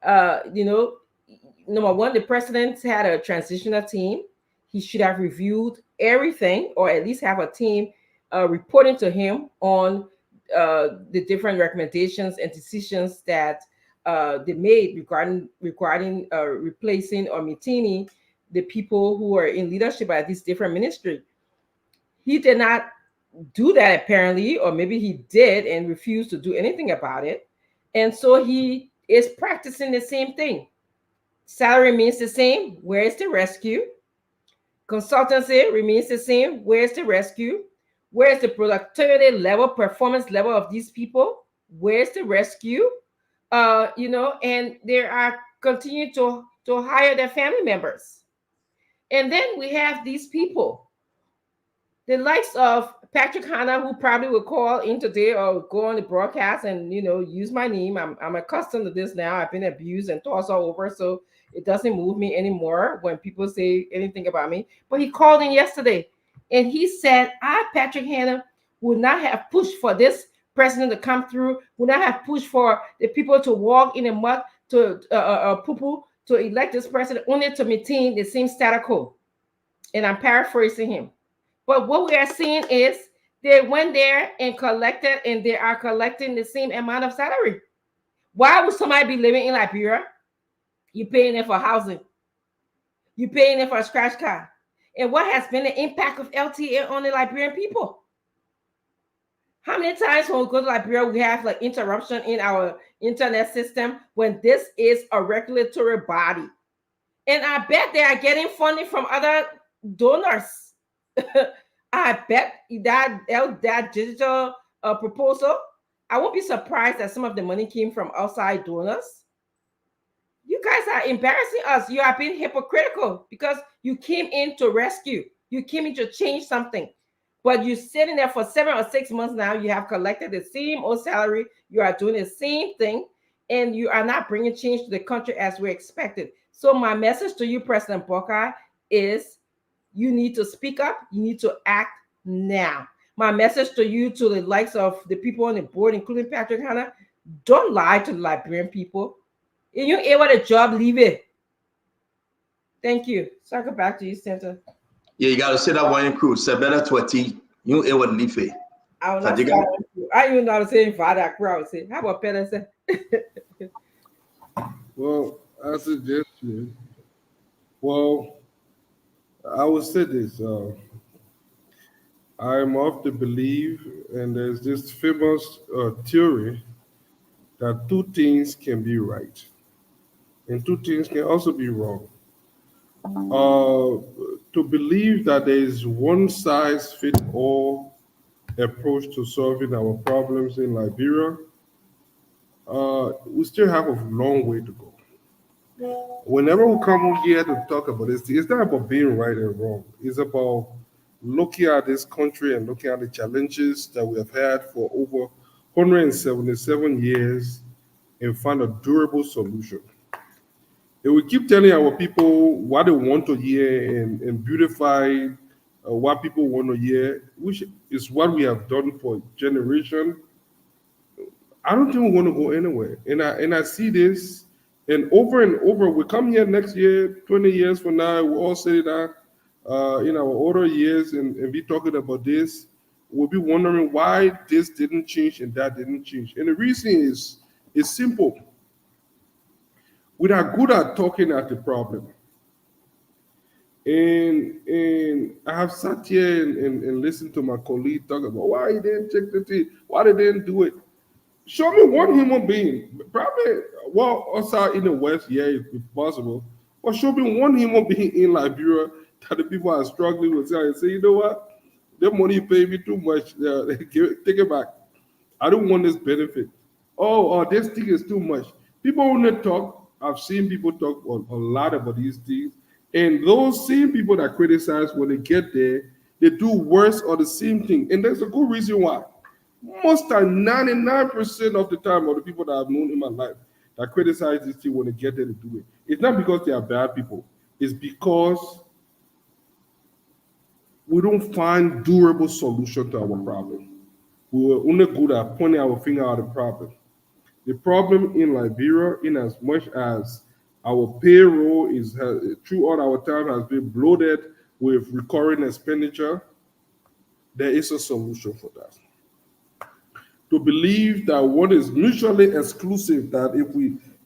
Number one, the president had a transitional team. He should have reviewed everything, or at least have a team reporting to him on the different recommendations and decisions that they made regarding replacing or maintaining the people who are in leadership at these different ministries. He did not do that apparently, or maybe he did and refused to do anything about it. And so he is practicing the same thing. Salary remains the same. Where is the rescue? Consultancy remains the same. Where's the rescue? Where's the productivity level, performance level of these people? Where's the rescue? And they are continuing to hire their family members. And then we have these people, the likes of Patrick Hanna, who probably will call in today or go on the broadcast and use my name. I'm accustomed to this now. I've been abused and tossed all over, so it doesn't move me anymore when people say anything about me. But he called in yesterday and he said, Patrick Hanna, would not have pushed for this president to come through, would not have pushed for the people to walk in the mud to poo-poo to elect this president, only to maintain the same status quo. And I'm paraphrasing him. But what we are seeing is they went there and collected, and they are collecting the same amount of salary. Why would somebody be living in Liberia? You're paying them for housing. You're paying them for a scratch card. And what has been the impact of LTA on the Liberian people? How many times when we go to Liberia, we have like interruption in our internet system when this is a regulatory body? And I bet they are getting funding from other donors. I bet that digital proposal, I won't be surprised that some of the money came from outside donors. You guys are embarrassing us. You are being hypocritical because you came in to rescue. You came in to change something. But you're sitting there for 7 or 6 months now. You have collected the same old salary. You are doing the same thing. And you are not bringing change to the country as we expected. So my message to you, President Buckeye, is you need to speak up. You need to act now. My message to you, to the likes of the people on the board, including Patrick Hanna, don't lie to the Liberian people. If you able a job, leave it. Thank you. Circle back to you, Senator. Yeah, you got to say that one in crew. Say better 20. You able to leave it. I will not say I even know how to say father crowd. Say, how about Peter say? Well, I suggest you. Well, I will say this. I'm of the belief, and there's this famous theory that two things can be right, and two things can also be wrong. To believe that there is one size fits all approach to solving our problems in Liberia, we still have a long way to go. Whenever we come here to talk about this, it's not about being right and wrong. It's about looking at this country and looking at the challenges that we have had for over 177 years and find a durable solution. If we keep telling our people what they want to hear and beautify what people want to hear, which is what we have done for generations, I don't think we want to go anywhere. And I see this, and over, we come here next year, 20 years from now, we all say that in our older years and be talking about this, we'll be wondering why this didn't change and that didn't change. And the reason is simple. We are good at talking at the problem. And I have sat here and listened to my colleague talk about why he didn't check the thing, why they didn't do it. Show me one human being, probably, well, also in the West, yeah, if possible, but show me one human being in Liberia that the people are struggling with and say, you know what, the money you pay me too much, take it back. I don't want this benefit. Oh, this thing is too much. People want to talk. I've seen people talk a lot about these things. And those same people that criticize, when they get there, they do worse or the same thing. And there's a good reason why. Most than 99% of the time of the people that I've known in my life that criticize this thing, when they get there to do it, it's not because they are bad people. It's because we don't find durable solution to our problem. We were only good at pointing our finger at the problem. The problem in Liberia, in as much as our payroll is throughout our time has been bloated, with recurring expenditure, there is a solution for that. To believe that what is mutually exclusive, that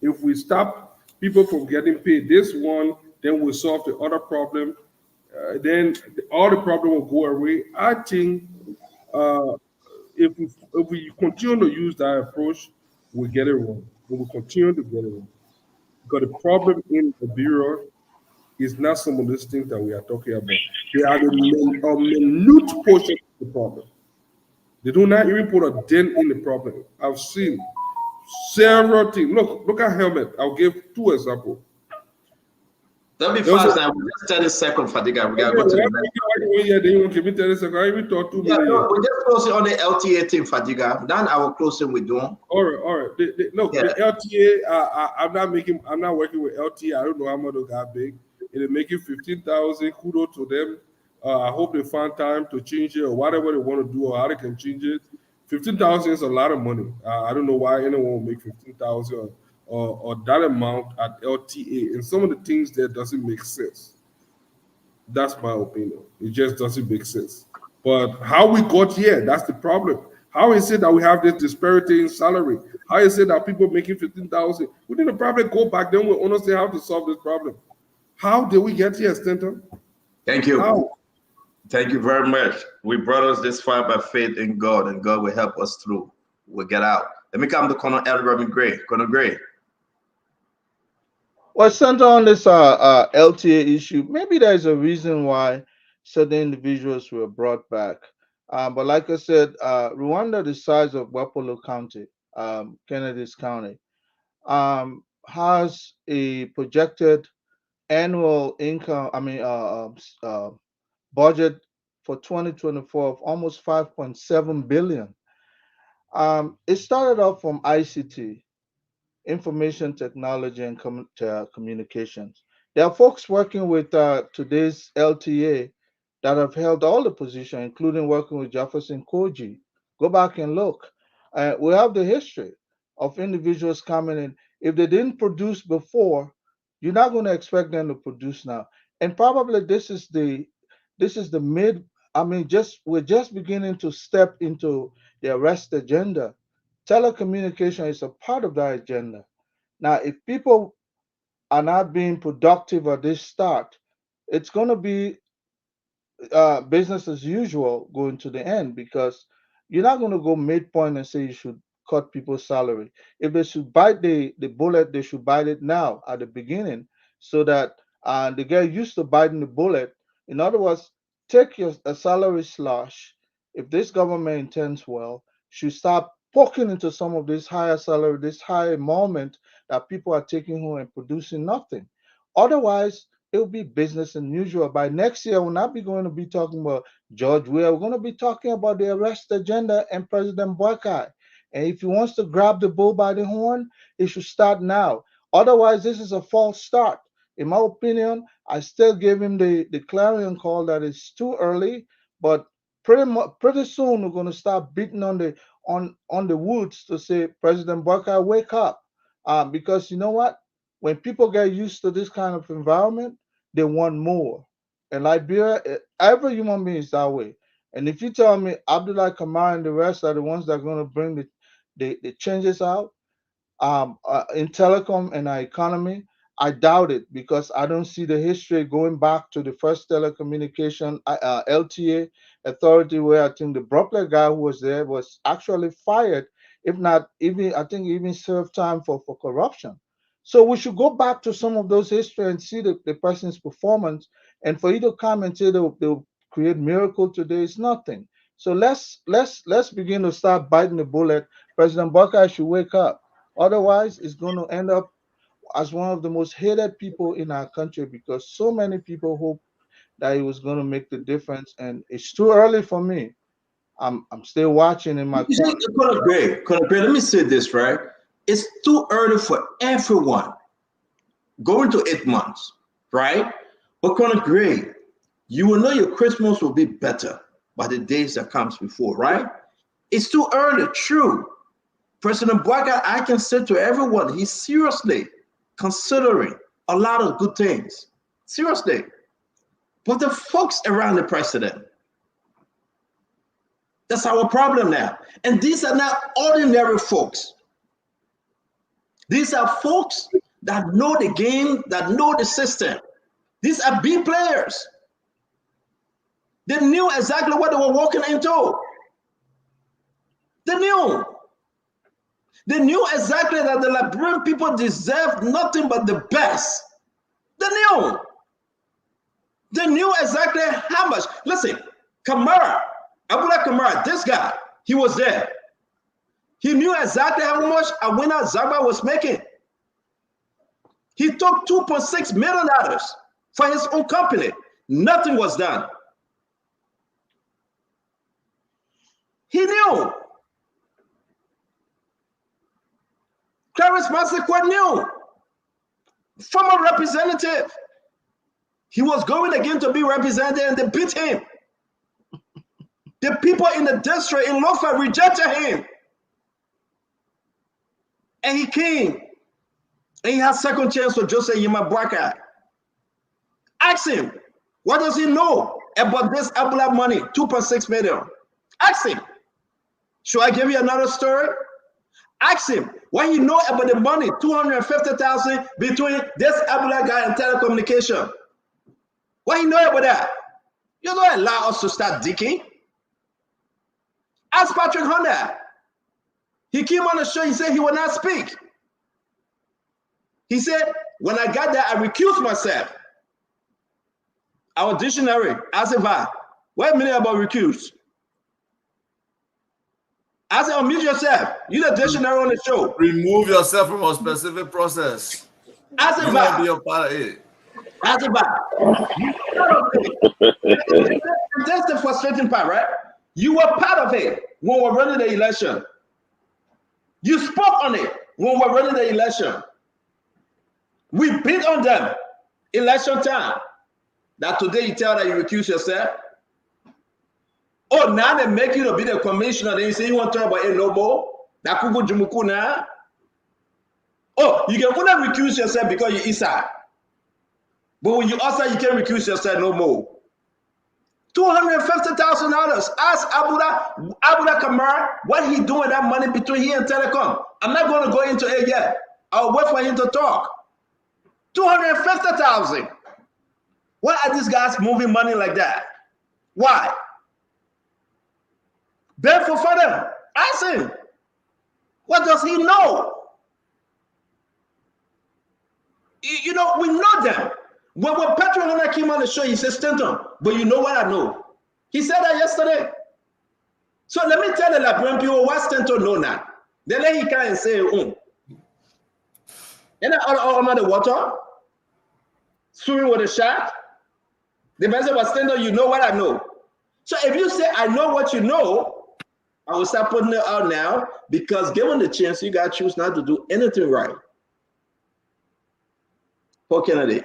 if we stop people from getting paid this one, then we solve the other problem, then all the problem will go away. I think if we continue to use that approach, we get it wrong. We will continue to get it wrong. Because the problem in the bureau is not some of these things that we are talking about. They are the minute portion of the problem. They do not even put a dent in the problem. I've seen several things. Look at helmet. I'll give 2 examples. Don't be fast now. Just 30 seconds, Fadiga. We gotta go to the next. Yeah, they won't give me 30 seconds. I even thought 2 minutes. No, we just close it on the LTA thing, Fadiga. Then I will close it with Dawn. All right. Look, the LTA. I'm not working with LTA. I don't know how much they got big. It is making 15,000. Kudos to them. I hope they find time to change it or whatever they want to do or how they can change it. 15,000 is a lot of money. I don't know why anyone will make 15,000 or that amount at LTA. And some of the things there doesn't make sense. That's my opinion. It just doesn't make sense. But how we got here, that's the problem. How is it that we have this disparity in salary? How is it that people making 15,000? We need to probably go back then. We honestly have to solve this problem. How did we get here, Stanton? Thank you. How? Thank you very much. We brought us this far by faith in God, and God will help us through. We'll get out. Let me come to Colonel Elder Gray. Colonel Gray. Well, center on this LTA issue, maybe there's a reason why certain individuals were brought back. But like I said, Rwanda, the size of Wapolo County, Kennedy's County, has a projected annual income, budget for 2024 of almost 5.7 billion. It started off from ICT, information technology and communications. There are folks working with today's LTA that have held all the positions, including working with Jefferson Koji. Go back and look. We have the history of individuals coming in. If they didn't produce before, you're not going to expect them to produce now. And probably this is the we're just beginning to step into the arrest agenda. Telecommunication is a part of that agenda. Now, if people are not being productive at this start, it's going to be business as usual going to the end, because you're not going to go midpoint and say you should cut people's salary. If they should bite the bullet, they should bite it now at the beginning, so that they get used to biting the bullet. In other words, take a salary slash. If this government intends well, should start poking into some of this higher salary, this higher moment that people are taking home and producing nothing. Otherwise, it will be business as usual. By next year, we'll not be going to be talking about George Weah. We're going to be talking about the arrest agenda and President Boakai. And if he wants to grab the bull by the horn, it should start now. Otherwise, this is a false start. In my opinion, I still give him the clarion call that it's too early, but pretty soon we're going to start beating on the woods to say, President Boakai, wake up. Because you know what? When people get used to this kind of environment, they want more. In Liberia, every human being is that way. And if you tell me Abdullah Kamar and the rest are the ones that are going to bring the changes out in telecom and our economy, I doubt it, because I don't see the history going back to the first telecommunication LTA authority, where I think the Brockler guy who was there was actually fired, if not even, I think even served time for corruption. So we should go back to some of those history and see the person's performance. And for you to come and say they'll create miracle today is nothing. So let's begin to start biting the bullet. President Boakai should wake up. Otherwise, it's going to end up as one of the most hated people in our country, because so many people hope that he was going to make the difference, and it's too early for me. I'm still watching in my corner. Colonel Gray, let me say this, right? It's too early for everyone. Going to 8 months, right? But Colonel Gray, you will know your Christmas will be better by the days that comes before, right? It's too early, true. President Boakai, I can say to everyone, he's seriously considering a lot of good things. Seriously. but the folks around the president. That's our problem now. And these are not ordinary folks. These are folks that know the game, that know the system. These are B players. They knew exactly what they were walking into. They knew. They knew exactly that the Liberian people deserved nothing but the best. They knew. They knew exactly how much. Listen, Kamara, Abdullah Kamara, this guy, he was there. He knew exactly how much Awina Zagba was making. He took $2.6 million for his own company. Nothing was done. He knew. Clarence Masekwa knew. Former representative. He was going again to be represented and they beat him. The people in the district in Lofa rejected him. And he came. And he had second chance for Joseph Yimabwaka. Ask him, what does he know about this Abula money, 2.6 million? Ask him. Should I give you another story? Ask him what he know about the money, 250,000 between this Abula guy and telecommunication. What he know about that? You don't allow us to start digging. Ask Patrick Honda. He came on the show, he said he would not speak. He said, when I got there, I recused myself. Our dictionary, as if what meaning about recuse? I said, unmute yourself. You the dictionary on the show. Remove yourself from a specific process. As You not be a part of it. As if that's the frustrating part, right? You were part of it when we're running the election. You spoke on it when we're running the election. We beat on them election time. That today you tell that you recuse yourself. Oh, now they make you to be the commissioner. Then you say you want to talk about a noble. That could go Jumuku now. Oh, you can only recuse yourself because you're Isa. But when you also you can't recuse yourself no more. $250,000. Ask Abuda Kamara what he doing that money between he and Telecom. I'm not going to go into it yet. I'll wait for him to talk. $250,000. Why are these guys moving money like that? Why? Ben for them. Ask him. What does he know? You know, we know them. When Patrick Honda came on the show, he said, Stanton, but you know what I know? He said that yesterday. So let me tell the Liberian people what Stanton know now. Then he come and say, And all under the water, swimming with a shark. The person was Stanton, you know what I know. So if you say, I know what you know, I will start putting it out now because given the chance, you got to choose not to do anything right. Paul Kennedy.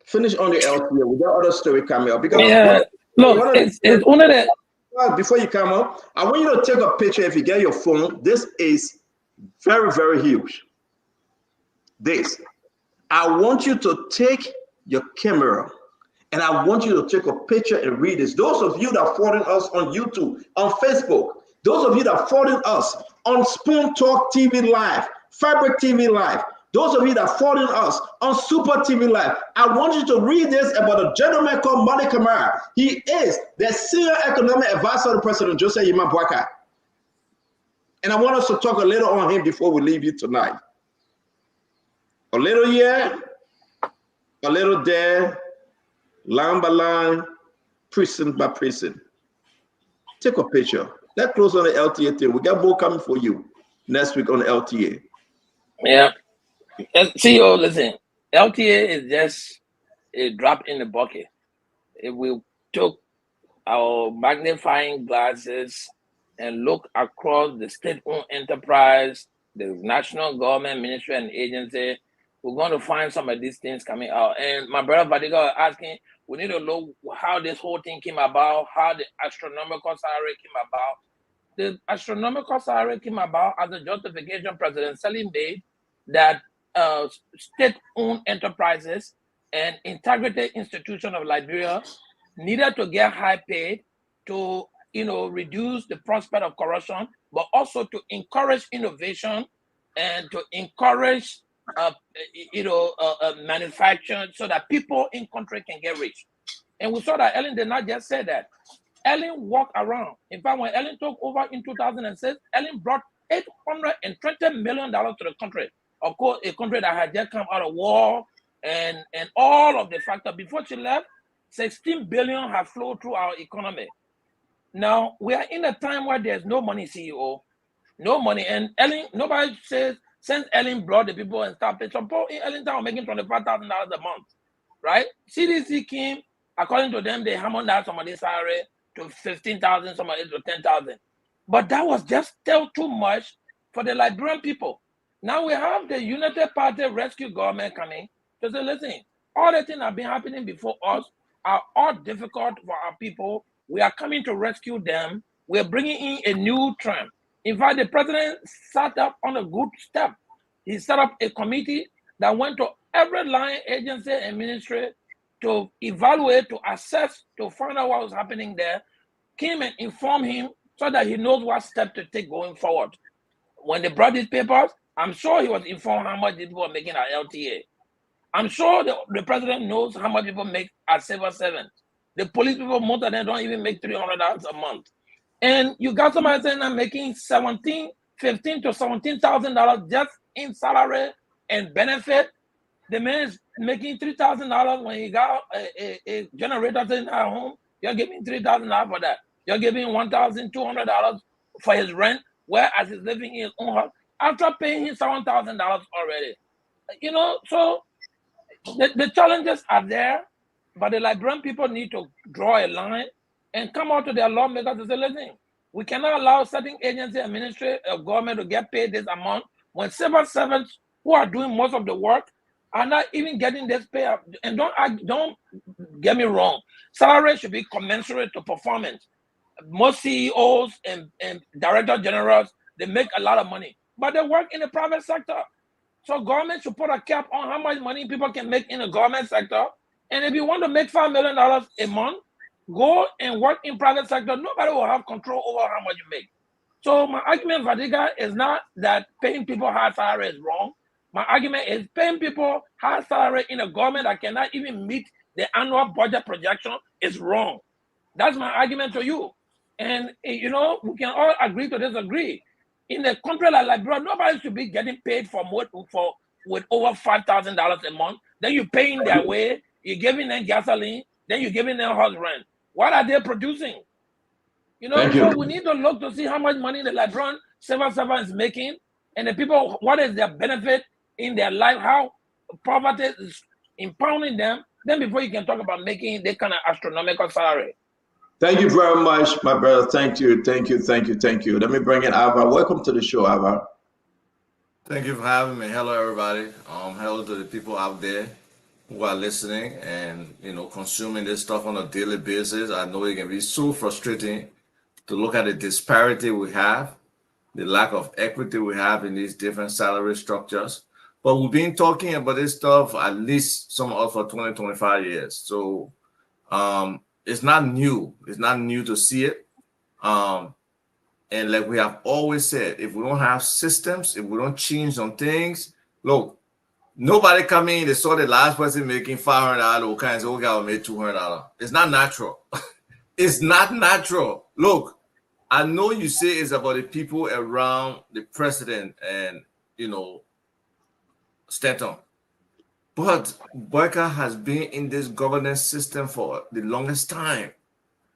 Finish on the LTA. We got other story coming up. Because look, it's only that. Before you come up, I want you to take a picture if you get your phone. This is very, very huge. This. I want you to take your camera and I want you to take a picture and read this. Those of you that are following us on YouTube, on Facebook, those of you that are following us on Spoon Talk TV Live, Fabric TV Live, those of you that are following us on Super TV Live, I want you to read this about a gentleman called Mali Kamara. He is the senior economic advisor of President Joseph Yimabwaka. And I want us to talk a little on him before we leave you tonight. A little here, a little there, line by line, precinct by precinct. Take a picture. Let's close on the LTA thing. We got more coming for you next week on the LTA. Yeah. CEO, listen, LTA is just a drop in the bucket. If we took our magnifying glasses and look across the state-owned enterprise, the national government, ministry, and agency, we're going to find some of these things coming out. And my brother Vadiga was asking, we need to know how this whole thing came about, how the astronomical salary came about. The astronomical salary came about as a justification President Salim made that state-owned enterprises and integrated institution of Liberia needed to get high paid to, reduce the prospect of corruption, but also to encourage innovation and to encourage, manufacturing so that people in country can get rich. And we saw that Ellen did not just say that. Ellen walked around. In fact, when Ellen took over in 2006, Ellen brought $820 million to the country. Of course, a country that had just come out of war and all of the factors. Before she left, 16 billion have flowed through our economy. Now, we are in a time where there's no money, CEO, no money. And Ellen, nobody says, since Ellen brought the people and stuff, suppose in Ellen Town making $25,000 a month, right? CDC came, according to them, they hammered out somebody's salary to 15,000, somebody to 10,000. But that was just still too much for the Liberian people. Now we have the United Party rescue government coming to say, listen, all the things that have been happening before us are all difficult for our people. We are coming to rescue them. We're bringing in a new trend. In fact, the president sat up on a good step. He set up a committee that went to every line agency and ministry to evaluate, to assess, to find out what was happening there, came and informed him so that he knows what step to take going forward. When they brought these papers, I'm sure he was informed how much people are making at LTA. I'm sure the president knows how much people make at Civil Servant. The police people, most of them don't even make $300 a month. And you got somebody saying I'm making $15,000 to $17,000 just in salary and benefit. The man is making $3,000 when he got a generator sitting at home. You're giving $3,000 for that. You're giving $1,200 for his rent, whereas he's living in his own house after paying him $7,000 already. So the challenges are there, but the Liberian people need to draw a line and come out to their lawmakers and say, listen, we cannot allow certain agency and ministry of government to get paid this amount when civil servants who are doing most of the work are not even getting this pay. And don't get me wrong, salary should be commensurate to performance. Most CEOs and director generals, they make a lot of money, but they work in the private sector. So government should put a cap on how much money people can make in the government sector. And if you want to make $5 million a month, go and work in private sector. Nobody will have control over how much you make. So my argument, Vadiga, is not that paying people high salary is wrong. My argument is paying people high salary in a government that cannot even meet the annual budget projection is wrong. That's my argument to you. And, we can all agree to disagree. In a country like Liberia, nobody should be getting paid with over $5,000 a month. Then you're paying their way, you're giving them gasoline, then you're giving them house rent. What are they producing? So we need to look to see how much money the Liberian civil servant is making, and the people, what is their benefit in their life, how poverty is impounding them. Then before you can talk about making that kind of astronomical salary. Thank you very much, my brother. Thank you. Let me bring in Ava. Welcome to the show, Ava. Thank you for having me. Hello, everybody. Hello to the people out there who are listening and consuming this stuff on a daily basis. I know it can be so frustrating to look at the disparity we have, the lack of equity we have in these different salary structures. But we've been talking about this stuff at least some of us for 20, 25 years. So it's not new. It's not new to see it. And like we have always said, if we don't have systems, if we don't change some things, look, nobody come in, they saw the last person making $500, okay, and say, okay, I made $200. It's not natural. It's not natural. Look, I know you say it's about the people around the president and, Stanton. But Boyka has been in this governance system for the longest time.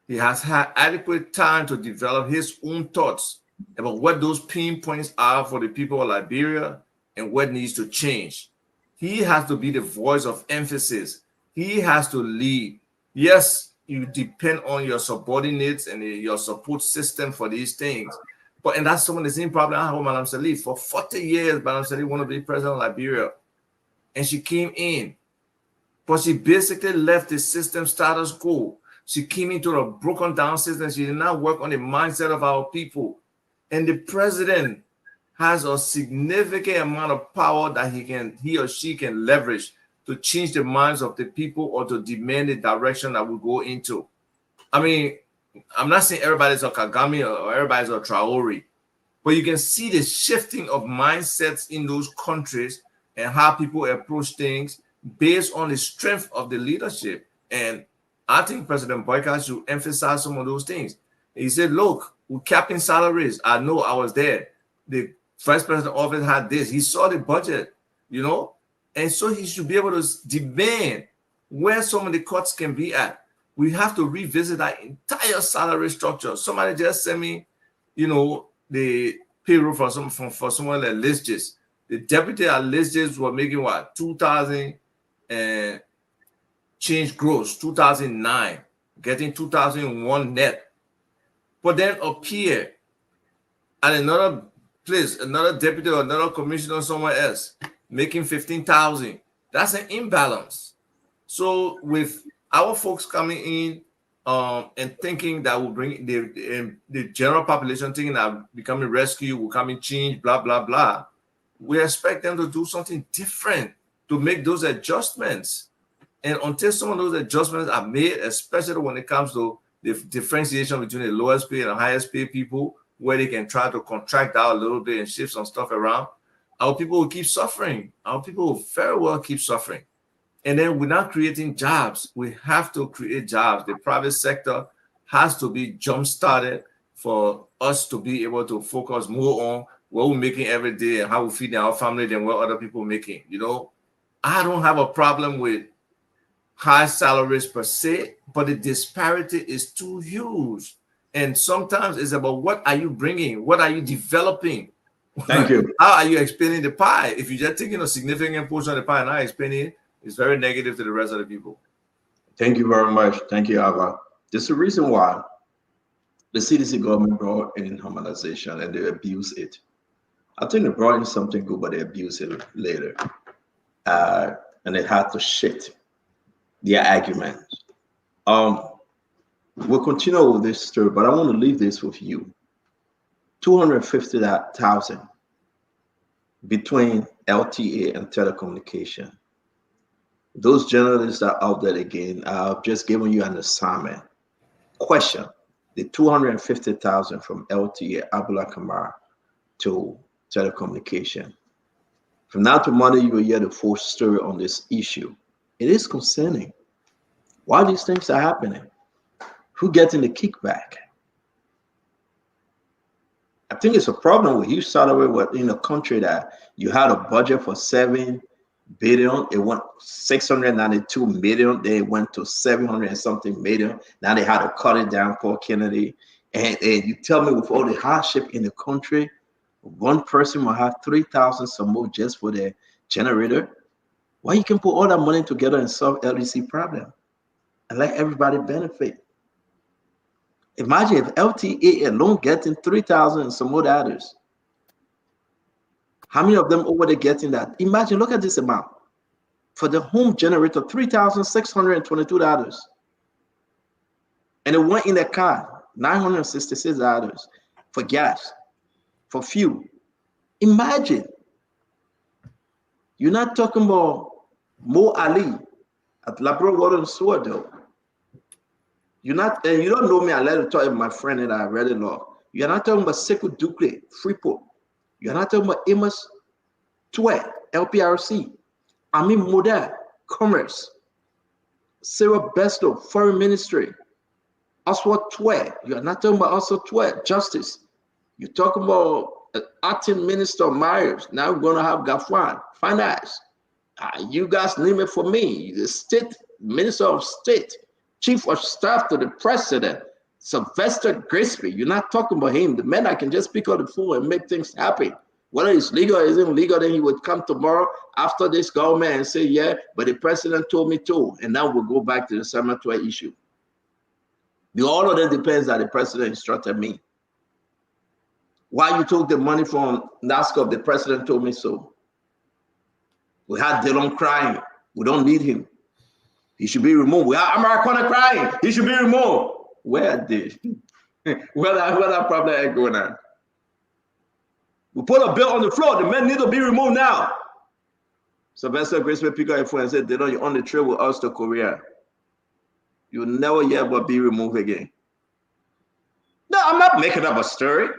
He has had adequate time to develop his own thoughts about what those pain points are for the people of Liberia and what needs to change. He has to be the voice of emphasis. He has to lead. Yes, you depend on your subordinates and your support system for these things. And that's some of the same problem I have with Madam Salif. For 40 years, Madam Salif wanted to be president of Liberia. And she came in. But she basically left the system status quo. She came into a broken down system. She did not work on the mindset of our people. And the president has a significant amount of power that he or she can leverage to change the minds of the people or to demand the direction that we go into. I mean, I'm not saying everybody's a Kagame or everybody's a Traore, but you can see the shifting of mindsets in those countries and how people approach things based on the strength of the leadership. And I think President Boyka should emphasize some of those things. He said, look, we're capping salaries. I know, I was there. The vice president office had this. He saw the budget, you know, and so he should be able to demand where some of the cuts can be at. We have to revisit that entire salary structure. Somebody just sent me, you know, the payroll for someone like Listis. The deputy at Listis were making what, 2,000 and change gross, 2009, getting 2001 net. But then appear at another place, another deputy or another commissioner somewhere else, making 15,000. That's an imbalance. So with our folks coming in and thinking that will bring the general population thinking that becoming rescue will come and change, blah, blah, blah, we expect them to do something different to make those adjustments. And until some of those adjustments are made, especially when it comes to the differentiation between the lowest paid and highest paid people, where they can try to contract out a little bit and shift some stuff around, our people will keep suffering. Our people will very well keep suffering. And then we're not creating jobs. We have to create jobs. The private sector has to be jump-started for us to be able to focus more on what we're making every day and how we feed our family than what other people are making. You know, I don't have a problem with high salaries per se, but the disparity is too huge. And sometimes it's about what are you bringing? What are you developing? Thank you. How are you expanding the pie? If you're just taking a significant portion of the pie and not expanding it, it's very negative to the rest of the people. Thank you very much. Thank you, Ava. There's a reason why the CDC government brought in harmonization and they abuse it. I think they brought in something good, but they abuse it later. And it had to shift their arguments. We'll continue with this story, but I want to leave this with you. 250,000 between LTA and telecommunication. Those journalists are out there again. I've just given you an assignment. Question: the 250,000 from LTA Abdullah Kamara to telecommunication. From now to Monday, you will hear the full story on this issue. It is concerning. Why these things are happening? Who getting the kickback? I think it's a problem with you started with in a country that you had a budget for 7 billion. It went 692 million. They went to 700 and something million. Now they had to cut it down for Kennedy. And you tell me with all the hardship in the country, one person will have 3,000 some more just for their generator. Why you can put all that money together and solve LDC problem and let everybody benefit? Imagine if LTA alone getting 3,000 and some more others. How many of them over there getting that? Imagine, look at this amount. For the home generator, $3,622. And the one in the car, $966 for gas, for fuel. Imagine. You're not talking about Mo Ali at Labrador Water and Sewer, though. You're not, and you don't know me. I let it talk to my friend that I really love. You're not talking about Sekou Ducle, Freeport. You're not talking about Amos Twe, LPRC. Amin Moda, Commerce. Sarah Besto, Foreign Ministry. Oswald Twe. You're not talking about Oswald Twe, Justice. You're talking about Acting Minister Myers. Now we're going to have Gafwan, Finance. You guys name it for me. The State Minister of State. Chief of Staff to the President, Sylvester Grisby. You're not talking about him. The man that can just pick up the phone and make things happen. Whether it's legal or isn't legal, then he would come tomorrow after this government and say, yeah, but the president told me to. And now we'll go back to the cemetery issue. All of that depends that the president instructed me. Why you took the money from NASCO, the president told me so. We had Dylan crying. We don't need him. He should be removed. We are Americana crying. He should be removed. Where did? Where that problem is going on? We put a bill on the floor. The men need to be removed now. Sylvester Graceman pick up your phone and say, Delon, you're on the trip with us to Korea. You'll never yet but be removed again. No, I'm not making up a story.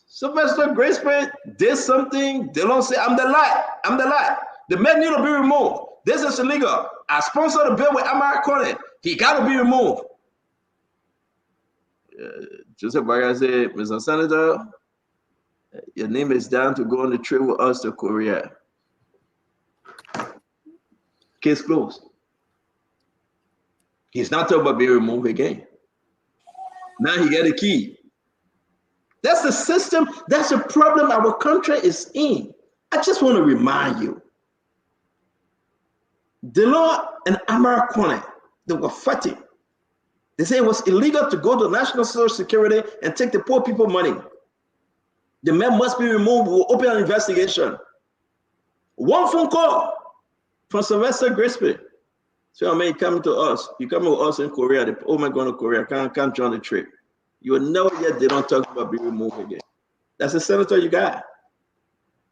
Sylvester Graceman did something. Delon say, I'm the light. I'm the light. The man need to be removed. This is illegal. I sponsored a bill with Amara Conant. He got to be removed. Joseph Baga said, Mr. Senator, your name is down to go on the trip with us to Korea. Case closed. He's not talking about being removed again. Now he got a key. That's the system. That's the problem our country is in. I just want to remind you. Delon and Amara Conant, they were fighting. They say it was illegal to go to National Social Security and take the poor people money. The man must be removed. We'll open an investigation. One phone call from Sylvester Graceman. So, man, you coming to us. You coming with us in Korea. The old man going to Korea. Can't join the trip. You will never yet they don't talk about being removed again. That's the senator you got.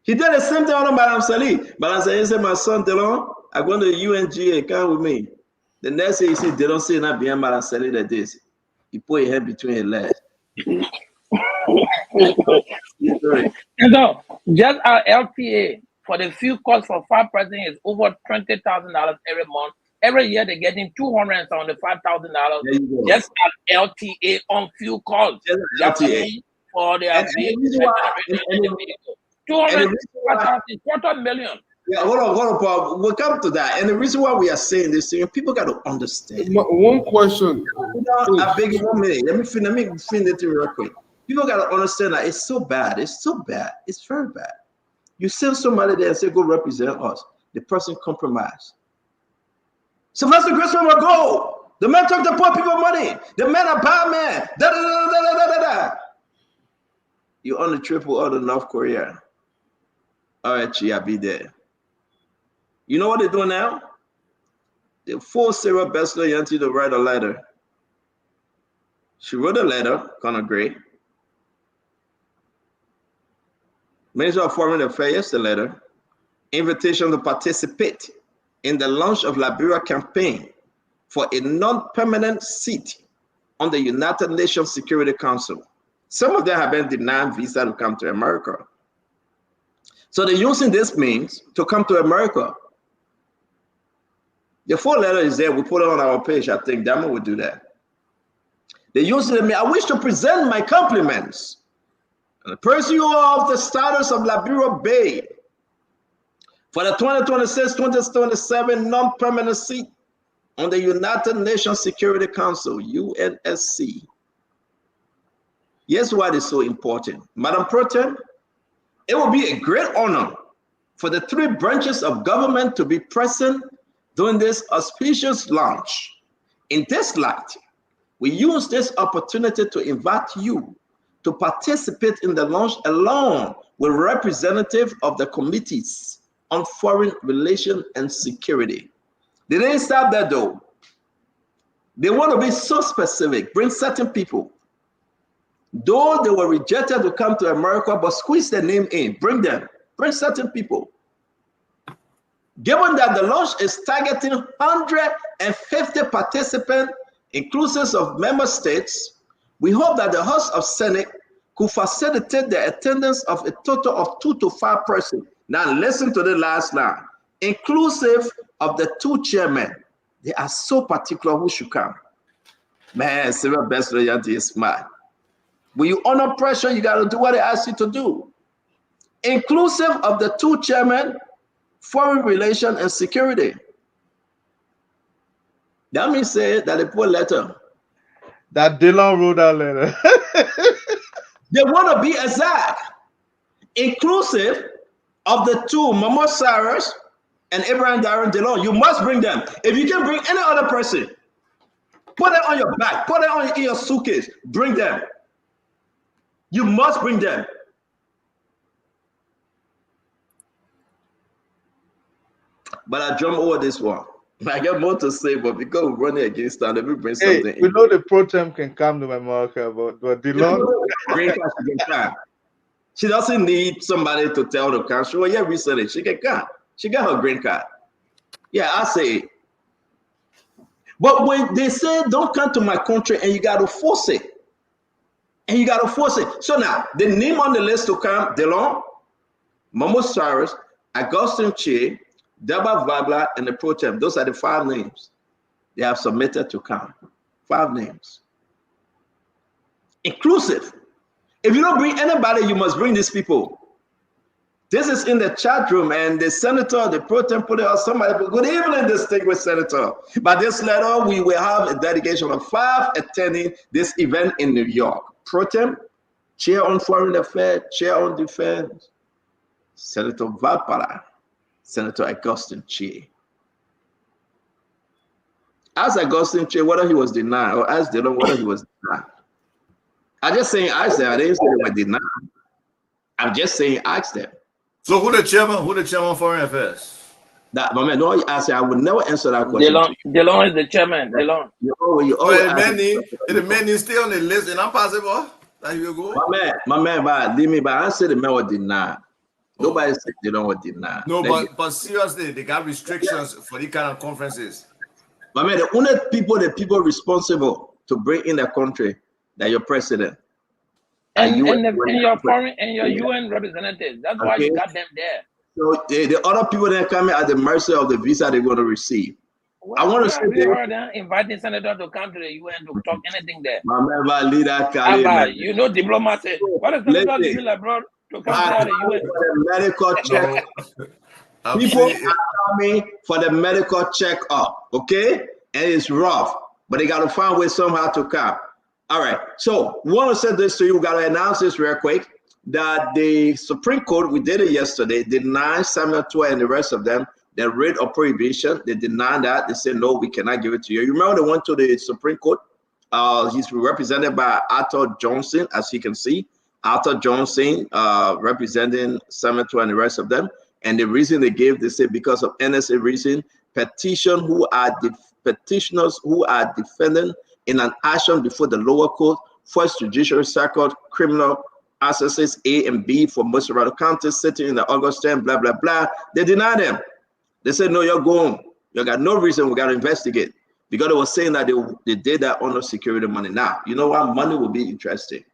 He did the same thing on Madame Sali. Madame Sali said, my son Delon, I'm going to UNGA. Come with me. The next thing he said, they don't say not behind Madame Sali like this. He put his head between his legs. So, just our LTA for the few calls for five president is over $20,000 every month. Every year they're getting $275,000 just at LTA on few calls. LTA for their $200,000. Yeah, hold on, Paul. We'll come to that. And the reason why we are saying this thing, people got to understand. One question. I beg you 1 minute. Let me finish it real quick. People got to understand that it's so bad. It's so bad. It's very bad. You send somebody there and say, go represent us. The person compromised. Sylvester Graceman will go. The man took the poor people money. The man a bad man. Da, da, da, da, da, da, da. You're on the trip with all the North Korea. All right, I'll be there. You know what they're doing now? They forced Sarah Bessler Yanti to write a letter. She wrote a letter, kind of great. Minister of Foreign Affairs, the letter. Invitation to participate in the launch of Liberia campaign for a non-permanent seat on the United Nations Security Council. Some of them have been denied visa to come to America. So they're using this means to come to America. The full letter is there. We put it on our page. I think Dama would do that. They use it. I wish to present my compliments and pursue of the status of Liberia Bay for the 2026-2027 non-permanent seat on the United Nations Security Council, UNSC. Here's why it's so important. Madam Pro Tem, it will be a great honor for the three branches of government to be present during this auspicious launch. In this light, we use this opportunity to invite you to participate in the launch along with representatives of the committees on foreign relations and security. They didn't stop there though. They want to be so specific, bring certain people. Though they were rejected to come to America, but squeeze their name in, bring them, bring certain people. Given that the launch is targeting 150 participants, inclusive of member states, we hope that the House of Senate could facilitate the attendance of a total of 2 to 5 persons. Now listen to the last line. Inclusive of the 2 chairmen. They are so particular who should come. Man, Sarah Bessler Yanti is smart. When you honor pressure, you got to do what they ask you to do. Inclusive of the 2 chairmen, foreign relations and security. That means say that they put a letter. That Delon wrote that letter. They want to be exact. Inclusive of the 2, Mamo Cyrus and Abraham Darren Delon. You must bring them. If you can bring any other person, put it on your back, put it in your suitcase, bring them. You must bring them. But I jump over this one. I got more to say, but because we're running against time, let me bring something in. We know the Pro Tem can come to America, but Delon. She doesn't need somebody to tell the country, well, yeah, recently she can come. She got her green card. Yeah, I say it. But when they say don't come to my country and you got to force it, So now, the name on the list to come, Delon, Momo Cyrus, Augustine Che, Deba Vabla, and the Pro-Tem. Those are the 5 names they have submitted to come. 5 names. Inclusive. If you don't bring anybody, you must bring these people. This is in the chat room, and the senator, the Pro-Tem put it out, somebody put, good evening, distinguished senator. By this letter, we will have a delegation of 5 attending this event in New York. Pro-Tem, Chair on Foreign Affairs, Chair on Defense, Senator Vapala, Senator Augustine Che. Ask Augustine Che whether he was denied, or ask Dylan whether he was denied. I'm just saying ask them. I didn't say they were denied. I'm just saying ask them. So who the chairman? Who the chairman of Foreign Affairs? That moment, no, I say I would never answer that question. DeLong is the chairman. DeLong. The man is still on the list, and I'm possible. That you go. My man, but leave me. But I said the man was denied. Nobody said they don't want denied. No, but seriously, they got restrictions for these kind of conferences. My man, the only people responsible to bring in the country that your president. And your foreign and your UN representatives. That's why you got them there. So the other people that come in at the mercy of the visa they're going to receive. I want to say we heard them inviting senators to come to the UN to talk anything there. My man, leader, you know, diplomacy. What is senator doing abroad to come to the UN? For the medical check. People are coming for the medical check-up, okay? And it's rough, but they got to find ways somehow to come. All right, so we want to say this to you. We got to announce this real quick, that the Supreme Court, we did it yesterday, denied Samuel Tua and the rest of them the writ of prohibition. They denied that. They said, no, we cannot give it to you. You remember they went to the Supreme Court? He's represented by Arthur Johnson, as you can see. Arthur Johnson representing Samuel Tua and the rest of them. And the reason they gave, they said because of NSA reason, petitioners who are defending in an action before the lower court, First Judicial Circuit, criminal accesses A and B for Mosserado County, sitting in the Augustine, blah, blah, blah. They denied them. They said, no, you're going. You got no reason, we got to investigate. Because they were saying that they did that under security money. Now, you know what? Money will be interesting.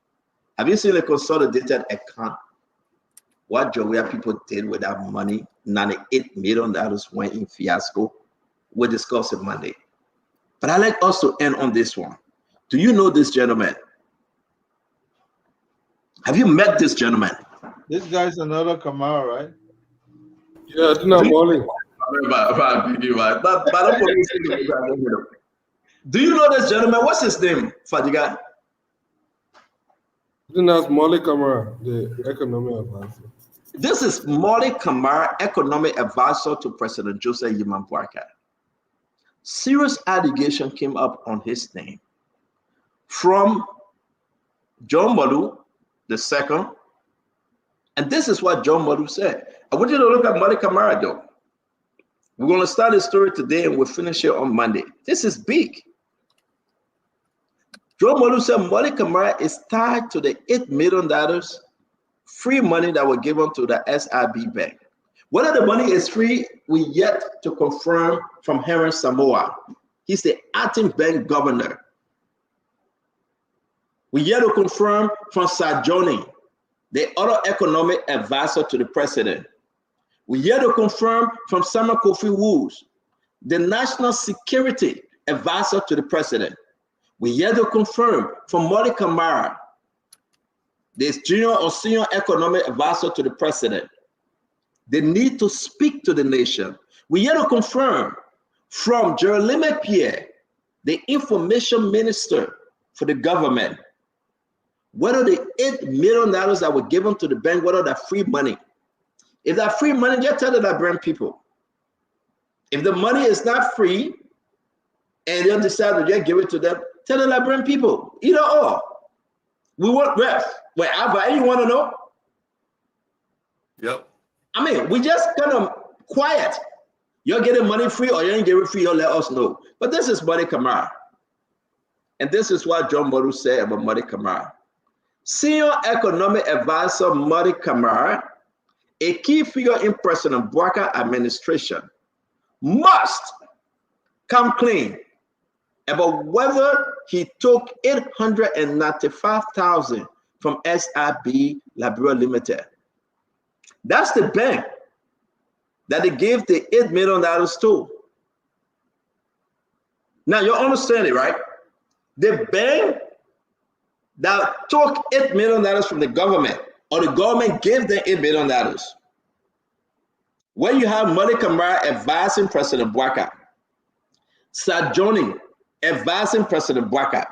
Have you seen the consolidated account? What Joya people did with that money? $98 million went in fiasco. We'll discuss it Monday. But I'd like us to end on this one. Do you know this gentleman? Have you met this gentleman? This guy's another Kamara, right? Yeah, I know Molly. Do you know this gentleman? What's his name, Fadiga? That's Molly Kamara, the economic advisor. This is Molly Kamara, economic advisor to President Joseph Yiman Boakai. Serious allegation came up on his name from John Malu II. And this is what John Malu said. I want you to look at Molly Kamara, though. We're going to start the story today and we'll finish it on Monday. This is big. John Malu said Molly Kamara is tied to the $8 million free money that was given to the SIB Bank. Whether the money is free, we yet to confirm from Henry Samoa. He's the acting bank governor. We yet to confirm from Sajoni, the other economic advisor to the president. We yet to confirm from Sama Kofi Woods, the national security advisor to the president. We yet to confirm from Molly Kamara, the junior or senior economic advisor to the president. They need to speak to the nation. We yet to confirm from Jeremy Pierre, the information minister for the government, whether the $8 million that were given to the bank, whether that free money. If that free money, just tell that bring people. If the money is not free and they decide to just give it to them, tell them that bring people. Either or. We want rest. Wherever you want to know. Yep. I mean, we just kind of quiet. You're getting money free or you ain't getting free, you'll let us know. But this is Molly Kamara. And this is what John Boru said about Molly Kamara. Senior economic advisor Molly Kamara a key figure in President Bouacar administration, must come clean about whether he took 895,000 from SIB Liberia Limited. That's the bank that they gave the $8 million to. Now you understand it, right? The bank that took $8 million from the government, or the government gave them $8 million. When you have Modi Camara advising President Bouacar, Sajoni advising President Bouacar,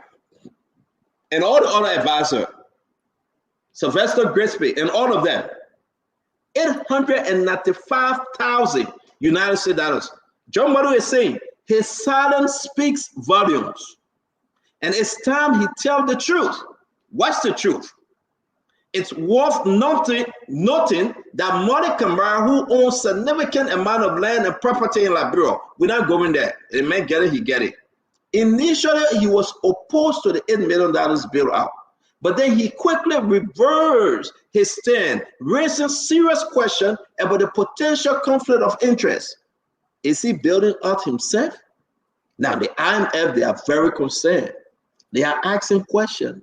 and all the other advisors, Sylvester Grisby, and all of them, 895,000 United States dollars. John Madu is saying his silence speaks volumes, and it's time he tell the truth. What's the truth? It's worth noting that Modi Camara, who owns significant amount of land and property in Liberia, we're not going there. The man get it, he get it. Initially, he was opposed to the $8 million bailout, but then he quickly reversed his stand, raising serious questions about the potential conflict of interest. Is he building out himself? Now, the IMF, they are very concerned. They are asking questions.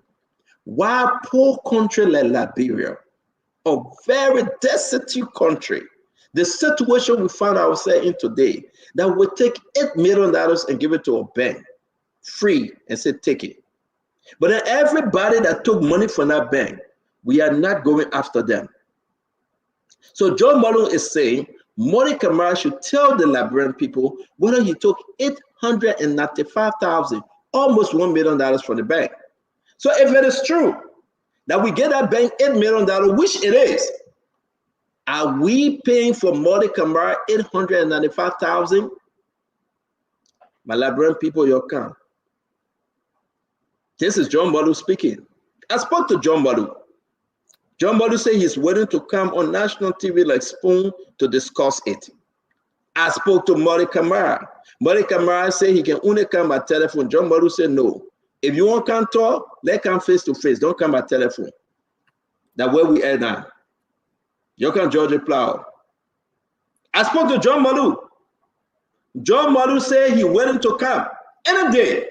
Why poor country like Liberia, a very destitute country, the situation we found ourselves in today, that we take $8 million and give it to a bank, free, and say, take it. But then everybody that took money from that bank, we are not going after them. So John Malone is saying, Modi Camara should tell the Liberian people whether he took 895,000, almost $1 million from the bank. So if it is true that we get that bank $8 million, which it is, are we paying for Modi Camara 895,000? My Liberian people, you come. This is John Badu speaking. I spoke to John Badu. John Badu said he's willing to come on national TV like Spoon to discuss it. I spoke to Modi Camara. Modi Camara said he can only come by telephone. John Badu said no. If you want to come talk, let's come face to face. Don't come by telephone. That's where we are now. You can Georgia Plow. I spoke to John Badu. John Badu said he's willing to come any day.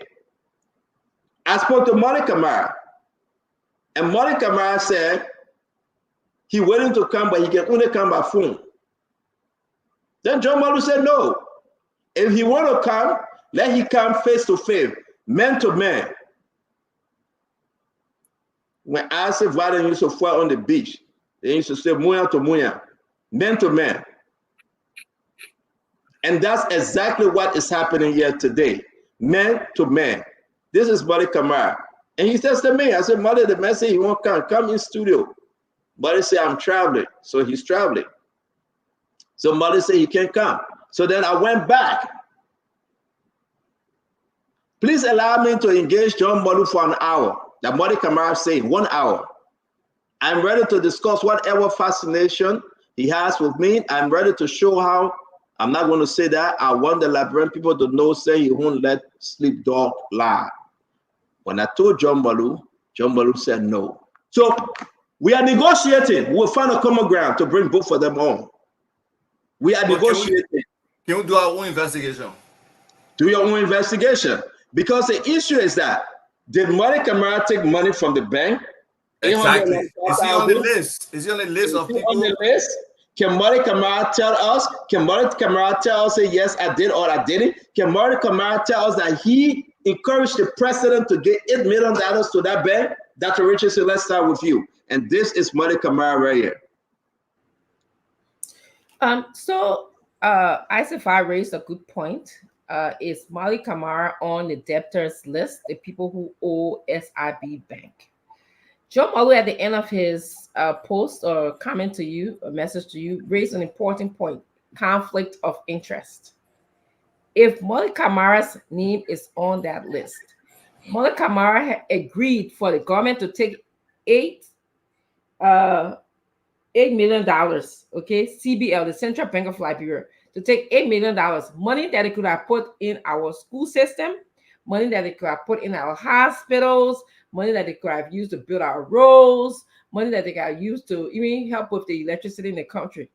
I spoke to Modi Camara. And Modi Camara said he's willing to come, but he can only come by phone. Then John Badu said no. If he want to come, let him come face to face, man to man. When I say Valen used to fly on the beach, they used to say muya to muya, man to man. And that's exactly what is happening here today, man to man. This is Modi Camara. And he says to me, I said, Modi, the man said he won't come in studio. Modi said, I'm traveling. So he's traveling. So Modi said he can't come. So then I went back. Please allow me to engage John Modi for an hour. That Modi Camara said 1 hour. I'm ready to discuss whatever fascination he has with me. I'm ready to show how, I'm not going to say that. I want the Liberian people to know, say he won't let sleep dog lie. When I told John Balu said no. So we are negotiating. We'll find a common ground to bring both of them on. We are negotiating. Can we do our own investigation? Do your own investigation. Because the issue is that, did Modi Camara take money from the bank? Exactly. Is he on the list? Is he on the list of people? On the list? Can Modi Camara tell us? Can Modi Camara tell us, say, yes, I did or I didn't? Can Modi Camara tell us that he encouraged the president to get $8 million to that bank? Dr. Richardson, let's start with you. And this is Modi Camara right here. Isafai raised a good point. Is Modi Camara on the debtors list, the people who owe SIB Bank? Joe Malu, at the end of his post or comment to you, a message to you, raised an important point: conflict of interest. If Modi Camara's name is on that list, Modi Camara agreed for the government to take $8 million, okay, CBL, the Central Bank of Liberia, to take $8 million, money that they could have put in our school system, money that they could have put in our hospitals, money that they could have used to build our roads, money that they got used to even help with the electricity in the country.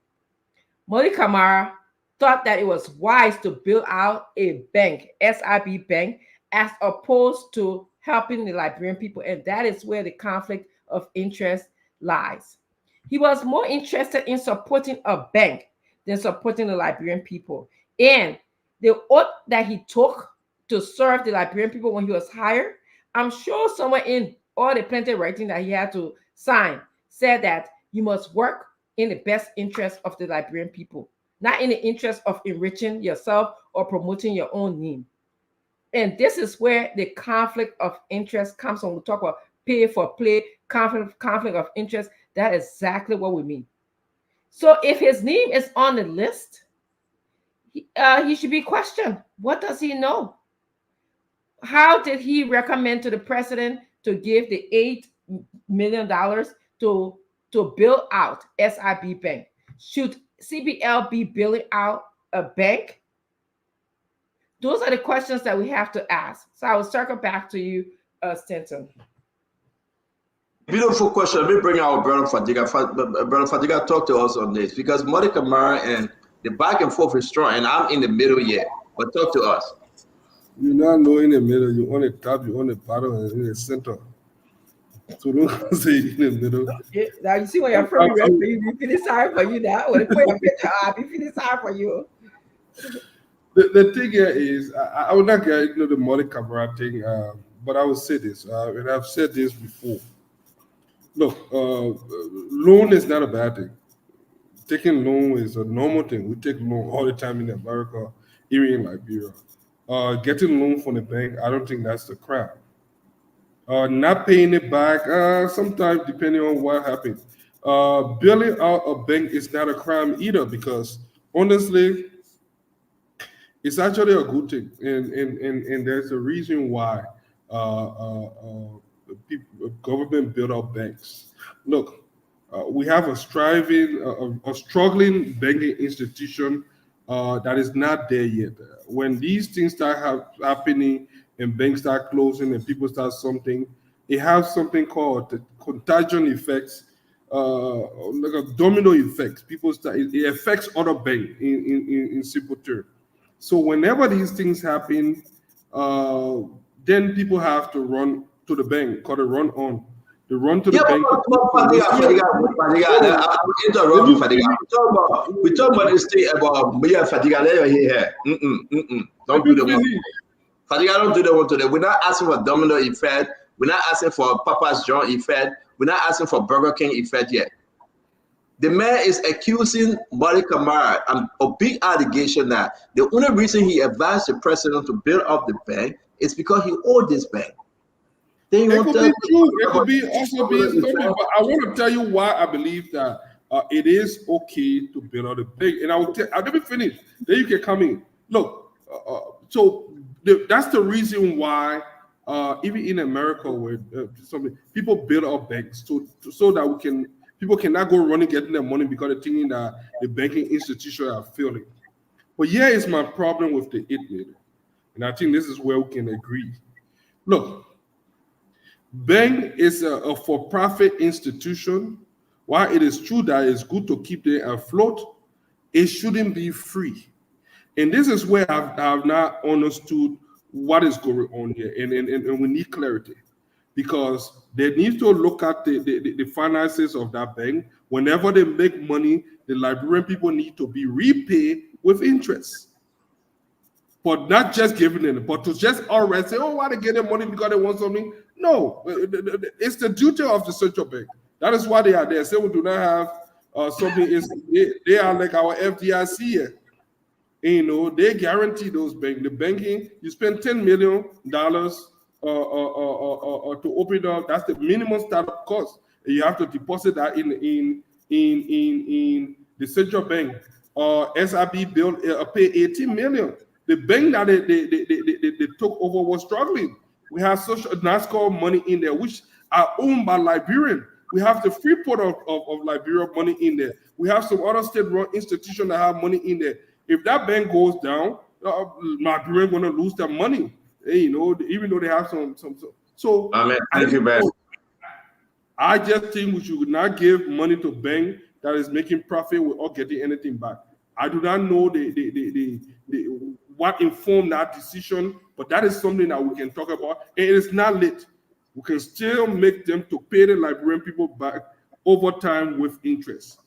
Modi Kamara thought that it was wise to build out a bank, SIB bank, as opposed to helping the Liberian people. And that is where the conflict of interest lies. He was more interested in supporting a bank than supporting the Liberian people. And the oath that he took to serve the Liberian people when he was hired, I'm sure somewhere in all the plenty writing that he had to sign said that you must work in the best interest of the Liberian people, not in the interest of enriching yourself or promoting your own name. And this is where the conflict of interest comes when we talk about pay for play, conflict of interest. That is exactly what we mean. So if his name is on the list, he should be questioned. What does he know? How did he recommend to the president to give the $8 million to build out SIB Bank? Should CBL be building out a bank? Those are the questions that we have to ask. So I will circle back to you, Stanton. Beautiful question. Let me bring our brother Fadiga. Brother Fadiga, talk to us on this because Modi Kamara and the back and forth is strong, and I'm in the middle yet. But talk to us. You're not know in the middle. You're on the top. You're on the bottom, and in the center. So don't say in the middle. Now you see when you're from you feel sorry for you now. When you put your picture up, you feel sorry for you. The thing here is, I would not get the Modi Kamara thing, but I will say this, and I've said this before. Look, loan is not a bad thing. Taking loan is a normal thing. We take loan all the time in America, even in Liberia. Getting loan from the bank, I don't think that's the crime. Not paying it back, sometimes depending on what happened. Building out a bank is not a crime either because honestly, it's actually a good thing, and there's a reason why government build out banks. Look, we have a struggling banking institution that is not there yet. When these things start happening and banks start closing and people start something, it has something called the contagion effects, like a domino effect. It affects other banks in simple terms. So whenever these things happen, then people have to run to the bank, called a run on. They run to the bank. Fadiga, I will interrupt you, Fadiga. We talk about this thing about Fadiga. Let you hear. Don't do the one. Fadiga, don't do the one today. We're not asking for domino effect. We're not asking for Papa's John effect. We're not asking for Burger King effect yet. The man is accusing Modi Kamara a big allegation that the only reason he advised the president to build up the bank is because he owed this bank. It could be true. It could be also be something. But I want to tell you why I believe that it is okay to build out a bank. And I'll let me finish. Then you can come in. Look, that's the reason why even in America, where people build up banks so that people cannot go running getting their money because they're thinking that the banking institutions are failing. But here is my problem with the 8 million. And I think this is where we can agree. Look, bank is a for-profit institution. While it is true that it's good to keep them afloat, it shouldn't be free. And this is where I've not understood what is going on here. And we need clarity. Because they need to look at the finances of that bank. Whenever they make money, the Liberian people need to be repaid with interest. But not just giving them, but to just already say, oh, why they get their money because they want something? No, it's the duty of the central bank. That is why they are there. Say we do not have something. They are like our FDIC here. And, they guarantee those banks. The banking, you spend $10 million to open up. That's the minimum startup cost. You have to deposit that in the central bank. SIB built pay $18 million. The bank that they took over was struggling. We have social NASCAR money in there, which are owned by Liberian. We have the Freeport of Liberia money in there. We have some other state-run institutions that have money in there. If that bank goes down, Liberian going to lose their money. Even though they have some. So Amen. Thank you, man. I just think we should not give money to bank that is making profit without getting anything back. I do not know what informed that decision, but that is something that we can talk about. And it is not late. We can still make them to pay the Liberian people back over time with interest.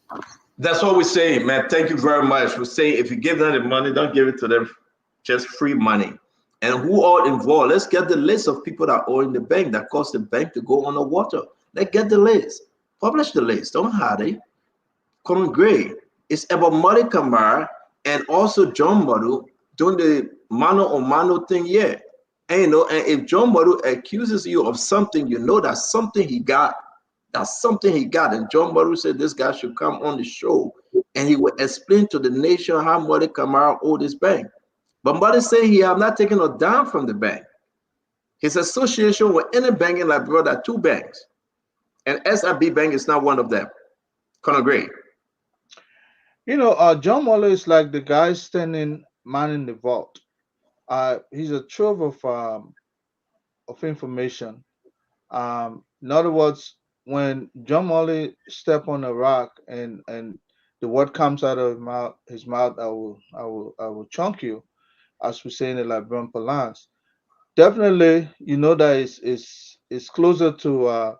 That's what we're saying, man. Thank you very much. We're saying if you give them the money, don't give it to them just free money. And who are involved? Let's get the list of people that owe in the bank that caused the bank to go underwater. Let's get the list. Publish the list. Don't hide it. Colin Gray. It's about Muddy Kamara and also John Madu doing the mano a mano thing. Yeah. And you know, and if John Madu accuses you of something, you know that's something he got. That's something he got. And John Madu said this guy should come on the show and he will explain to the nation how Muddy Kamara owed this bank. But Muddy said he have not taken a dime from the bank. His association with any bank in Liberia, there are two banks. And SIB Bank is not one of them. Colonel Gray. You know, John Muller is like the guy standing man in the vault. He's a trove of information. In other words, when John Muller step on a rock and the word comes out of his mouth, I will chunk you, as we say in the Liberian parlance. Definitely, you know that it's closer to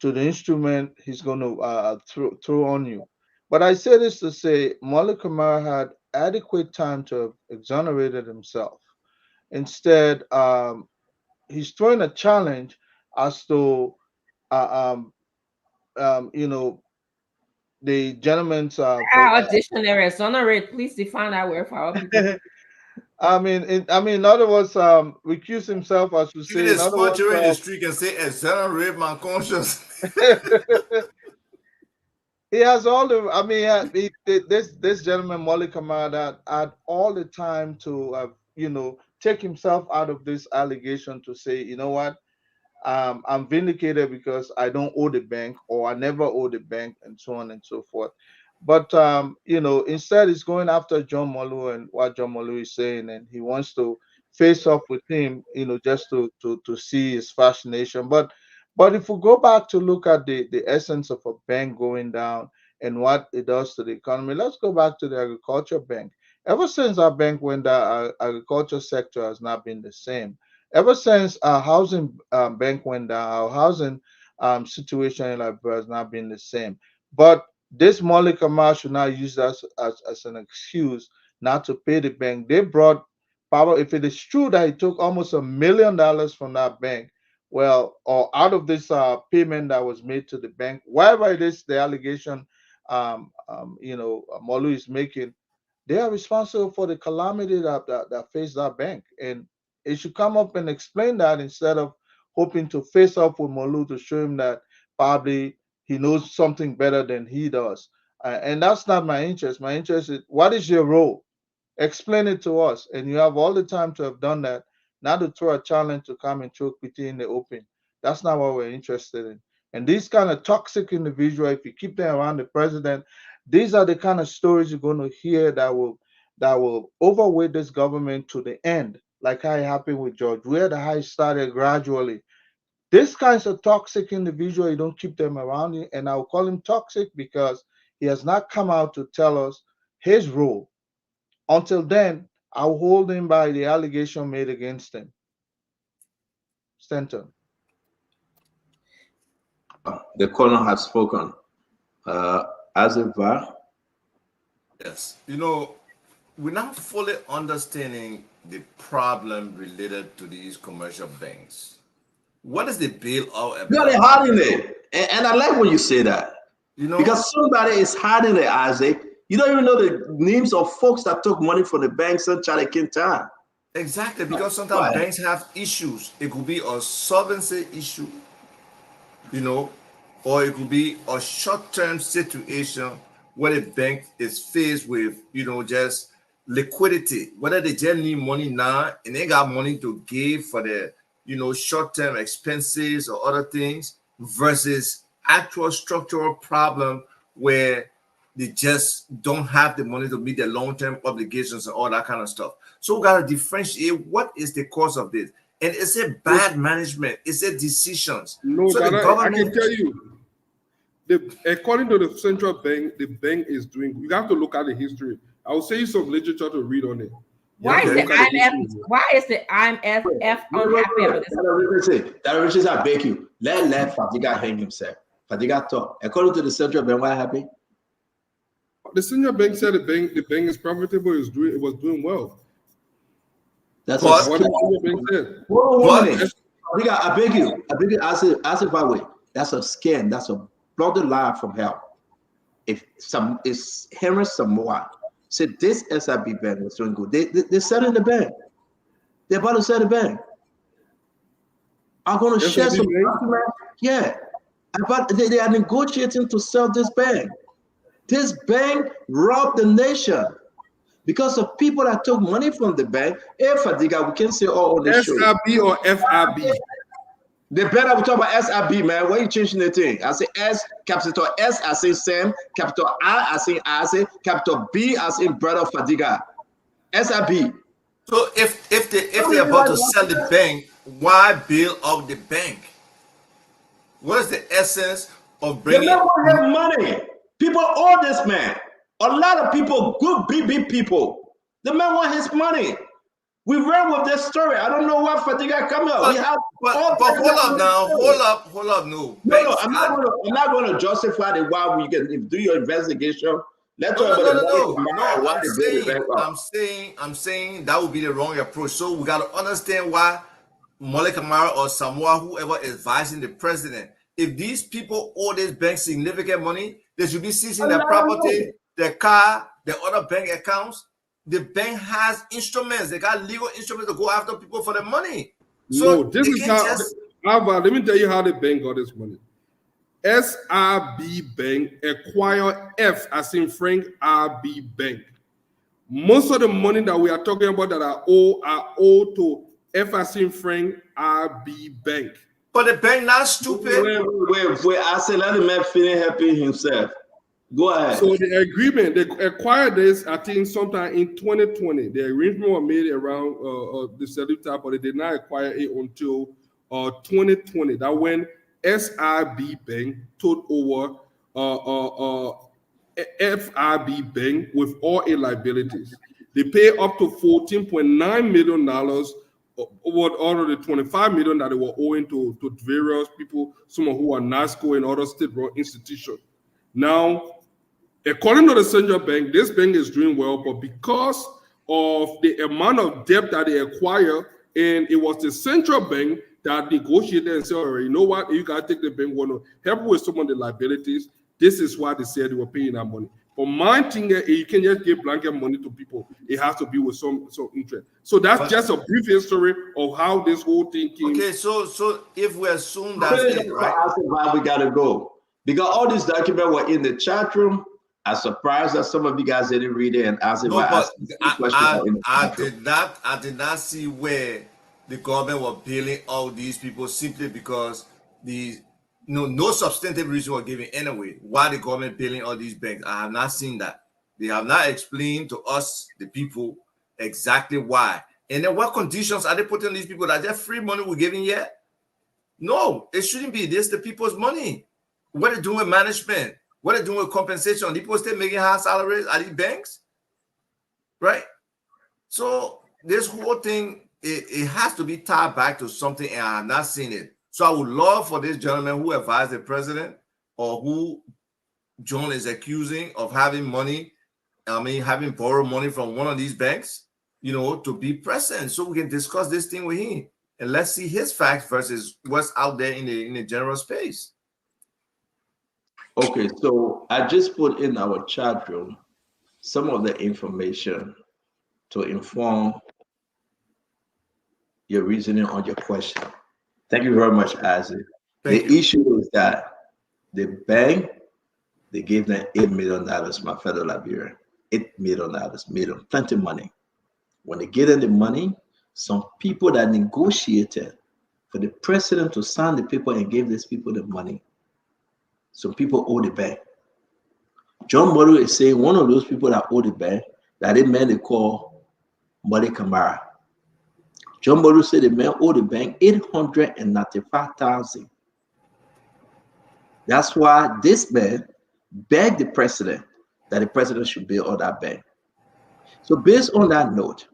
the instrument he's going to throw on you. But I say this to say, Malik Kamara had adequate time to have exonerated himself. Instead, he's throwing a challenge as to, you know, the gentleman's. Dictionary exonerate. Please define that word for our people. I mean, in other words, recuse himself, as we say. Even a small children in the street can say, exonerate my conscience. He has all the. I mean, this gentleman Molly Kamara had all the time to, you know, take himself out of this allegation to say, you know what, I'm vindicated because I don't owe the bank, or I never owe the bank, and so on and so forth. But you know, instead he's going after John Molu and what John Molu is saying, and he wants to face off with him, you know, just to see his fascination. But if we go back to look at the essence of a bank going down and what it does to the economy, let's go back to the agriculture bank. Ever since our bank went down, our agriculture sector has not been the same. Ever since our housing bank went down, our housing situation in Liberia has not been the same. But this Malik Kamara should not use that as an excuse not to pay the bank. They brought power. If it is true that he took almost $1 million from that bank, well, or out of this payment that was made to the bank, whatever it is, the allegation, you know, Molu is making, they are responsible for the calamity that faced that bank, and it should come up and explain that instead of hoping to face off with Molu to show him that probably he knows something better than he does. And that's not my interest. My interest is, what is your role? Explain it to us. And you have all the time to have done that, not to throw a challenge to come and choke PT in the open. That's not what we're interested in. And these kind of toxic individuals, if you keep them around the president, these are the kind of stories you're going to hear that will overweight this government to the end, like how it happened with George, where the high started gradually. This kinds of toxic individual, you don't keep them around you, and I'll call him toxic because he has not come out to tell us his role. Until then, I'll hold him by the allegation made against him. Stanton. The colonel has spoken. As a VAR. Yes, you know, we're not fully understanding the problem related to these commercial banks. What is the bailout about? No, they're hiding it. And I like when you say that. You know, because somebody is hiding it, Isaac. You don't even know the names of folks that took money from the banks and Charlie Quintan. Exactly, because sometimes banks have issues. It could be a solvency issue, you know, or it could be a short-term situation where the bank is faced with, you know, just liquidity. Whether they just need money now and they got money to give for the, you know, short-term expenses or other things, versus actual structural problem where they just don't have the money to meet their long-term obligations and all that kind of stuff. So we got to differentiate what is the cause of this. And is it bad management? Is it decisions? No, so I can tell you. According to the central bank, the bank is doing. You have to look at the history. I will send you some literature to read on it. Why is the IMF? Why is the IMF unhappy about this? That Richard, I beg you, let Fadiga hang himself. Fadiga talk. According to the central bank, what happened? The central bank said the bank is profitable. It was doing well. That's what the central bank said. Fadiga, I beg you, ask it by way. That's a scam. That's a bloody lie from hell. If Henry Samoa said this SIB bank was doing good, they're selling the bank. They're about to sell the bank. I'm going to share some documents. Yeah, but they are negotiating to sell this bank. This bank robbed the nation because of people that took money from the bank. Hey, Fadiga, we can say all on the show. SIB or FIB? The better we talk about SIB, man. Why are you changing the thing? I say S, capital S, I say Sam, capital I say Isaac, capital B, I say brother Fadiga. SIB. So if they're about to sell the bank, why bail out the bank? What is the essence of bringing? The man won't have money. People owe this man. A lot of people, good big people. The man want his money. We read with this story. I don't know why Fatiga come out. But hold up now. Hold up. No, I'm not going to justify the why we can do your investigation. Let's talk about I'm saying that would be the wrong approach. So we got to understand why Mole Kamara or Samoa, whoever is advising the president, if these people owe this bank significant money, they should be seizing their property, their car, their other bank accounts. The bank has instruments. They got legal instruments to go after people for the money. So no, this is how let me tell you how the bank got this money. SRB Bank acquired F as in Frank RB Bank. Most of the money that we are talking about that are owed to F as in Frank RB Bank. But the bank not stupid. Wait. I said let the man finish helping himself. Go ahead. So the agreement, they acquired this, I think, sometime in 2020. The arrangement was made around the selling time, but they did not acquire it until 2020. That when SRB Bank took over FRB Bank with all its liabilities. They pay up to $14.9 million over all of the $25 million that they were owing to various people, some of who are NASCO and other state-run institutions. Now, according to the central bank, this bank is doing well, but because of the amount of debt that they acquire, and it was the central bank that negotiated and said, all right, you know what, you got to take the bank, want to help with some of the liabilities. This is why they said they were paying that money. But my thing is, you can just give blanket money to people. It has to be with some interest. So that's just a brief history of how this whole thing came. Okay, so if we assume that's it, right? Why we got to go. Because all these documents were in the chat room. I'm surprised that some of you guys didn't read it and ask it. No, but I did not see where the government was bailing all these people simply because no substantive reason was given anyway. Why the government bailing all these banks? I have not seen that. They have not explained to us, the people, exactly why. And then what conditions are they putting these people? Are there free money we're giving yet? No, it shouldn't be. This the people's money. What are they doing with management? What are they doing with compensation? People still making high salaries at these banks, right? So this whole thing, it has to be tied back to something, and I have not seen it. So I would love for this gentleman who advised the president or who John is accusing of having money, having borrowed money from one of these banks, to be present so we can discuss this thing with him. And let's see his facts versus what's out there in the general space. Okay, so I just put in our chat room some of the information to inform your reasoning on your question. Thank you very much, Isaac. The issue is that the bank, they gave them $8 million, my fellow Liberian. $8 million, plenty of money. When they get in the money, some people that negotiated for the president to sign the paper and gave these people the money, some people owe the bank. John Murray is saying one of those people that owe the bank, that a man they call Mole Kamara. John Murray said the man owed the bank $895,000. That's why this man begged the president that the president should build on that bank. So based on that note,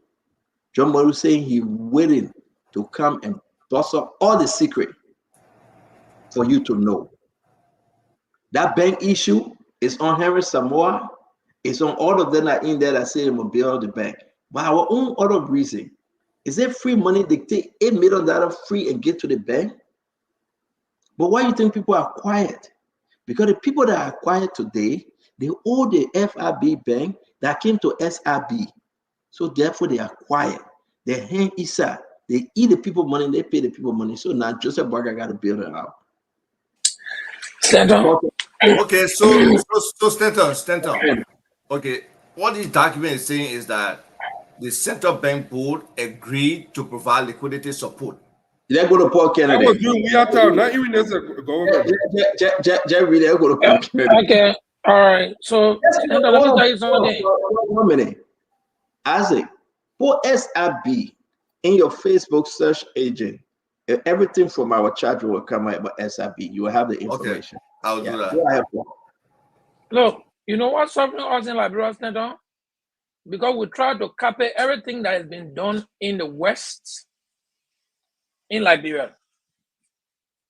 John Maru saying he's willing to come and bust up all the secret for you to know. That bank issue is on Henry Samoa. It's on all of them that in there that say we'll build the bank. But our own other reason, is it free money? They take $8 million free and get to the bank? But why you think people are quiet? Because the people that are quiet today, they owe the FRB bank that came to SRB. So therefore they are quiet. They hang Issa. They eat the people money, they pay the people money. So now Joseph Barker got to build it out. Okay, so Stanton. Okay, what this document is saying is that the central bank board agreed to provide liquidity support. They're going to Paul Kennedy. I was doing we are town, not even as a government. Jerry, they're going to Paul Kennedy. Okay, all right. So let me tell you something. 1 minute. Isaac, put SRB in your Facebook search agent. Everything from our chat will come out about SRB. You will have the information. Okay, I'll do that. Go ahead, Look, you know what's suffering us in Liberia, Senator? Because we try to copy everything that has been done in the West in Liberia.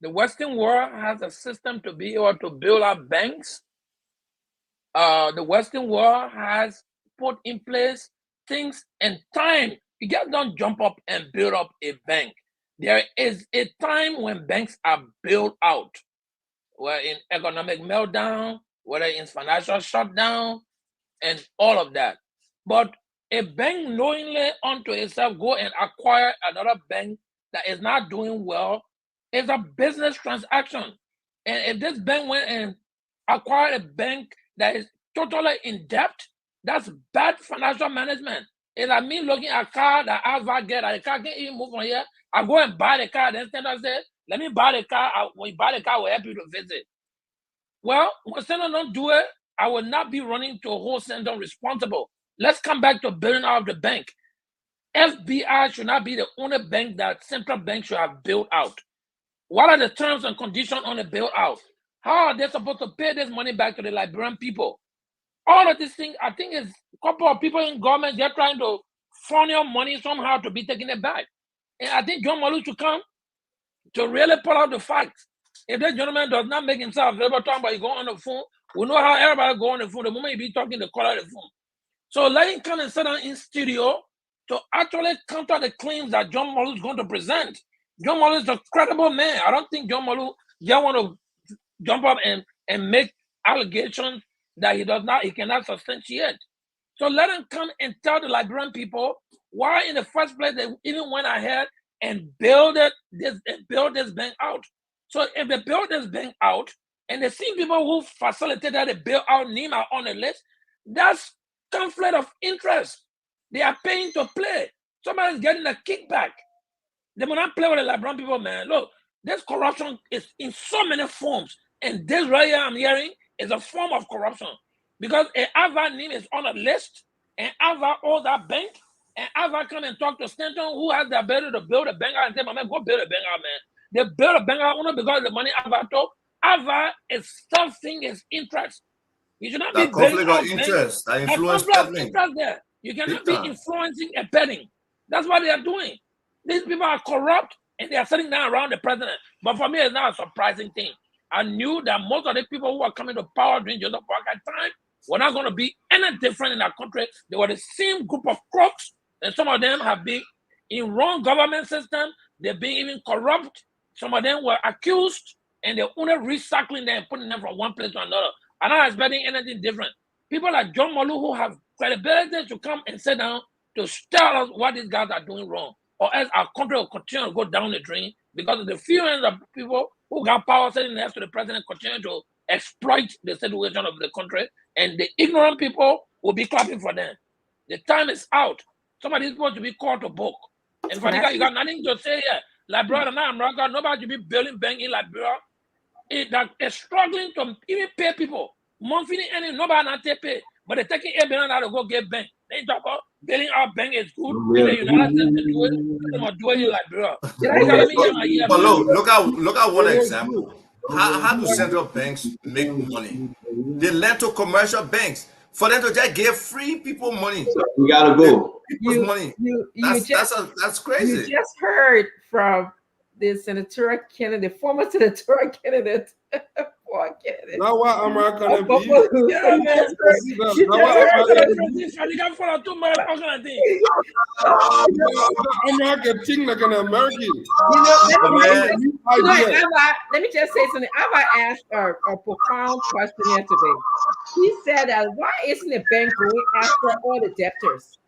The Western world has a system to be able to build up banks. The Western world has put in place things and time. You just don't jump up and build up a bank. There is a time when banks are built out, whether in economic meltdown, whether in financial shutdown, and all of that. But a bank knowingly unto itself go and acquire another bank that is not doing well is a business transaction. And if this bank went and acquired a bank that is totally in debt, that's bad financial management. It's like me looking at a car that I get, the car can't even move from here. I go and buy the car, then Senator says, let me buy the car. When you buy the car, we'll help you to visit. Well, when Senator don't do it, I will not be running to a whole center responsible. Let's come back to building out the bank. FBI should not be the only bank that central bank should have built out. What are the terms and conditions on the build out? How are they supposed to pay this money back to the Liberian people? All of these things, I think, is a couple of people in government, they're trying to funnel money somehow to be taking it back. And I think John Malu should come to really pull out the facts. If that gentleman does not make himself available, talking about he go on the phone, we know how everybody go on the phone. The moment he be talking, they call out the phone. So let him come and sit down in studio to actually counter the claims that John Malu is going to present. John Malu is a credible man. I don't think John Malu just want to jump up and make allegations that he cannot substantiate. So let him come and tell the Liberian people why in the first place they even went ahead and build this bank out. So if they build this bank out and they see people who facilitated the build out name are on the list, that's conflict of interest. They are paying to play. Somebody's getting a kickback. They will not play with the Liberian people, man. Look, this corruption is in so many forms. And this right here I'm hearing is a form of corruption. Because Ava name is on a list, and Ava owns that bank, and Ava come and talk to Stanton, who has the ability to build a bank out, and say, man, go build a bank out, man. They build a bank out only because of the money Ava took. Ava is stuffing his interest. You should not be conflict of interest. That influence interest there. You cannot be influencing a betting. That's what they are doing. These people are corrupt and they are sitting down around the president. But for me, it's not a surprising thing. I knew that most of the people who are coming to power during Joseph Parker time were not going to be any different in our country. They were the same group of crooks, and some of them have been in wrong government system. They've been even corrupt. Some of them were accused, and they're only recycling them and putting them from one place to another. I'm not expecting anything different. People like John Malu who have credibility to come and sit down to tell us what these guys are doing wrong, or else our country will continue to go down the drain because of the few of people who got power sitting next to the president continue to exploit the situation of the country, and the ignorant people will be clapping for them. The time is out. Somebody is supposed to be called to book. And for you got nothing to say here. Liberia and America, nobody should be building bank in Liberia. That is struggling to even pay people. Monthly and nobody not pay. But they're taking $8 billion to go get bank. They talk about building our bank is good. In the United States to do it. They're not doing it in Liberia. But look at one example. how do central banks make money? They lend to commercial banks for them to just give free people money. So we gotta go. People's money. That's crazy. You just heard from the senatorial candidate, former senatorial candidate. Now what America Oh, be? Yeah, man. Now what You can follow too much kind of thing. America think like an American. Let me just say something. Ava asked a profound question yesterday. He said that why isn't the bank going after all the debtors?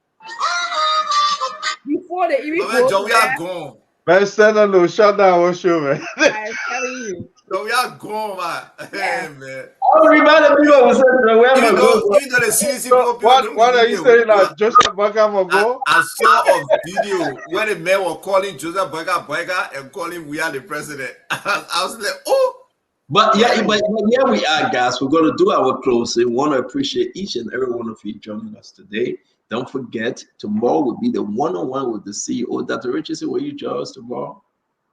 Before they even go Joe, to we are that, gone. Man, stand on the shut down one show, man. I'm telling you. Joe, we are gone, man. Hey, man. All remember people will say, where am I going? Even though the CDC people What are you saying that Joseph Burger will go? I saw a video where the men were calling Joseph Burger and calling we are the president. I was like, oh. But here we are, guys. We're going to do our closing. Want to appreciate each and every one of you joining us today. Don't forget, tomorrow will be the one-on-one with the CEO. Dr. Richardson, will you join us tomorrow?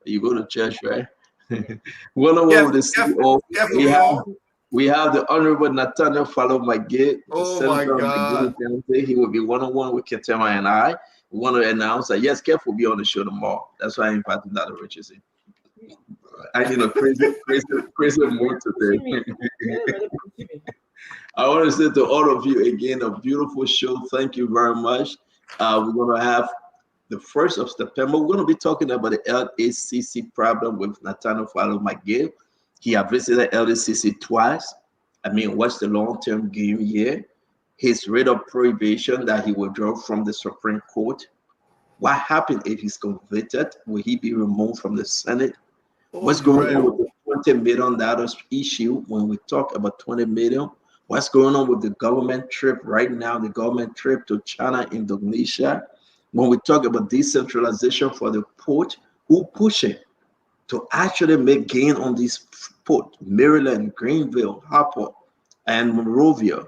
You go to church, right? One-on-one with the CEO. We have the Honorable Nathaniel Follow My Gate. Oh my God. He will be one-on-one with Ketema and I. We want to announce that, yes, Kev will be on the show tomorrow. That's why I invited Dr. Richardson. I need a crazy mood today. I want to say to all of you again, a beautiful show. Thank you very much. We're going to have the 1st of September. We're going to be talking about the LACC problem with Nathaniel Follow My Gate. He has visited LACC twice. I mean, what's the long-term game here? His rate of prohibition that he withdrew from the Supreme Court. What happened if he's convicted? Will he be removed from the Senate? What's going on with the $20 million issue when we talk about 20 million? What's going on with the government trip right now, the government trip to China, Indonesia? When we talk about decentralization for the port, who pushing to actually make gain on this port? Maryland, Greenville, Harper, and Monrovia.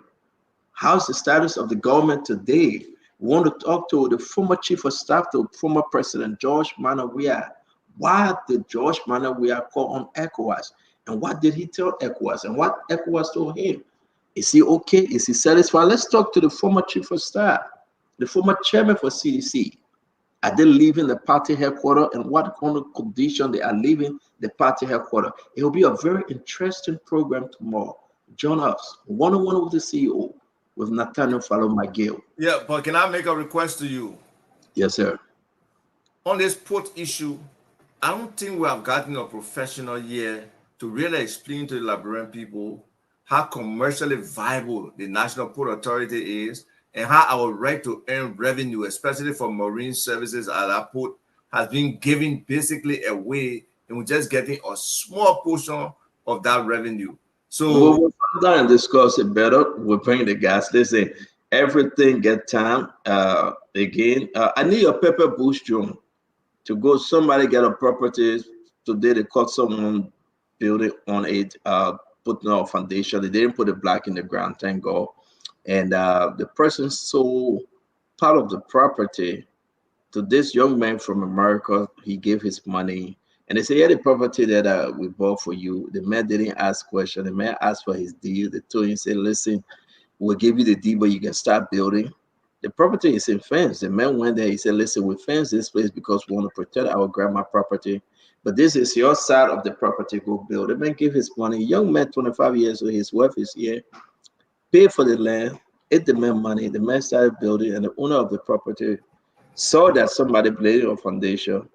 How's the status of the government today? We want to talk to the former chief of staff to former President George Manawia. Why did George Manawia call on ECOWAS? And what did he tell ECOWAS? And what ECOWAS told him? Is he okay? Is he satisfied? Let's talk to the former chief of staff, the former chairman for CDC. Are they leaving the party headquarters, and what kind of condition they are leaving the party headquarters? It will be a very interesting program tomorrow. Join us, one-on-one with the CEO, with Nathaniel Follow My Gate. Yeah, but can I make a request to you? Yes, sir. On this port issue, I don't think we have gotten a professional here to really explain to the Liberian people how commercially viable the National Port Authority is and how our right to earn revenue, especially for marine services at our port, has been given basically away, and we're just getting a small portion of that revenue. So we'll come down and discuss it better. We'll bring the guys. Listen, everything get time. Again, I need a pepper bush drum to go. Somebody get a property today. They caught someone building on it, putting a foundation. They didn't put a block in the ground, thank God. And the person sold part of the property to this young man from America. He gave his money, and they said, yeah, the property that we bought for you. The man didn't ask question. The man asked for his deal. They told him, say, listen, we'll give you the deal, but you can start building. The property is in fence. The man went there. He said, listen, we fence this place because we want to protect our grandma property. But this is your side of the property. Go build. The man gave his money. Young man, 25 years old, his wife is here. Paid for the land, ate the man money. The man started building, and the owner of the property saw that somebody laid a foundation,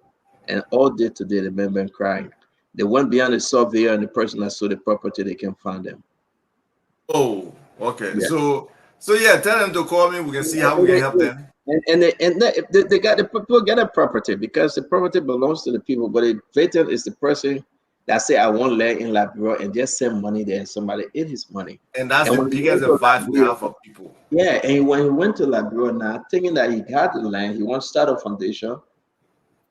and all day today the man been crying. They went behind the surveyor and the person that sold the property. They can find them. Oh, okay. Yeah. So yeah, tell them to call me. We can see how we can help them. And they got the people get a property because the property belongs to the people, but the victim is the person that say I want land in Liberia and just send money there and somebody ate his money. And that's the biggest advice we have for people. Yeah, and when he went to Liberia now, thinking that he got the land, he wants to start a foundation.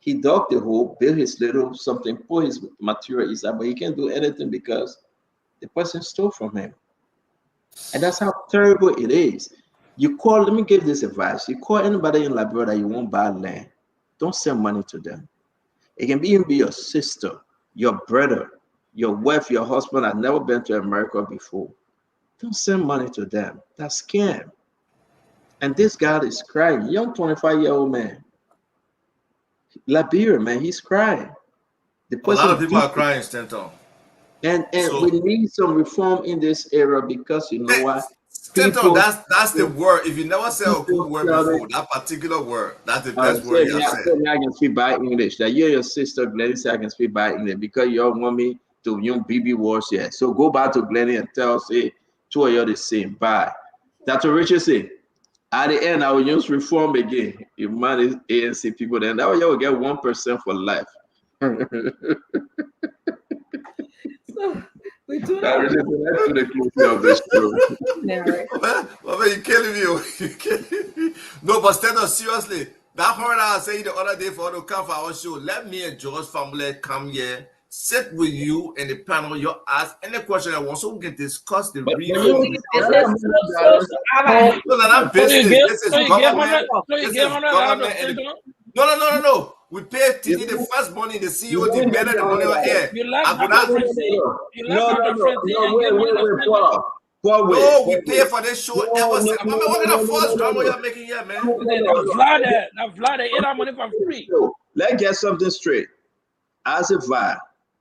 He dug the hole, built his little something, put his material inside, but he can't do anything because the person stole from him. And that's how terrible it is. You call, let me give this advice. You call anybody in Liberia that you won't buy land, don't send money to them. It can even be your sister, your brother, your wife, your husband have never been to America before. Don't send money to them. That's scam. And this guy is crying. Young 25-year-old man. Liberia, man, he's crying. The A lot of person people are crying, Stanton. and So- we need some reform in this area because you know what? Stanton, that's the word. If you never said a good word tell before, that particular word, that's the best Say word you me, have say said. me I can speak by English. That you and your sister Glenny say I can speak by English because you all want me to young BB words here. So go back to Glenny and tell say two of you the same. Bye. Dr. Richard say at the end I will use reform again. If man is ANC people, then that way you will get 1% for life. So we do That not. Richard say, let's do the closing of this show. Man, you're killing me. You're killing me. No, but Stanton, seriously, that hard I was saying the other day for to come for our show. Let me and George family come here, sit with you and the panel. You ask any question I want, so we can discuss the real. No, not business. This is government. This is government. And no. We pay TD the first money, the CEO demanded the money on air. You like I could Dr. not. Frenzy. You like Dr. Frenzy and give money to Stanton. No, we pay for this show ever since. Man, what kind of false drama you're making here, man? That Vlad, they eat our money for free. Let's get something straight. As a VAR,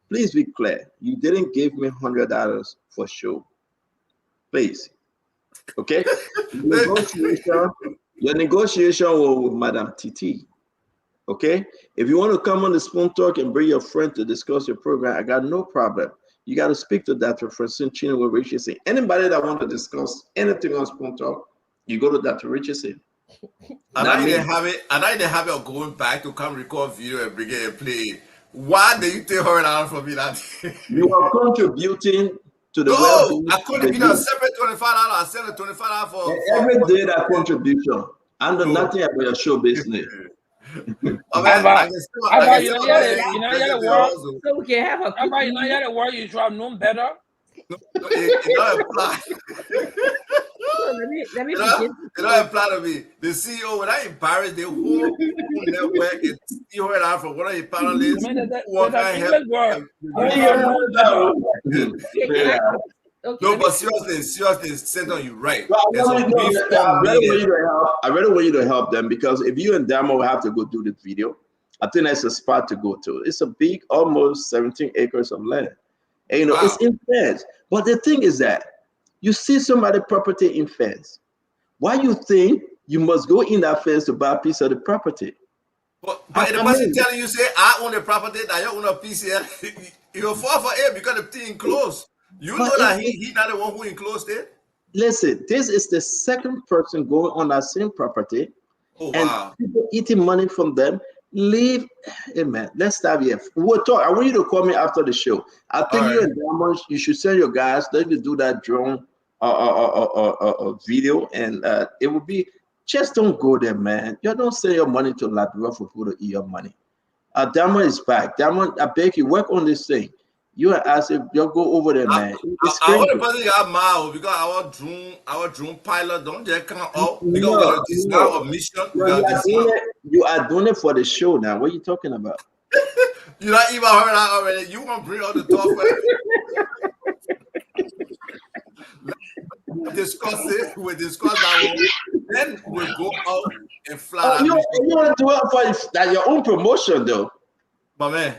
please be clear. You didn't give me $100 for show. Please. Okay? Your negotiation was with Madam TT. Okay? If you want to come on the Spoon Talk and bring your friend to discuss your program, I got no problem. You got to speak to Dr. Francine Chinwe Richardson. Anybody that want to discuss anything on Spoon Talk, you go to Dr. Richardson. And I didn't have it of going back to come record video and bring it and play it. Why did you take her down from me that day? You are contributing to the No, I contribute a separate $25. I sell a $25 for every day that contribution. I know nothing about your show business. How about you know the word? So we can have a. How about you know the word? You should have known better. It don't apply. Let me it don't apply to me. The CEO, when I embarrass the whole network, and steal her out from one of the panelists. No, but seriously, Senator, you're right. I really want you to help them because if you and Damo have to go do the video, I think that's a spot to go to. It's a big, almost 17 acres of land. And, you know, it's in fence. But the thing is that you see somebody property in fence. Why you think you must go in that fence to buy a piece of the property? But the person telling you, say, I own the property, that you own a piece here, you'll fall for it because the thing enclosed. You know that he not the one who enclosed it? Listen, this is the second person going on that same property. Oh, and wow. People eating money from them. Leave, hey man, let's stop here. We'll talk. I want you to call me after the show. I think you and Diamond, you should send your guys. Let me do that drone video, and it will be. Just don't go there, man. You don't send your money to Liberia for people to eat your money. Diamond is back. Diamond, I beg you, work on this thing. You and I said, you go over there, man. I want the person got mad because our drone pilot don't just come out because we got a discount of mission. You are doing it for the show now. What are you talking about? You not even heard that already. You want to bring out the top Let's discuss it. We'll discuss that one. Then we'll go out and fly. You want to do it for your own promotion, though. But man,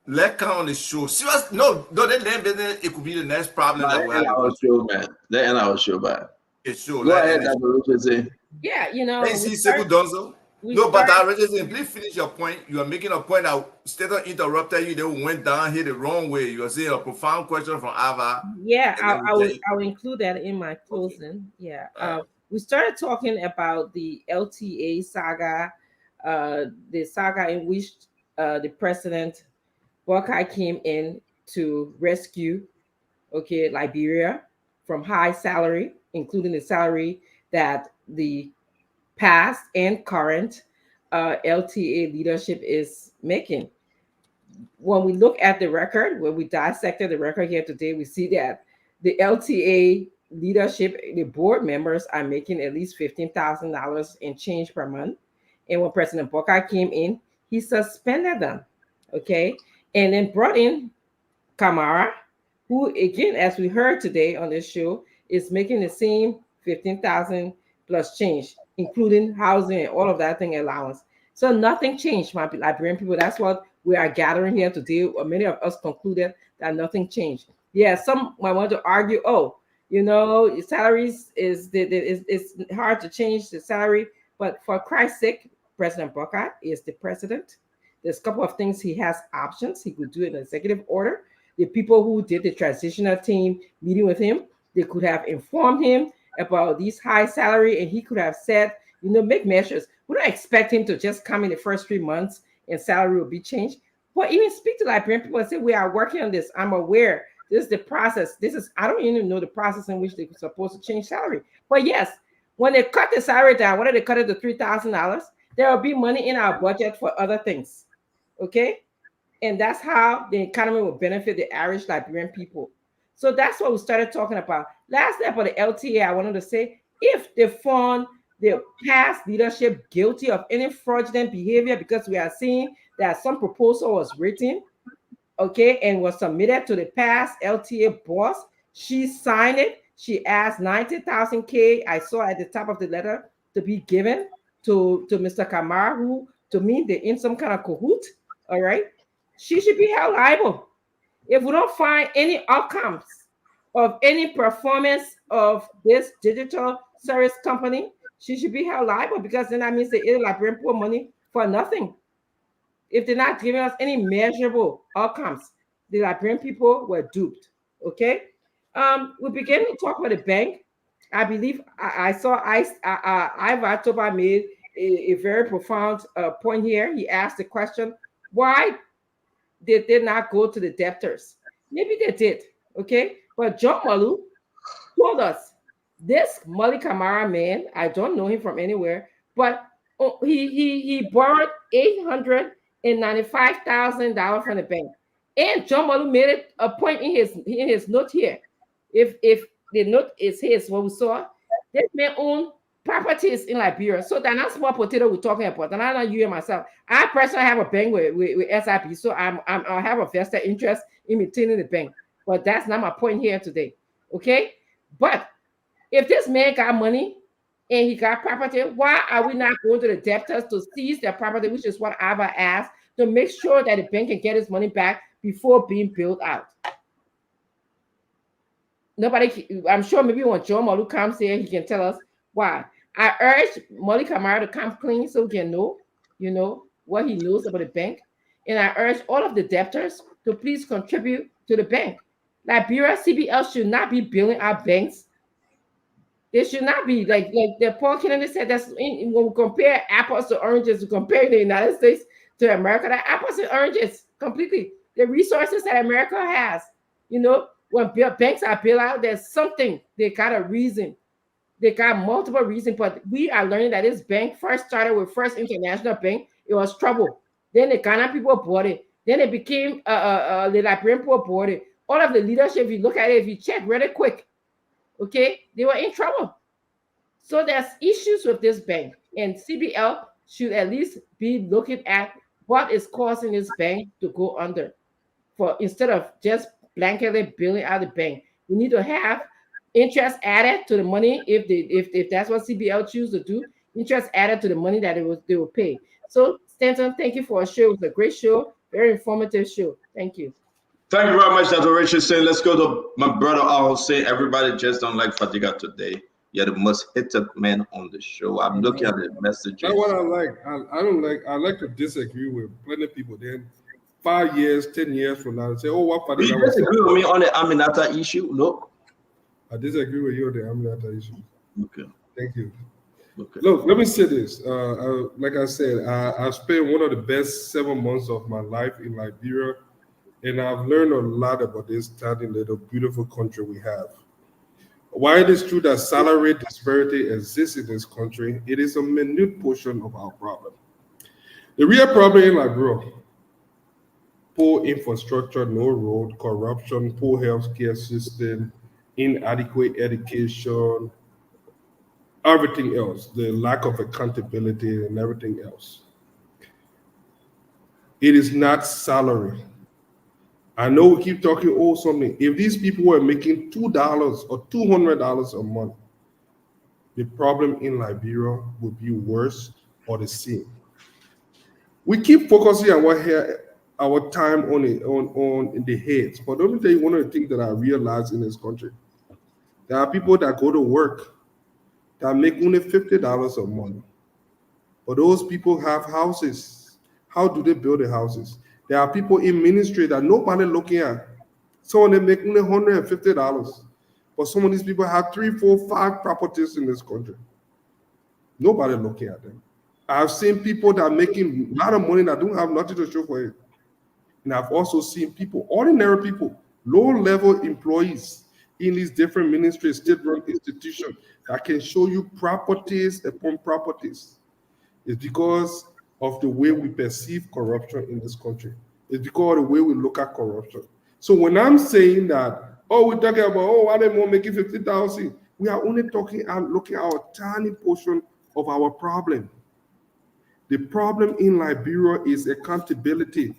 let's come on the show. Serious? No, that land business, it could be the next problem that we have. Our show, man. Let end our show, man. It's show. Go ahead, Dr. Richardson. Yeah, you know. Hey, see, Sekou Donzo. No, but Richardson, please finish your point. You are making a point that Stater interrupted you. They went down here the wrong way. You are saying a profound question from Ava. Yeah, I'll include that in my closing. Yeah. We started talking about the LTA saga, the saga in which the president Buckeye came in to rescue, Liberia from high salary, including the salary that the past and current LTA leadership is making. When we look at the record, when we dissected the record here today, we see that the LTA leadership, the board members are making at least $15,000 in change per month. And when President Buckeye came in, he suspended them, and then brought in Kamara, who again, as we heard today on this show, is making the same 15,000 plus change, including housing and all of that thing allowance. So nothing changed, my Liberian people. That's what we are gathering here today. Many of us concluded that nothing changed. Yeah, some might want to argue, oh, salaries it's hard to change the salary, but for Christ's sake, President Buckeye is the president. There's a couple of things he has options. He could do an executive order. The people who did the transitional team meeting with him, they could have informed him about these high salary, and he could have said, make measures. We don't expect him to just come in the first 3 months and salary will be changed. But even speak to Liberian people and say, we are working on this. I'm aware. This is the process. I don't even know the process in which they're supposed to change salary. But yes, when they cut the salary down, when they cut it to $3,000, there will be money in our budget for other things. Okay? And that's how the economy will benefit the average Liberian people. So that's what we started talking about. Lastly, about the LTA, I wanted to say, if they found the past leadership guilty of any fraudulent behavior, because we are seeing that some proposal was written, okay, and was submitted to the past LTA boss, she signed it. She asked 90,000 K, I saw at the top of the letter, to be given to Mr. Kamara, who, to me, they're in some kind of cahoot, all right? She should be held liable. If we don't find any outcomes of any performance of this digital service company, she should be held liable, because then that means they ate Liberian poor money for nothing. If they're not giving us any measurable outcomes, the Liberian people were duped. Okay, we began to talk about the bank. I believe I saw Ivar Toba made a very profound point here. He asked the question, why did they not go to the debtors? Maybe they did, okay? But John Malu told us, this Mali Kamara man, I don't know him from anywhere, but he borrowed $895,000 from the bank. And John Malu made it a point in his note here. If the note is his, what we saw, this man own properties in Liberia. So they're not small potato we're talking about. And I'm not you and myself. I personally have a bank with SIP, so I have a vested interest in maintaining the bank. But that's not my point here today. Okay? But if this man got money and he got property, why are we not going to the debtors to seize their property, which is what I've asked, to make sure that the bank can get his money back before being built out? Nobody, I'm sure maybe when Joe Malu comes here, he can tell us why. I urge Molly Kamara to come clean so we can know, what he knows about the bank. And I urge all of the debtors to please contribute to the bank. Liberia CBL should not be bailing out banks. They should not be like the Paul Kennedy said. That's when we compare apples to oranges, we compare the United States to America. That apples and oranges completely. The resources that America has, when banks are bailed out, there's something. They got a reason. They got multiple reasons, but we are learning that this bank first started with First International Bank. It was trouble. Then the Ghana people bought it. Then it became the Liberian people bought it. All of the leadership, if you look at it, if you check really quick, okay, they were in trouble. So there's issues with this bank, and CBL should at least be looking at what is causing this bank to go under, instead of just blanketly bailing out the bank. We need to have interest added to the money if that's what CBL choose to do. Interest added to the money that they will pay. So Stanton, thank you for a show. It was a great show, very informative show. Thank you. Thank you very much, Dr. Richardson. Let's go to my brother Al Hussein. Everybody just don't like Fadiga today. You're the most hated man on the show. I'm looking at the messages. That's what I like. I don't like. I like to disagree with plenty of people. Then 5 years, 10 years from now, say, "Oh, what Fadiga You disagree with me on the Aminata issue? No. I disagree with you on the Aminata issue. Okay. Thank you. Okay. Look, let me say this. Like I said, I spent one of the best 7 months of my life in Liberia, and I've learned a lot about this tiny little beautiful country we have. While it is true that salary disparity exists in this country, it is a minute portion of our problem. The real problem in Liberia: poor infrastructure, no road, corruption, poor healthcare system, inadequate education, everything else, the lack of accountability and everything else. It is not salary. I know we keep talking something. If these people were making $2 or $200 a month, the problem in Liberia would be worse or the same. We keep focusing our time on the heads, but let me tell you one of the things that I realized in this country. There are people that go to work that make only $50 a month, but those people have houses. How do they build the houses? There are people in ministry that nobody looking at. Some of them make only $150, but some of these people have 3, 4, 5 properties in this country. Nobody looking at them. I've seen people that are making a lot of money that don't have nothing to show for it. And I've also seen people, ordinary people, low-level employees in these different ministries, state-run institutions that can show you properties upon properties. It's because of the way we perceive corruption in this country. It's because of the way we look at corruption. So when I'm saying that, we're talking about, why they more making 50,000? We are only looking at a tiny portion of our problem. The problem in Liberia is accountability,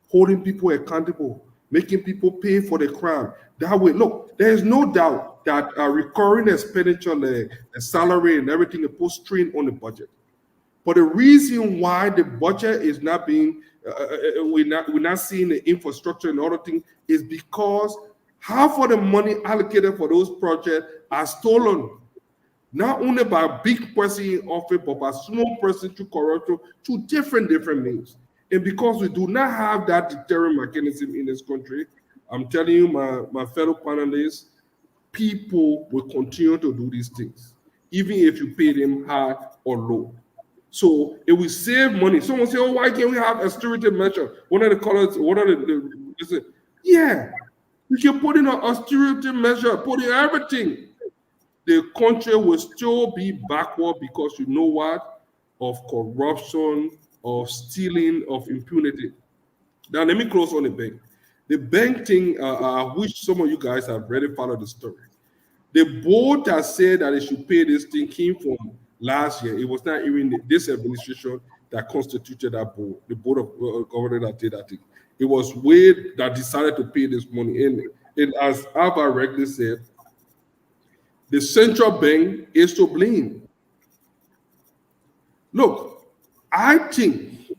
holding people accountable, making people pay for the crime. That way, look, there is no doubt that recurring expenditure, the salary and everything, will put strain on the budget. But the reason why the budget is not being, we're not seeing the infrastructure and other things is because half of the money allocated for those projects are stolen. Not only by a big person in office, but by a small person through corruption, through different means. And because we do not have that deterrent mechanism in this country, I'm telling you, my fellow panelists, people will continue to do these things, even if you pay them high or low. So it will save money. Someone say, why can't we have austerity measure? What are the colors? What are the yeah, you can put in an austerity measure, put in everything. The country will still be backward because you know what? Of corruption, of stealing, of impunity. Now, let me close on the bank. The bank thing, I wish some of you guys have already followed the story. The board that said that they should pay this thing came from last year. It was not even this administration that constituted that board, the board of governors that did that thing. It was Wade that decided to pay this money. And as Alva regularly said, the central bank is to blame. Look, I think,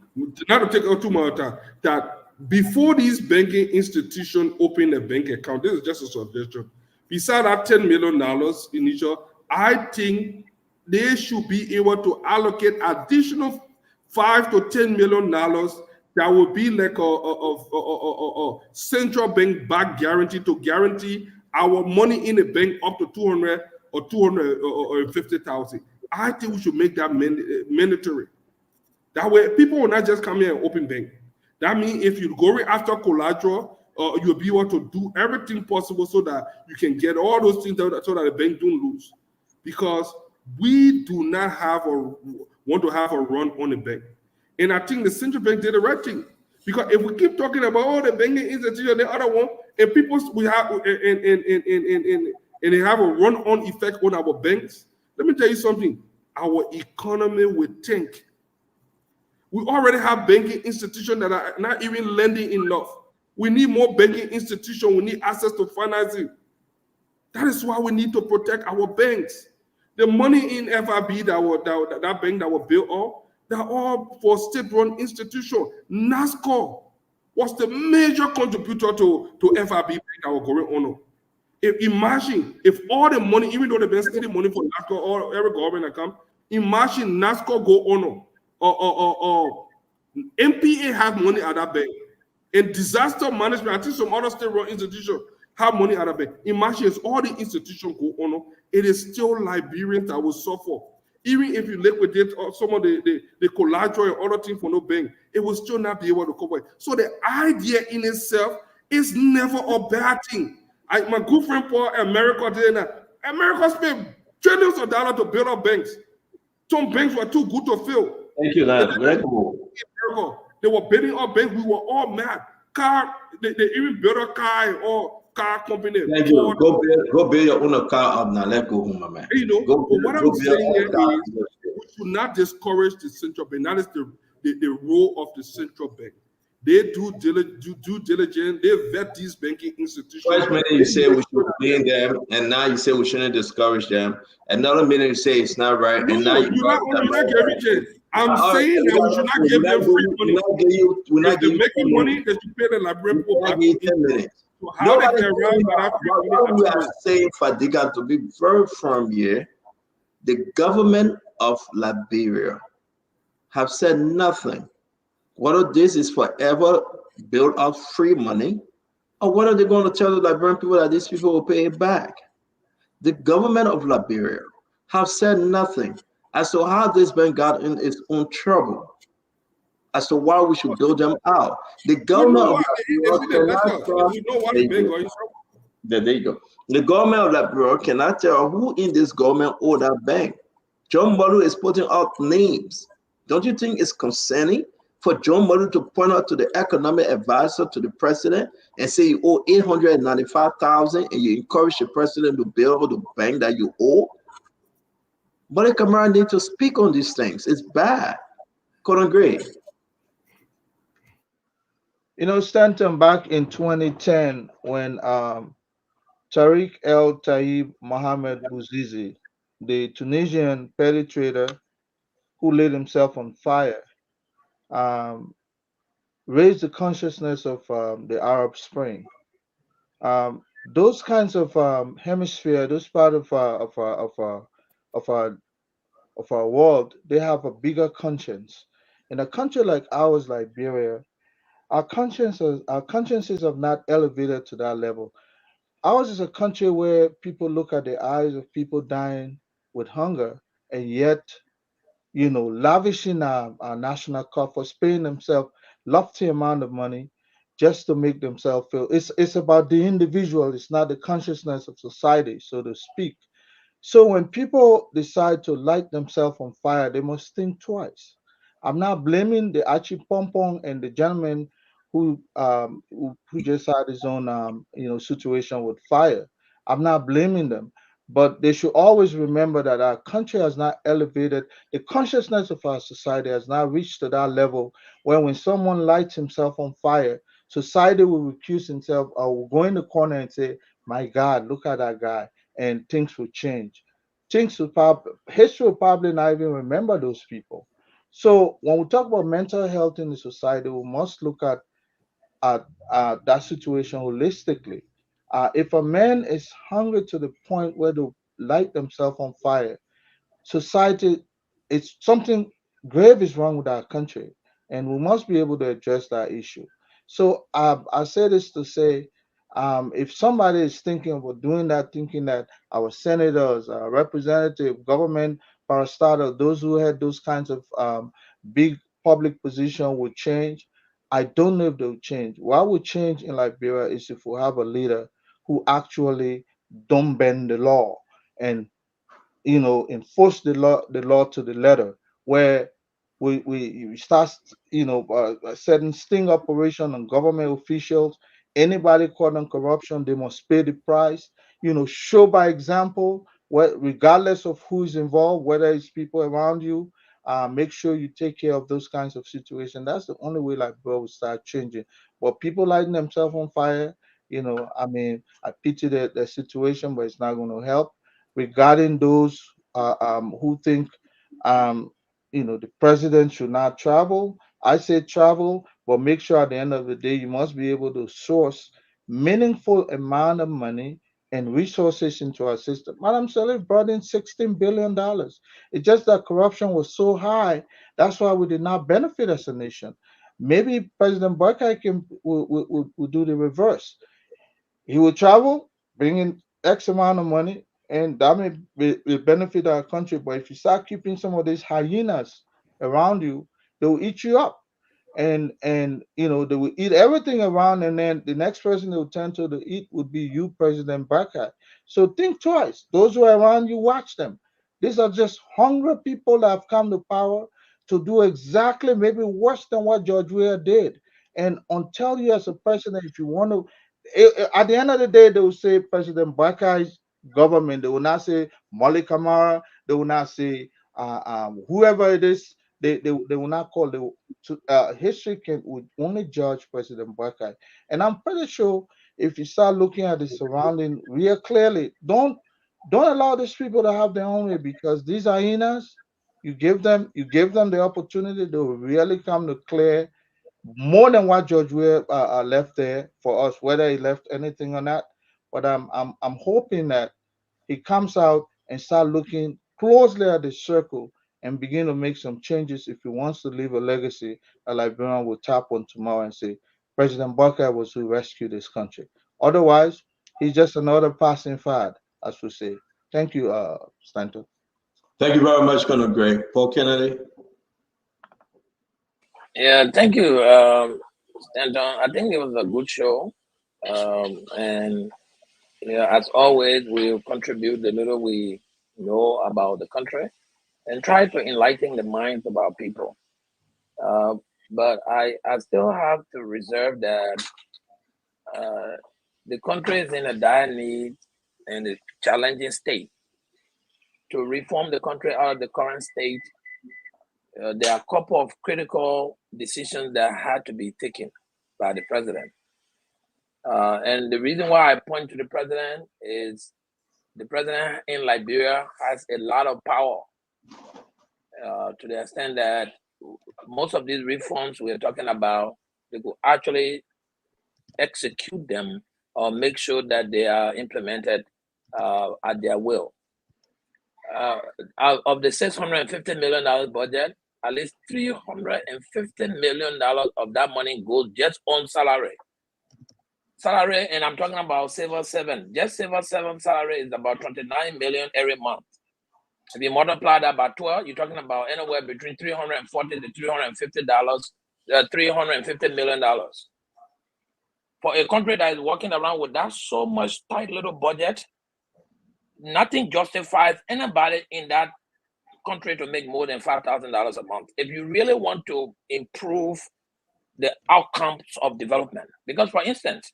not to take out too much time, that before these banking institutions open a bank account, this is just a suggestion, beside that $10 million initial, I think they should be able to allocate additional $5 to $10 million that would be like a central bank back guarantee to guarantee our money in the bank up to 200 or 250,000. I think we should make that mandatory. That way, people will not just come here and open bank. That means if you go after collateral, you'll be able to do everything possible so that you can get all those things so that the bank don't lose. Because we do not want to have a run on the bank. And I think the central bank did the right thing. Because if we keep talking about the banking institution, the other one, and people we have and they have a run-on effect on our banks, let me tell you something. Our economy will tank. We already have banking institutions that are not even lending enough. We need more banking institutions. We need access to financing. That is why we need to protect our banks. The money in FIB, that bank that was built up, they're all for state-run institutions. NASCO was the major contributor to FIB bank that was going on. Imagine if all the money, even though they've been stealing money from NASCO or every government account, imagine NASCO go on or MPA have money at that bank. And disaster management, I think some other state-run institutions have money at that bank. Imagine if all the institutions go on, it is still Liberians that will suffer. Even if you liquidate some of the collateral and other things for no bank, it will still not be able to cover it. So the idea in itself is never a bad thing. My good friend Paul, America spent trillions of dollars to build up banks. Some banks were too good to fail. Thank you, lad. They were building up banks. We were all mad. They even built a car or car company. Thank you. Go build your own car up now. Let's go home, my man. You know, but what I'm saying here is we should not discourage the central bank. That is the role of the central bank. They do due diligence. They vet these banking institutions. First minute you They say make we sure should that blame them, and now you say we shouldn't discourage them. Another minute you say it's not right, and now no, you're not giving change. I'm saying that we should not give them free money. We're not If they're giving making money, they should pay the Liberia people back. 10 minutes. So how they Nobody get around that free money? what we are saying, Fadiga, to be very firm here, the government of Liberia have said nothing. Whether this is forever built out free money, or what are they going to tell the Liberian people that these people will pay it back? The government of Liberia have said nothing as to how this bank got in its own trouble, as to why we should build them out. The government of Liberia cannot there you go. The government of Liberia cannot tell who in this government owe that bank. John Molu is putting out names. Don't you think it's concerning for John Molu to point out to the economic advisor to the president and say you owe 895,000 and you encourage the president to build the bank that you owe? But the Camara need to speak on these things. It's bad. Couldn't agree. You know, Stanton, back in 2010, when Tariq El Taib Mohamed Bouzizi, the Tunisian petty trader who lit himself on fire, raised the consciousness of the Arab Spring. Those kinds of hemisphere, those part of our world, they have a bigger conscience. In a country like ours, Liberia, our consciences have not elevated to that level. Ours is a country where people look at the eyes of people dying with hunger, and yet, you know, lavishing our national coffers, paying themselves lofty amount of money just to make themselves feel. It's about the individual. It's not the consciousness of society, so to speak. So when people decide to light themselves on fire, they must think twice. I'm not blaming the Archie Pompong and the gentleman who just had his own situation with fire. I'm not blaming them, but they should always remember that our country has not elevated. The consciousness of our society has not reached to that level where when someone lights himself on fire, society will recuse himself or will go in the corner and say, "My God, look at that guy," and things will change. History will probably not even remember those people. So when we talk about mental health in the society, we must look at that situation holistically. If a man is hungry to the point where they light themselves on fire, society, it's something grave is wrong with our country, and we must be able to address that issue. So I say this to say, if somebody is thinking about doing that, thinking that our senators, our representative, government parastatal, those who had those kinds of big public position will change, I don't know if they'll change. What will change in Liberia is if we have a leader who actually don't bend the law and enforce the law to the letter, where we start setting sting operation on government officials. Anybody caught on corruption, they must pay the price. Show by example, regardless of who's involved, whether it's people around you. Make sure you take care of those kinds of situations. That's the only way Liberia will start changing. But people lighting themselves on fire, I mean, I pity the situation, but it's not going to help. Regarding those who think the president should not travel, I say travel, but make sure at the end of the day you must be able to source meaningful amount of money and resources into our system. Madam Salif brought in $16 billion. It's just that corruption was so high. That's why we did not benefit as a nation. Maybe President Barkai will do the reverse. He will travel, bring in X amount of money, and that may will benefit our country. But if you start keeping some of these hyenas around you, they will eat you up. And they will eat everything around, and then the next person they will turn to eat would be you, President Barkat. So think twice. Those who are around you, watch them. These are just hungry people that have come to power to do exactly maybe worse than what George Weah did. And until you as a president, if you want to, at the end of the day, they will say President Barkai's government. They will not say Molly Kamara. They will not say whoever it is. they will not call. History would only judge President Barkai. And I'm pretty sure if you start looking at the surrounding real clearly, don't allow these people to have their own way, because these hyenas, you give them the opportunity, they will really come to clear more than what George Weah left there for us, whether he left anything or not. But I'm hoping that he comes out and start looking closely at the circle and begin to make some changes if he wants to leave a legacy that Liberian will tap on tomorrow and say, President Barker was who rescued this country. Otherwise, he's just another passing fad, as we say. Thank you, Stanton. Thank you very much, Colonel Gray. Paul Kennedy. Yeah, thank you, Stanton. I think it was a good show. And yeah, as always, we'll contribute the little we know about the country and try to enlighten the minds of our people. But I still have to reserve that the country is in a dire need and a challenging state. To reform the country out of the current state, there are a couple of critical decisions that had to be taken by the president. And the reason why I point to the president is the president in Liberia has a lot of power to the extent that most of these reforms we're talking about, they could actually execute them or make sure that they are implemented at their will. Out of the $650 million budget, at least $350 million of that money goes just on salary. Salary, and I'm talking about Civil 7. Just Civil 7 salary is about $29 million every month. If you multiply that by 12, you're talking about anywhere between $340 to $350 million. For a country that is walking around with that so much tight little budget, nothing justifies anybody in that country to make more than $5,000 a month if you really want to improve the outcomes of development. Because, for instance,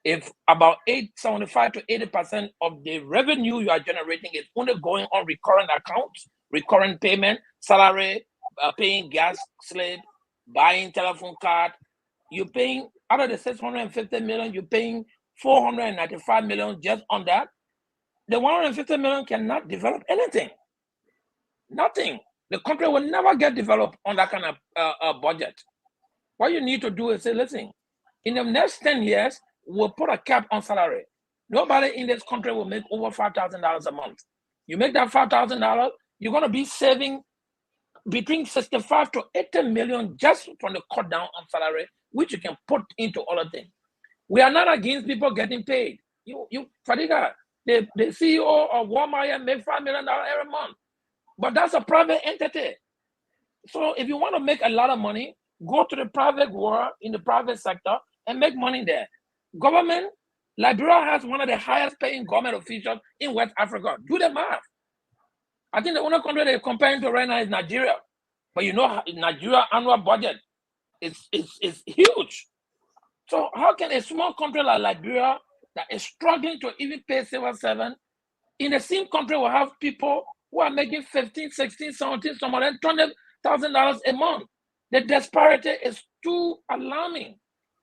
if about 75 to 80% of the revenue you are generating is only going on recurrent accounts, recurrent payment, salary, paying gas slip, buying telephone card, you're paying, out of the 650 million, you're paying 495 million just on that. The 150 million cannot develop anything. Nothing. The country will never get developed on that kind of budget. What you need to do is say, listen, in the next 10 years, we'll put a cap on salary. Nobody in this country will make over $5,000 a month. You make that $5,000, you're going to be saving between 65 to 80 million just from the cut down on salary, which you can put into other things. We are not against people getting paid. Fadiga, the CEO of Walmart make $5 million every month, but that's a private entity. So if you want to make a lot of money, go to the private world in the private sector and make money there. Government, Liberia has one of the highest paying government officials in West Africa. Do the math. I think the only country they're comparing to right now is Nigeria. But you know, Nigeria's annual budget is huge. So how can a small country like Liberia that is struggling to even pay Civil 7, in the same country will have people who are making 15, 16, 17, some of them $20,000 a month? The disparity is too alarming.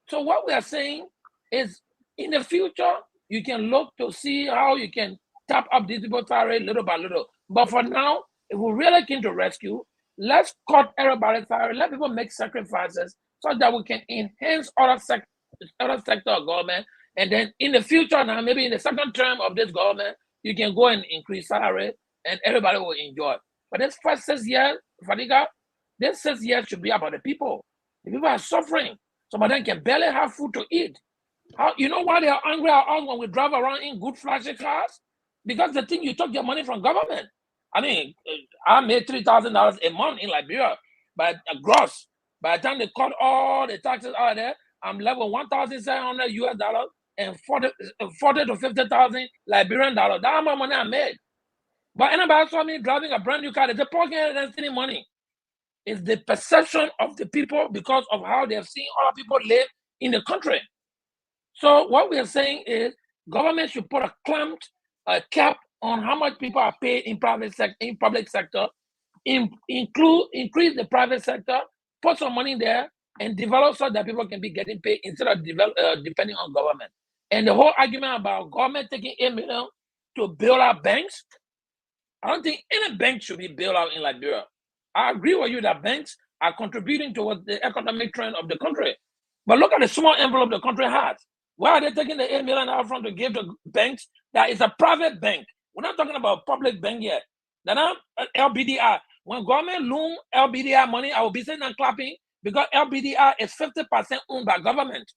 So what we are saying is, in the future, you can look to see how you can tap up these people's salary little by little. But for now, if we really came to rescue, let's cut everybody's salary, let people make sacrifices so that we can enhance other sector of government. And then in the future now, maybe in the second term of this government, you can go and increase salary and everybody will enjoy. But this first 6 years, Fadiga, this 6 years should be about the people. The people are suffering. Some of them can barely have food to eat. How, you know why they are angry at us when we drive around in good flashy cars? Because they think you took your money from government. I mean, I made $3,000 a month in Liberia, but gross. By the time they cut all the taxes out of there, I'm left with $1,700 US and 40 to 50,000 Liberian dollars. That's how much money I made. But anybody saw me driving a brand new car, they're poking and stealing money. It's the perception of the people because of how they've seen other people live in the country. So what we are saying is government should put a cap on how much people are paid in public sector, increase the private sector, put some money there, and develop so that people can be getting paid instead of depending on government. And the whole argument about government taking $8 million to build out banks, I don't think any bank should be built out in Liberia. I agree with you that banks are contributing towards the economic trend of the country. But look at the small envelope the country has. Why are they taking the $8 million out front to give to banks that is a private bank? We're not talking about public bank yet. They're not LBDI. When government loan LBDI money, I will be sitting and clapping because LBDI is 50% owned by government.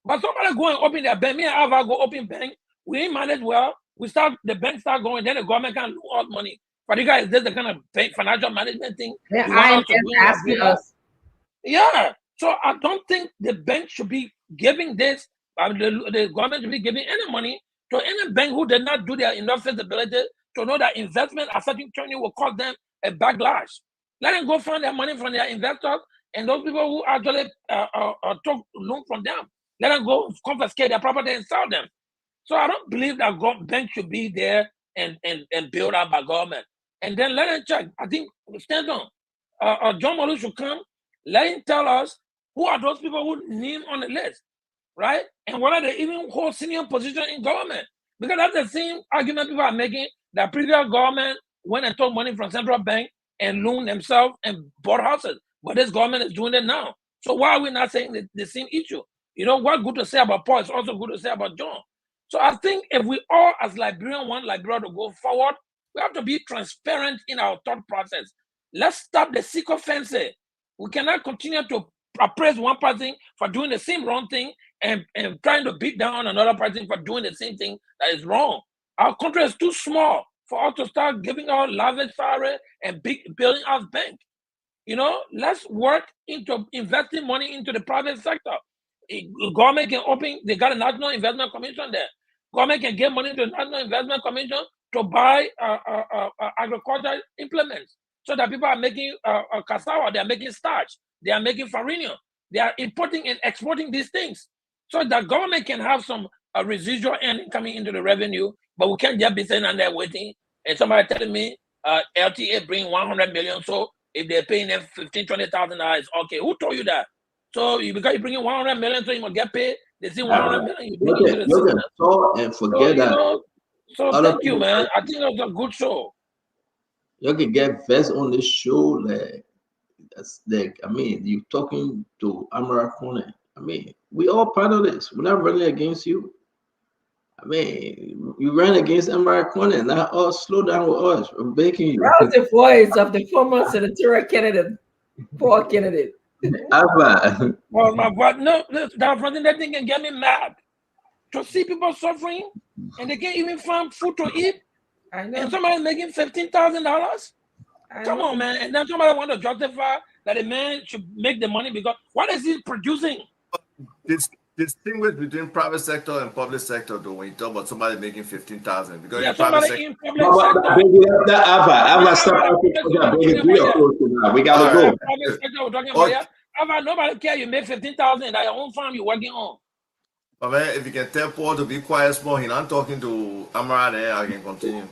But somebody go and open their bank. Me and Alva go open bank. We ain't manage well. The bank start going, then the government can lose all money. But you guys, this is the kind of bank financial management thing. The IMF asking us. Yeah. So I don't think the bank should be giving this, the government should be giving any money to any bank who did not do their enough feasibility to know that investment at certain turning will cause them a backlash. Let them go find their money from their investors and those people who actually took loan from them. Let them go confiscate their property and sell them. So I don't believe that banks should be there and built out by government. And then let them check. I think Stanton, John Malu should come. Let him tell us who are those people who name on the list, right? And whether they even hold senior position in government. Because that's the same argument people are making that previous government went and took money from central bank and loaned themselves and bought houses. But this government is doing it now. So why are we not saying the same issue? You know, what's good to say about Paul is also good to say about John. So I think if we all as Liberians want Liberia to go forward, we have to be transparent in our thought process. Let's stop the sycophancy. We cannot continue to appraise one person for doing the same wrong thing and trying to beat down another person for doing the same thing that is wrong. Our country is too small for us to start giving out lavish salary and building our bank. You know, let's work into investing money into the private sector. Government can open, they got a National Investment Commission there. Government can give money to the National Investment Commission to buy agricultural implements so that people are making cassava, they are making starch, they are making farina, they are importing and exporting these things. So that government can have some residual earning coming into the revenue, but we can't just be sitting on there waiting and somebody telling me LTA bring 100 million, so if they're paying them $15,000-$20,000, okay, who told you that? So because you're bringing 100 million, so you must get paid. They see 100 million, you bring into the system. And forget that. So thank you, man. I think it was a good show. You can get vest on this show, that's like, I mean, you talking to Amara Kone. I mean, we all part of this. We're not running against you. I mean, you ran against Amara Kone, and now slow down with us. We're begging you. That was the voice of the former senatorial candidate, poor candidate. Alpha. Well, my God, no, that thing can get me mad. To see people suffering and they can't even find food to eat. I know. And somebody making $15,000. Come on, man. And then somebody want to justify that a man should make the money because what is he producing? Distinguish between private sector and public sector, though, when you talk about somebody making 15,000. Because yeah, in private somebody in sector, We gotta go. Private sector, we're talking about, nobody care you make 15,000 at your own farm you're working on. But man, if you can tell Paul to be quiet small, he's not talking to Amara there, I can continue.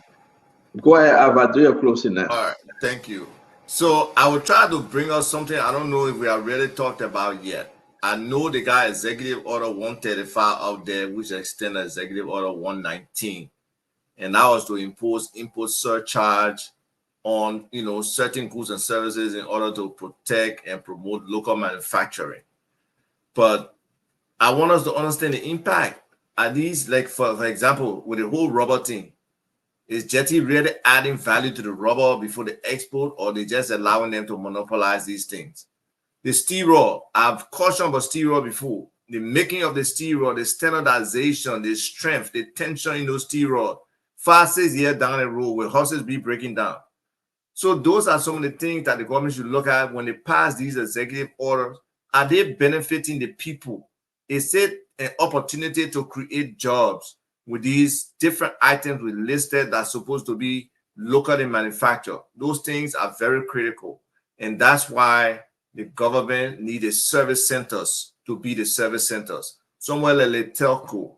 Go ahead, Alva, do your closing now. All right, thank you. So I will try to bring us something I don't know if we have really talked about yet. I know they got Executive Order 135 out there, which extended Executive Order 119. And that was to impose import surcharge on, certain goods and services in order to protect and promote local manufacturing. But I want us to understand the impact. Are these, like, for example, with the whole rubber thing, is Jetty really adding value to the rubber before the export, or they just allowing them to monopolize these things? The steel rod, I've cautioned about steel rod before. The making of the steel rod, the standardization, the strength, the tension in those steel rod, 5-6 years down the road, will horses be breaking down? So those are some of the things that the government should look at when they pass these executive orders. Are they benefiting the people? Is it an opportunity to create jobs with these different items we listed that's supposed to be locally manufactured? Those things are very critical. And that's why the government needs service centers to be the service centers. Somewhere like telco,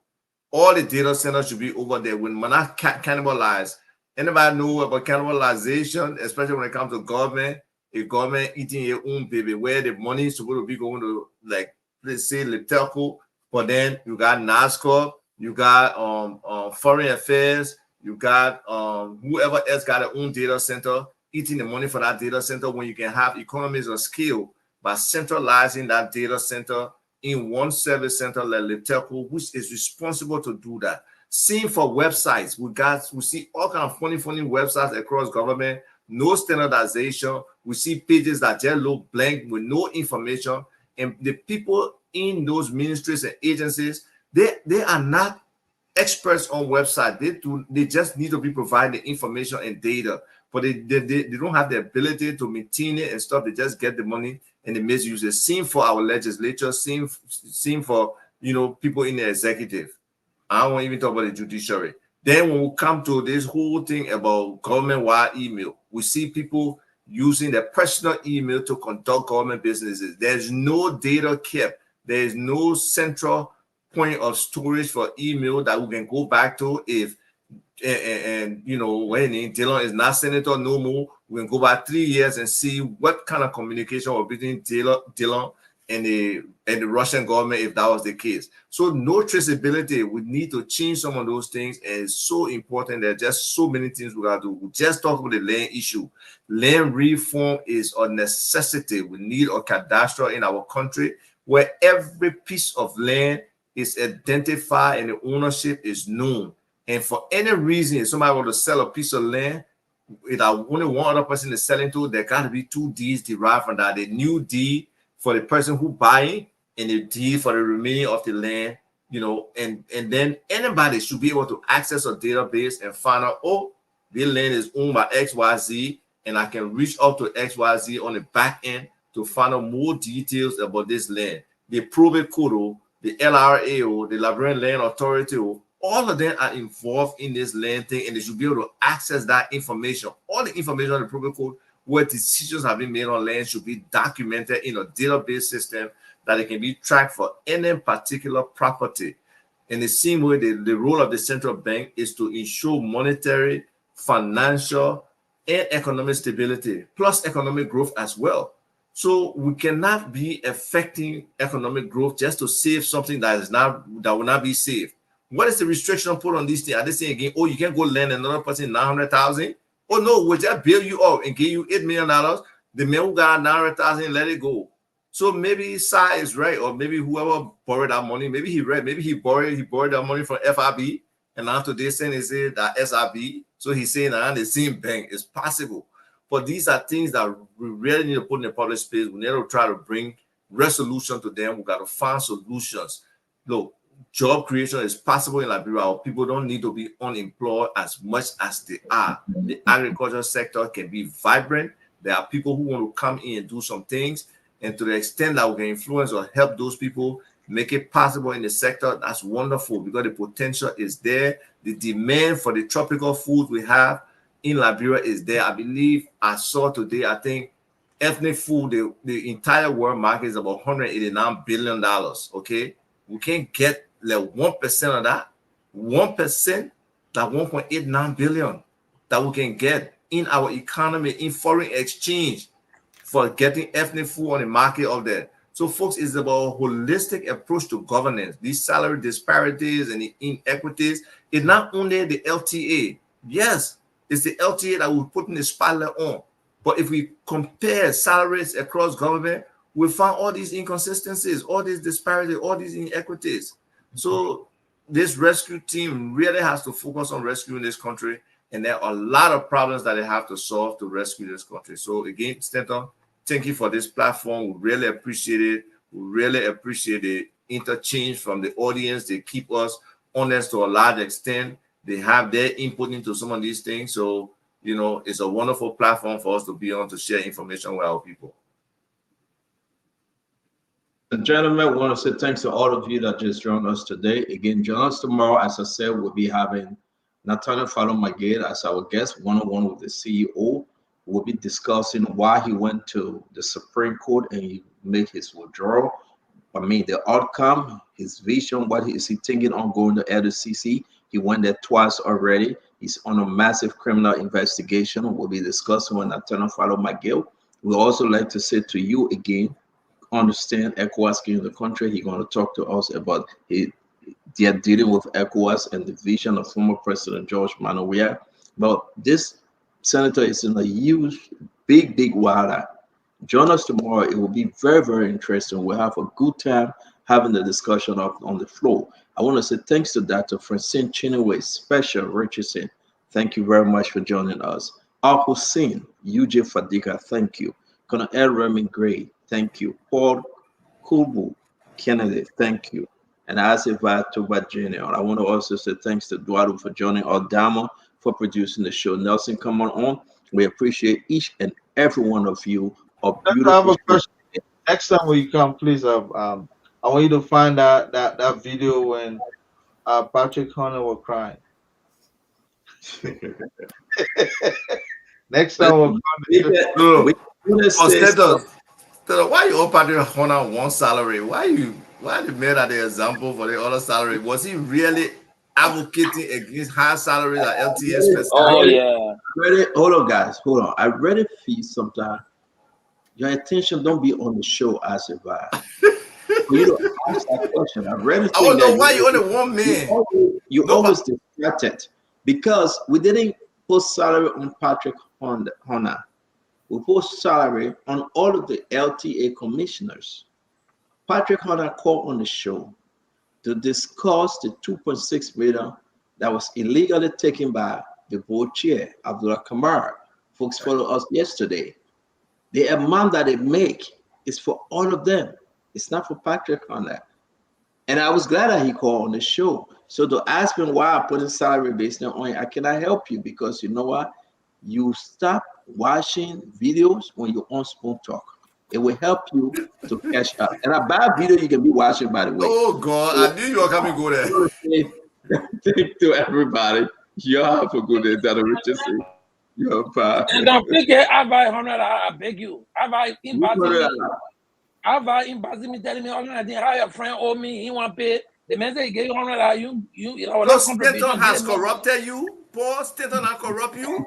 all the data centers should be over there. When we're not cannibalize Anybody know about cannibalization, especially when it comes to government? A government eating your own baby, where the money is supposed to be going to, like, let's say, the telco, but then you got NASCAR, you got foreign affairs, you got whoever else got their own data center, eating the money for that data center, when you can have economies of scale by centralizing that data center in one service center like the telco, which is responsible to do that. Same for websites. We see all kind of funny websites across government, no standardization. We see pages that just look blank with no information. And the people in those ministries and agencies, they are not experts on website. They just need to be provided information and data, but they don't have the ability to maintain it and stuff. They just get the money and they misuse it. Same for our legislature, same for people in the executive. I won't even talk about the judiciary. Then when we come to this whole thing about government-wide email, we see people using their personal email to conduct government businesses. There's no data kept. There's no central point of storage for email that we can go back to. If when Dylan is not senator no more, we can go back 3 years and see what kind of communication was between Dylan and the Russian government, if that was the case. So no traceability. We need to change some of those things, and it's so important. There are just so many things we got to do. We just talked about the land issue. Land reform is a necessity. We need a cadastre in our country where every piece of land is identified and the ownership is known. And for any reason, if somebody wants to sell a piece of land, without only one other person is selling to, there got to be 2 deeds derived from that. The new deed for the person who buying and the deed for the remaining of the land, and then anybody should be able to access a database and find out, oh, this land is owned by XYZ, and I can reach up to XYZ on the back end to find out more details about this land. The probate code, the LRA, the Liberian Land Authority, all of them are involved in this land thing, and they should be able to access that information. All the information on the probate code where decisions have been made on land should be documented in a database system that it can be tracked for any particular property. In the same way, the role of the central bank is to ensure monetary, financial, and economic stability, plus economic growth as well. So we cannot be affecting economic growth just to save something that will not be saved. What is the restriction put on these things? Are they saying again, oh, you can't go lend another person $900,000? Oh no, we'll just bail you up and give you $8 million. The man who got $900,000, let it go. So maybe Sai is right, or maybe whoever borrowed that money, maybe he read, maybe he borrowed that money from FRB, and now today saying is it that SRB. So he's saying that the same bank is possible. But these are things that we really need to put in the public space. We need to try to bring resolution to them. We got to find solutions. Look, job creation is possible in Liberia. Our people don't need to be unemployed as much as they are. The agricultural sector can be vibrant. There are people who want to come in and do some things. And to the extent that we can influence or help those people make it possible in the sector, that's wonderful, because the potential is there. The demand for the tropical food we have in Liberia is there. I believe I saw today, I think ethnic food, the entire world market is about $189 billion. Okay. We can't get like 1% of that. 1%, like 1.89 billion that we can get in our economy, in foreign exchange, for getting ethnic food on the market of that. So, folks, it's about a holistic approach to governance. These salary disparities and the inequities, it's not only the LTA. Yes, it's the LTA that we're putting the spotlight on. But if we compare salaries across government, we find all these inconsistencies, all these disparities, all these inequities. So this rescue team really has to focus on rescuing this country. And there are a lot of problems that they have to solve to rescue this country. So again, Stanton, thank you for this platform. We really appreciate it. We really appreciate the interchange from the audience. They keep us honest to a large extent. They have their input into some of these things. So, it's a wonderful platform for us to be on to share information with our people. Gentlemen, I want to say thanks to all of you that just joined us today. Again, join us tomorrow. As I said, we'll be having Nathaniel Falomagade as our guest, one-on-one with the CEO. We'll be discussing why he went to the Supreme Court and he made his withdrawal. The outcome, his vision, what is he thinking on going to LCC. He went there twice already. He's on a massive criminal investigation. We'll be discussing when Attorney Follow McGill. We also like to say to you again, understand ECOWAS in the country. He's going to talk to us about their dealing with ECOWAS and the vision of former President George Manowia. But this senator is in a huge, big wilder. Join us tomorrow. It will be very, very interesting. We'll have a good time having the discussion on the floor. I want to say thanks to Dr. Francine Chineway, Special Richardson. Thank you very much for joining us. Al Hussein, UJ Fadika, thank you. Colonel L. Remy Gray, thank you. Paul Kubu Kennedy, thank you. And Asiva Toba Jr. I want to also say thanks to Eduardo for joining Aldama for producing the show. Nelson, come on. We appreciate each and every one of you. I have a question. Next time when you come, please, I want you to find that video when Patrick Hunter was crying. Next time we'll come. Why you all Patrick Hunter one salary? Why the made that the example for the other salary? Was he really advocating against high salaries at LTS? Oh yeah. Hold on, guys. Hold on. I really feel sometimes your attention don't be on the show as a vibe. For you to ask that question, I really think I don't know why you only one man. You always distracted because we didn't put salary on Patrick Hunter. We put salary on all of the LTA commissioners. Patrick Hunter called on the show to discuss the 2.6 million that was illegally taken by the board chair, Abdullah Kamara. Folks followed us yesterday. The amount that they make is for all of them. It's not for Patrick Hunter. And I was glad that he called on the show. So to ask him why I put a salary based on it, I cannot help you because you know what? You stop watching videos when you're on Spoon Talk. It will help you to catch up. And a bad video you can be watching, by the way. Oh God, I knew you were coming go there. Thank to everybody. You have a good day, Dr. Richardson. You're fine. And don't forget, I buy 100. I beg you. I buy in me telling me, I didn't hire a friend owe me. He want to pay. The man say he gave you 100. You know. No, Stanton has corrupted you. Paul Stanton has corrupt you.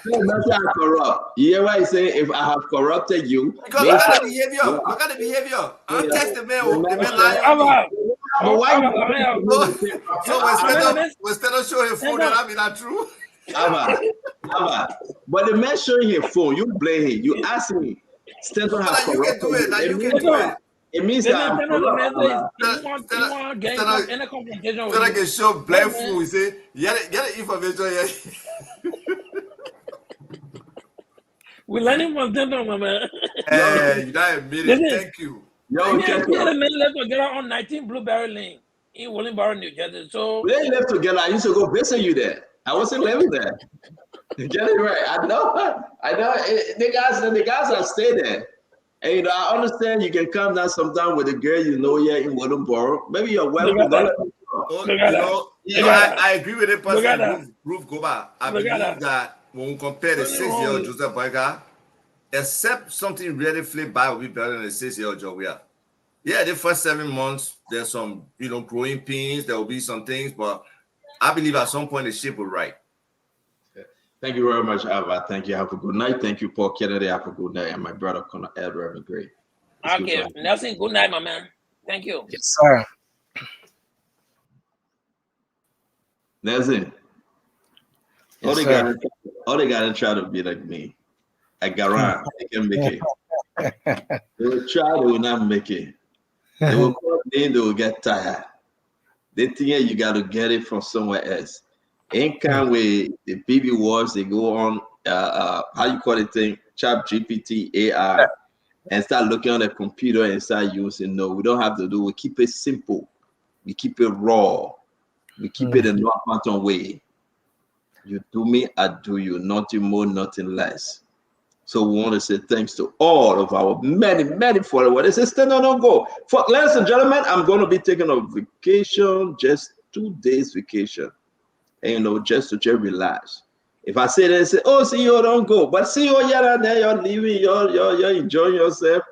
No, that's not corrupt. You hear what I say? If I have corrupted you, because look at the behavior. Look at the behavior. I test the man. The man lying. But why? So when Stanton show his phone, that be not true. But the man showing his phone, you blame him. You ask me. Stanton has corrupted you. Now you can do it. It means that I can show black food. We say, get the information. We learning from them, my man. Hey, you not admit it. Thank you. Yo, me and the man left together on 19 Blueberry Lane in Willingboro, New Jersey. So we ain't left together. I used to go visit you there. I wasn't living there. Get it right. I know. The guys that stay there. And you know, I understand you can come down sometime with a girl you know here in Willingboro. Maybe you're welcome. I agree with it, person. Ruth Goba. I believe that when we compare the 6-year-old Joseph Boyka, except something really flipped by will be better than the 6-year-old Joe. Yeah, the first 7 months, there's some, growing pains. There will be some things, but I believe at some point the ship will right. Thank you very much, Ava. Thank you. Have a good night. Thank you, Paul Kennedy. Have a good night. And my brother, Colonel Ed Reverend Gray. Okay, Nelson, good night, my man. Thank you. Yes, sir. Nelson. Yes, all they got to try to be like me. I guarantee they can make it. They will try, they will not make it. They will come in, they will get tired. They think you got to get it from somewhere else. Ain't kind with the BB wars, they go on, how you call it thing, Chat GPT, AI, and start looking on the computer and start using. No, we don't have to do. We keep it simple. We keep it raw. We keep it a North Mountain way. You do me, I do you. Nothing more, nothing less. So we want to say thanks to all of our many, many followers. They say, stand on, don't go. Ladies and gentlemen, I'm going to be taking a vacation, just 2 days vacation. And, just to relax. If I say that, they say, oh, CEO, don't go. But CEO, you're there, you're leaving, you're enjoying yourself.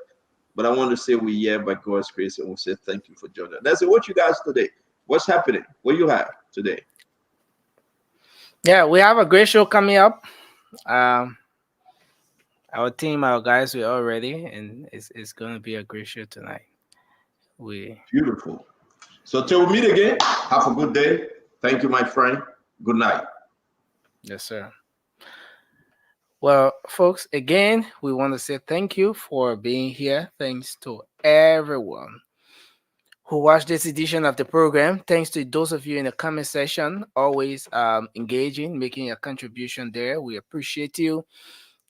But I want to say we're here by God's grace, and we'll say thank you for joining us. That's it. What you guys today? What's happening? What you have today? Yeah, we have a great show coming up. Our team, our guys, we're all ready, and it's going to be a great show tonight. Beautiful. So till we meet again, have a good day. Thank you, my friend. Good night. Yes, sir. Well, folks, again, we want to say thank you for being here. Thanks to everyone who watched this edition of the program. Thanks to those of you in the comment section, always engaging, making a contribution there. We appreciate you.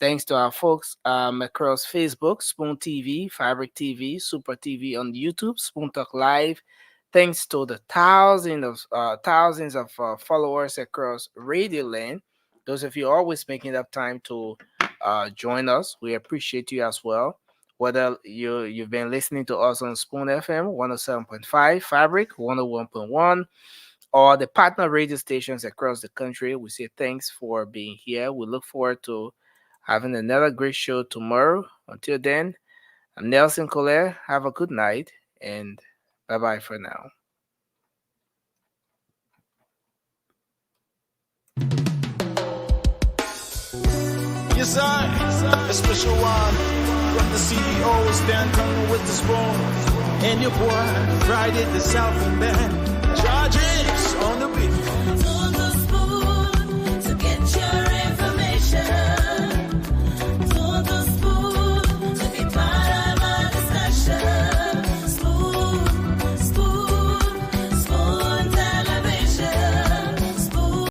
Thanks to our folks across Facebook, Spoon TV, Fabric TV, Super TV on YouTube, Spoon Talk Live. Thanks to the thousands of followers across Radio Land. Those of you always making up time to join us. We appreciate you as well. Whether you've been listening to us on Spoon FM 107.5, Fabric 101.1, or the partner radio stations across the country, we say thanks for being here. We look forward to having another great show tomorrow. Until then, I'm Nelson Collier. Have a good night, and bye-bye for now. Yes, a special one from the CEOs, Dan coming with the spoon. And your boy, Friday the Southern Band. Charges on the beat.